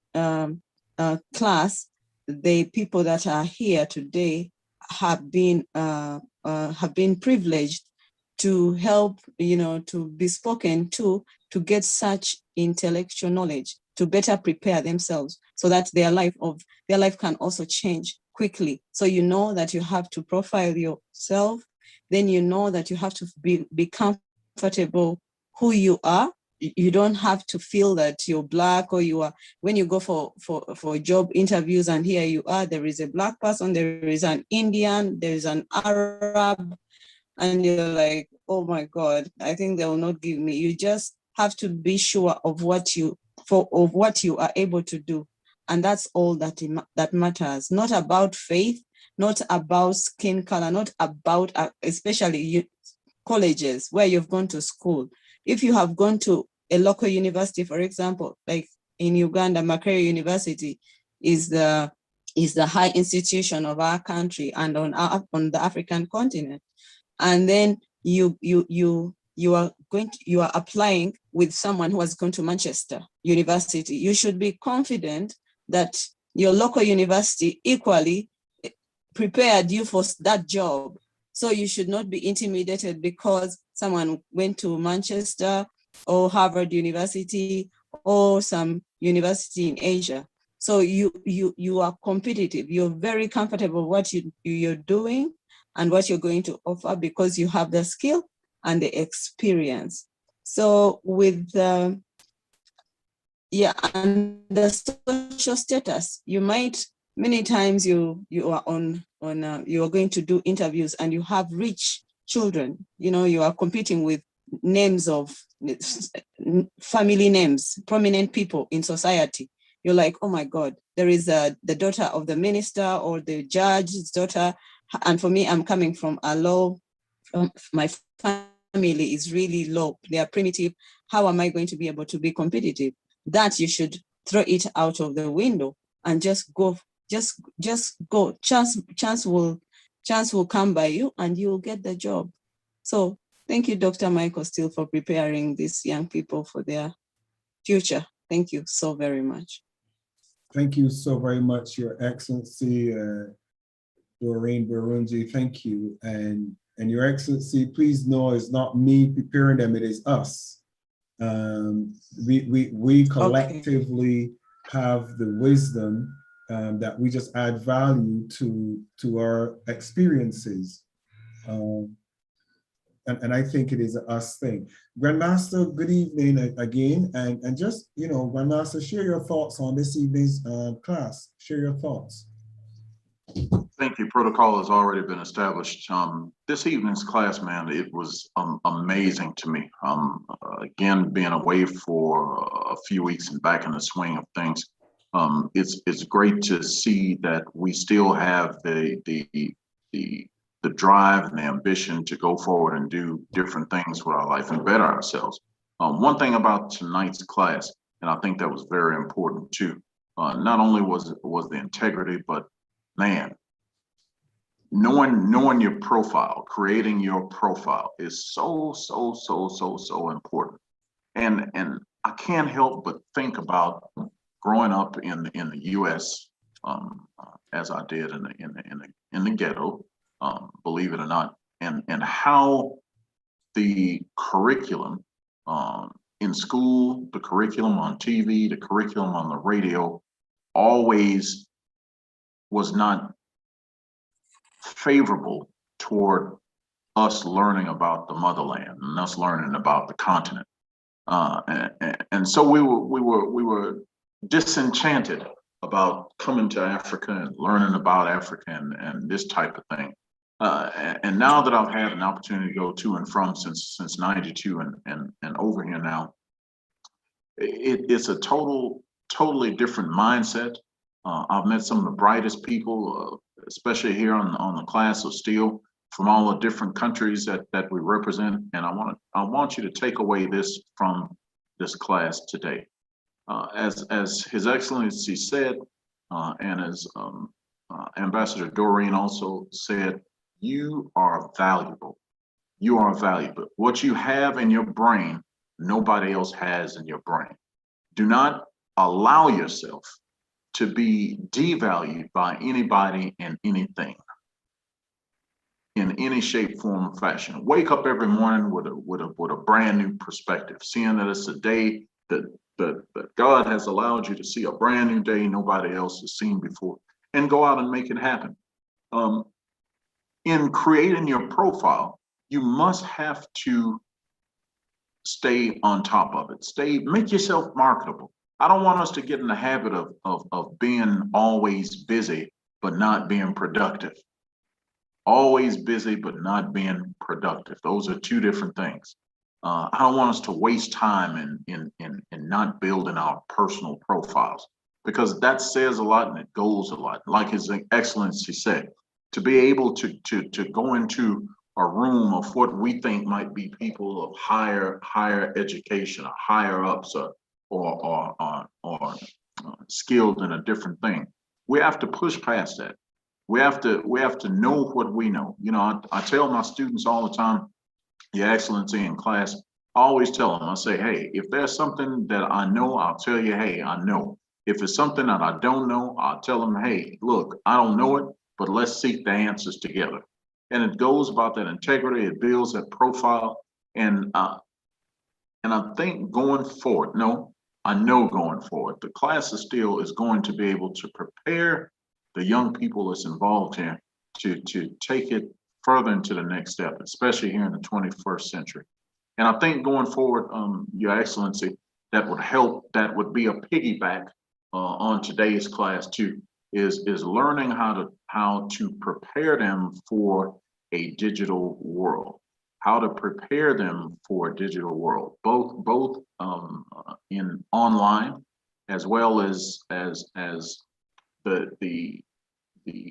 class, the people that are here today have been privileged to help, to be spoken to get such intellectual knowledge, to better prepare themselves so that their life can also change quickly. So you know that you have to profile yourself, then you know that you have to be comfortable who you are. You don't have to feel that you're Black, or you are, when you go for job interviews and here you are, there is a Black person, there is an Indian, there is an Arab, and you're like, oh my God, I think they will not give me. You just have to be sure of what you are able to do. And that's all that matters. Not about faith, not about skin color, not about, especially colleges where you've gone to school. If you have gone to a local university, for example, like in Uganda, Makerere University is the high institution of our country and on the African continent. And then you are applying with someone who has gone to Manchester University. You should be confident that your local university equally prepared you for that job. So you should not be intimidated because someone went to Manchester or Harvard University or some university in Asia. So you are competitive. You're very comfortable with what you're doing and what you're going to offer because you have the skill and the experience. So with and the social status, you might, many times you are you are going to do interviews and you have rich children, you are competing with names of family names, prominent people in society. You're like, oh my God, there is the daughter of the minister or the judge's daughter. And for me, I'm coming from a low, my family is really low. They are primitive. How am I going to be able to be competitive? That you should throw it out of the window and just go, just go. Chance will come by you and you will get the job. So thank you, Dr. Michael Steele, for preparing these young people for their future. Thank you so very much. Thank you so very much, Your Excellency, Doreen Burunji. Thank you. And Your Excellency, please know it's not me preparing them, it is us. We collectively have the wisdom that we just add value to our experiences. And I think it is an us thing. Grandmaster, good evening again. And just, Grandmaster, share your thoughts on this evening's class. Share your thoughts. Thank you. Protocol has already been established. This evening's class, man, it was amazing to me. Again, being away for a few weeks and back in the swing of things, it's great to see that we still have the drive and the ambition to go forward and do different things with our life and better ourselves. One thing about tonight's class, and I think that was very important too, not only was the integrity, but man, knowing your profile, creating your profile is so important. And I can't help but think about growing up in the U.S. As I did in the ghetto, believe it or not, and how the curriculum in school, the curriculum on TV, the curriculum on the radio always was not favorable toward us learning about the motherland and us learning about the continent. And so we were disenchanted about coming to Africa and learning about Africa and this type of thing. And now that I've had an opportunity to go to and from since 92 and over here now, it's a totally different mindset. I've met some of the brightest people, especially here on the class of Steele, from all the different countries that we represent. And I want you to take away this from this class today. As His Excellency said, and as Ambassador Doreen also said, you are valuable. You are valuable. What you have in your brain, nobody else has in your brain. Do not allow yourself to be devalued by anybody and anything in any shape, form, or fashion. Wake up every morning with a brand new perspective, seeing that it's a day that God has allowed you to see, a brand new day nobody else has seen before, and go out and make it happen. In creating your profile, you must have to stay on top of it. Make yourself marketable. I don't want us to get in the habit of being always busy, but not being productive. always busy, but not being productive. Those are two different things. I don't want us to waste time in not building our personal profiles, because that says a lot and it goes a lot. Like His Excellency said, to be able to go into a room of what we think might be people of higher education, or higher ups, or skilled in a different thing, we have to push past that. We have to know what we know. You know, I tell my students all the time, Your Excellency, in class, I always tell them, I say, hey, if there's something that I know, I'll tell you, hey, I know. If it's something that I don't know, I'll tell them, hey, look, I don't know it, but let's seek the answers together. And it goes about that integrity, it builds that profile. And I think going forward, I know going forward, the class of Steele is going to be able to prepare the young people that's involved here to take it further into the next step, especially here in the 21st century. And I think going forward, Your Excellency, that would help, that would be a piggyback on today's class too, is learning how to prepare them for a digital world, how to prepare them for a digital world, both in online as well as the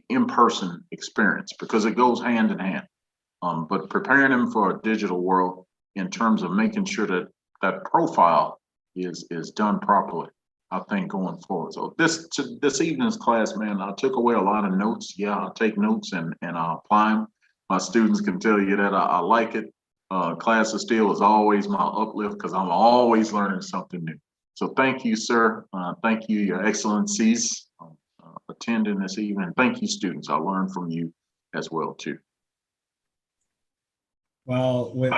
in-person experience, because it goes hand in hand. But preparing them for a digital world in terms of making sure that that profile is done properly, I think, going forward. So this evening's class, man, I took away a lot of notes. Yeah, I'll take notes and I'll apply them. My students can tell you that I like it. Class of Steele is always my uplift, because I'm always learning something new. So thank you, sir. Thank you, Your Excellencies, attending this evening. Thank you, students. I learned from you as well too. Well, with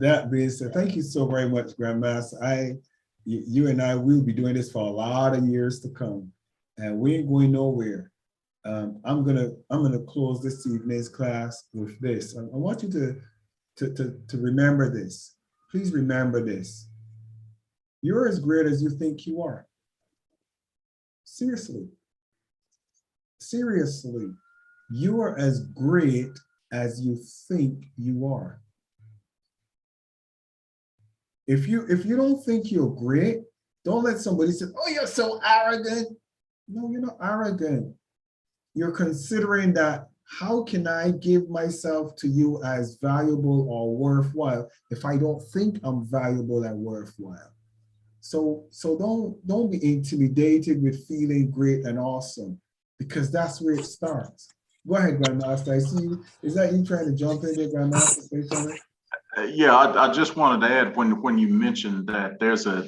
that being said, thank you so very much, Grandmaster. You and I will be doing this for a lot of years to come, and we ain't going nowhere. I'm gonna close this evening's class with this. I want you to remember this. Please remember this. You're as great as you think you are. Seriously. Seriously. You are as great as you think you are. If you don't think you're great, don't let somebody say, oh, you're so arrogant. No, you're not arrogant. You're considering that, how can I give myself to you as valuable or worthwhile if I don't think I'm valuable and worthwhile? So don't be intimidated with feeling great and awesome, because that's where it starts. Go ahead, Grandmaster. I see you. Is that you trying to jump in there, Grandmaster? Say something? Yeah, I just wanted to add, when you mentioned that, there's a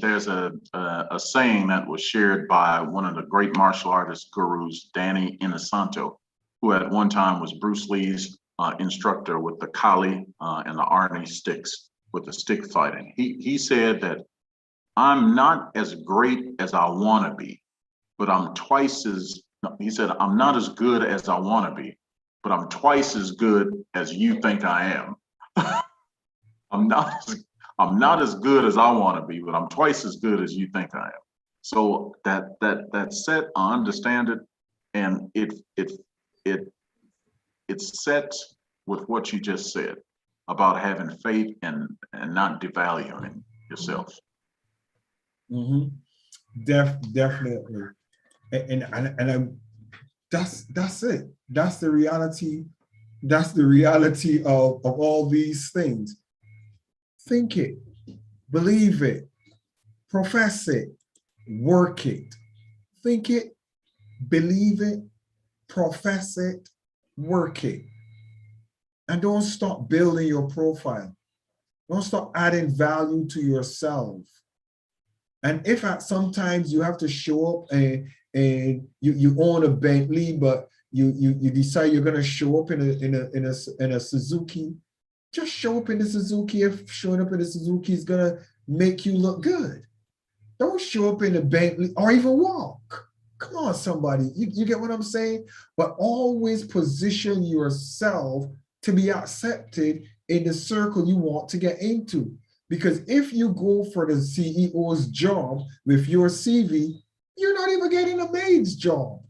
saying that was shared by one of the great martial artist gurus, Danny Inosanto, who at one time was Bruce Lee's instructor with the Kali and the Arnie sticks, with the stick fighting. He said that, I'm not as great as I want to be, but I'm twice as, he said, I'm not as good as I want to be, but I'm twice as good as you think I am. I'm not as good as I want to be, but I'm twice as good as you think I am. So that set, I understand it, and it's set with what you just said about having faith and not devaluing yourself. Mm-hmm. Definitely, and that's it. That's the reality. That's the reality of all these things. Think it, believe it, profess it, work it. Think it, believe it, profess it, work it. And don't stop building your profile. Don't stop adding value to yourself. And if at sometimes you have to show up and you own a Bentley, but you decide you're gonna show up in a Suzuki, just show up in the Suzuki if showing up in the Suzuki is gonna make you look good. Don't show up in a Bentley or even walk. Come on, somebody, you get what I'm saying? But always position yourself to be accepted in the circle you want to get into. Because if you go for the CEO's job with your CV, you're not even getting a maid's job.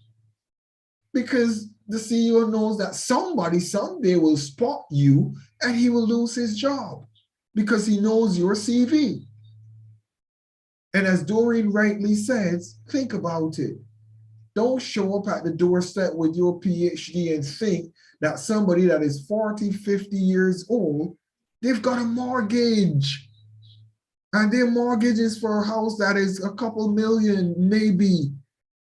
because the CEO knows that somebody someday will spot you and he will lose his job because he knows your CV. And as Doreen rightly says, think about it. Don't show up at the doorstep with your PhD and think that somebody that is 40, 50 years old, they've got a mortgage. And their mortgage is for a house that is a couple million, maybe.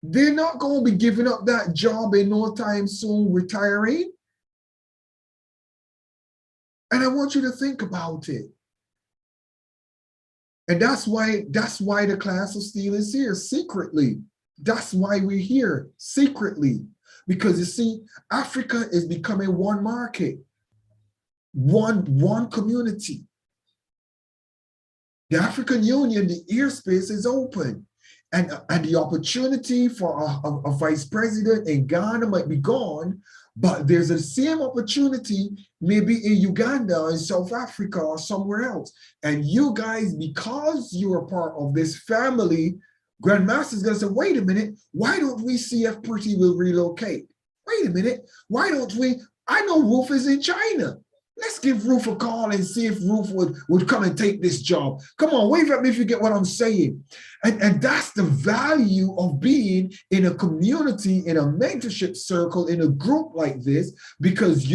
They're not going to be giving up that job in no time soon, retiring. And I want you to think about it. And that's why the class of Steele is here secretly. That's why we're here secretly. Because you see, Africa is becoming one market, one community. The African Union, the airspace is open. And the opportunity for a vice president in Ghana might be gone, but there's the same opportunity maybe in Uganda, in South Africa, or somewhere else. And you guys, because you're a part of this family, Grandmaster is going to say, wait a minute, why don't we see if Pretty will relocate? Wait a minute, why don't we? I know Ruth is in China. Let's give Ruth a call and see if Ruth would come and take this job. Come on, wave at me if you get what I'm saying. And that's the value of being in a community, in a mentorship circle, in a group like this, because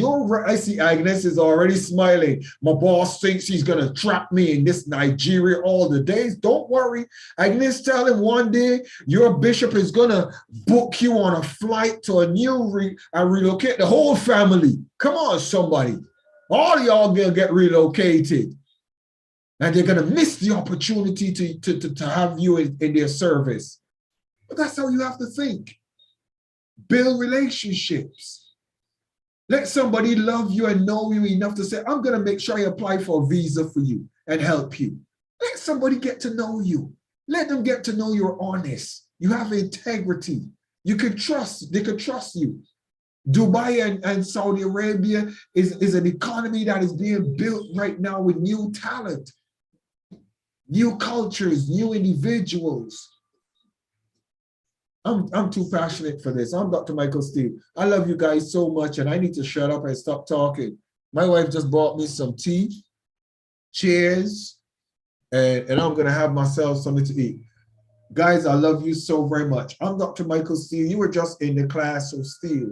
I see Agnes is already smiling. My boss thinks he's going to trap me in this Nigeria all the days. Don't worry. Agnes, tell him one day your bishop is going to book you on a flight to a new and relocate the whole family. Come on, somebody. All y'all gonna get relocated. And they're gonna miss the opportunity to have you in their service. But that's how you have to think. Build relationships. Let somebody love you and know you enough to say, I'm gonna make sure I apply for a visa for you and help you. Let somebody get to know you. Let them get to know you're honest. You have integrity. You can trust, they can trust you. Dubai and Saudi Arabia is an economy that is being built right now with new talent, new cultures, new individuals. I'm too passionate for this. I'm Dr. Michael Steele. I love you guys so much, and I need to shut up and stop talking. My wife just bought me some tea. Cheers. And I'm going to have myself something to eat. Guys, I love you so very much. I'm Dr. Michael Steele. You were just in the class of Steele.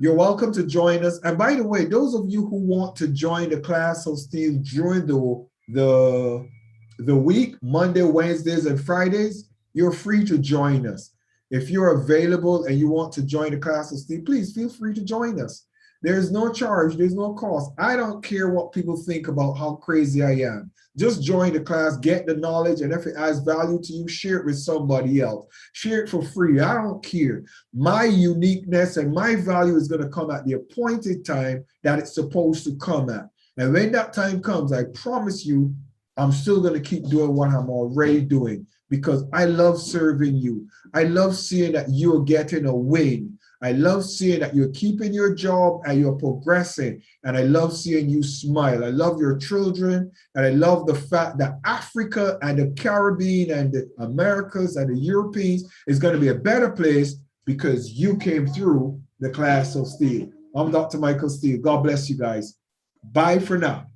You're welcome to join us. And by the way, those of you who want to join the class of Steele during the week, Monday, Wednesdays, and Fridays, you're free to join us. If you're available and you want to join the class of Steele, please feel free to join us. There's no charge, there's no cost. I don't care what people think about how crazy I am. Just join the class, get the knowledge, and if it adds value to you, share it with somebody else. Share it for free, I don't care. My uniqueness and my value is gonna come at the appointed time that it's supposed to come at. And when that time comes, I promise you, I'm still gonna keep doing what I'm already doing because I love serving you. I love seeing that you're getting a win. I love seeing that you're keeping your job and you're progressing. And I love seeing you smile. I love your children. And I love the fact that Africa and the Caribbean and the Americas and the Europeans is going to be a better place because you came through the class of Steele. I'm Dr. Michael Steele. God bless you guys. Bye for now.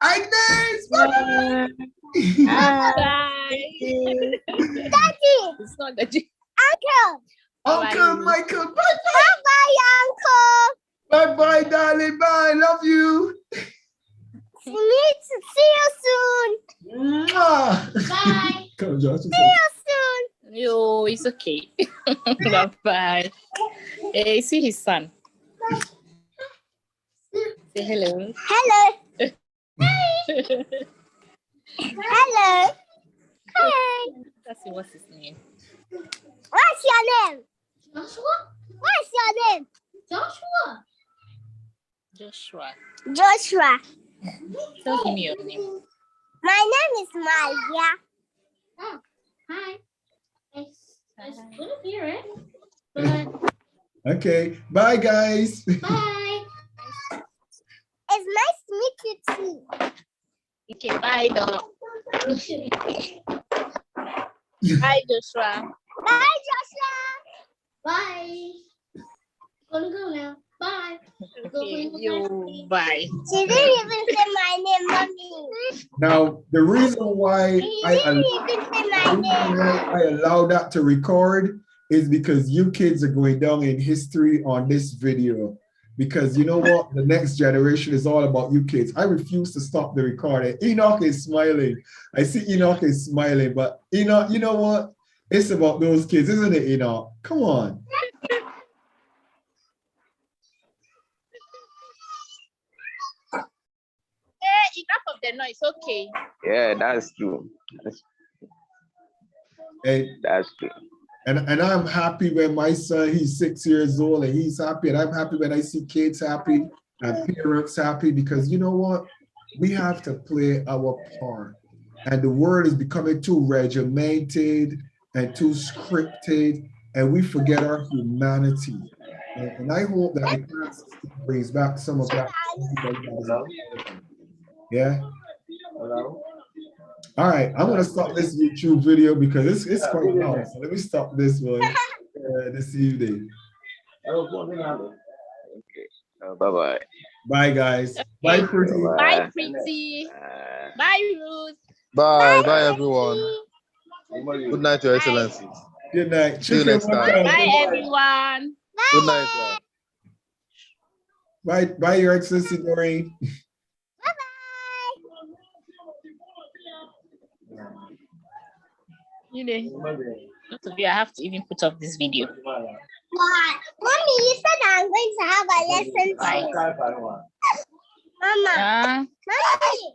Agnes! Bye! Bye. Daddy! It's not Daddy. Uncle! Uncle Michael, bye-bye. Bye-bye, Uncle. Uncle. Bye-bye, darling. Bye. Love you. See you soon. Mwah. Bye. Come, Josh. See you soon. No, it's okay. Bye-bye. Hey, see his son. Say hello. Hello. Hello. Hi. Let's see what's his name. What's your name? Joshua. What's your name? Joshua. Joshua. Joshua. Tell him your name. My name is Maria. Oh, hi. It's good of you, right? Okay. Bye, guys. Bye. It's nice to meet you too. Okay, bye, dog. Bye, Joshua. Bye, Joshua. Bye. gonna go now. Bye. Okay, you bye. She didn't even say my name, mommy. Now, the reason why She didn't even say my name. I allow that to record is because you kids are going down in history on this video. Because you know what? The next generation is all about you kids. I refuse to stop the recording. Enoch is smiling. I see Enoch is smiling, but Enoch, you know what? It's about those kids, isn't it, Enoch? Come on. Enough of the noise, okay. Yeah, that's true. That's true. And I'm happy when my son, he's 6 years old and he's happy. And I'm happy when I see kids happy and parents happy, because you know what? We have to play our part. And the world is becoming too regimented and too scripted, and we forget our humanity. And I hope that the class brings back some of that. Yeah. Hello? All right, I'm gonna stop this YouTube video because it's quite long. So let me stop this one this evening. Okay. Bye-bye. Bye, guys. Bye, Pretty. Bye, Pretty. Bye, Ruth. Bye, bye, everyone. Good night, Your Excellency. Good night. See you next time. Bye, everyone. Good night, sir. Bye, bye, Your Excellency, Doreen. You know, not to be, I have to even put off this video. Why? Mommy, you said I'm going to have a lesson today. Mama. Mommy.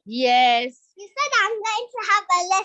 Yes. Yes. You said I'm going to have a lesson.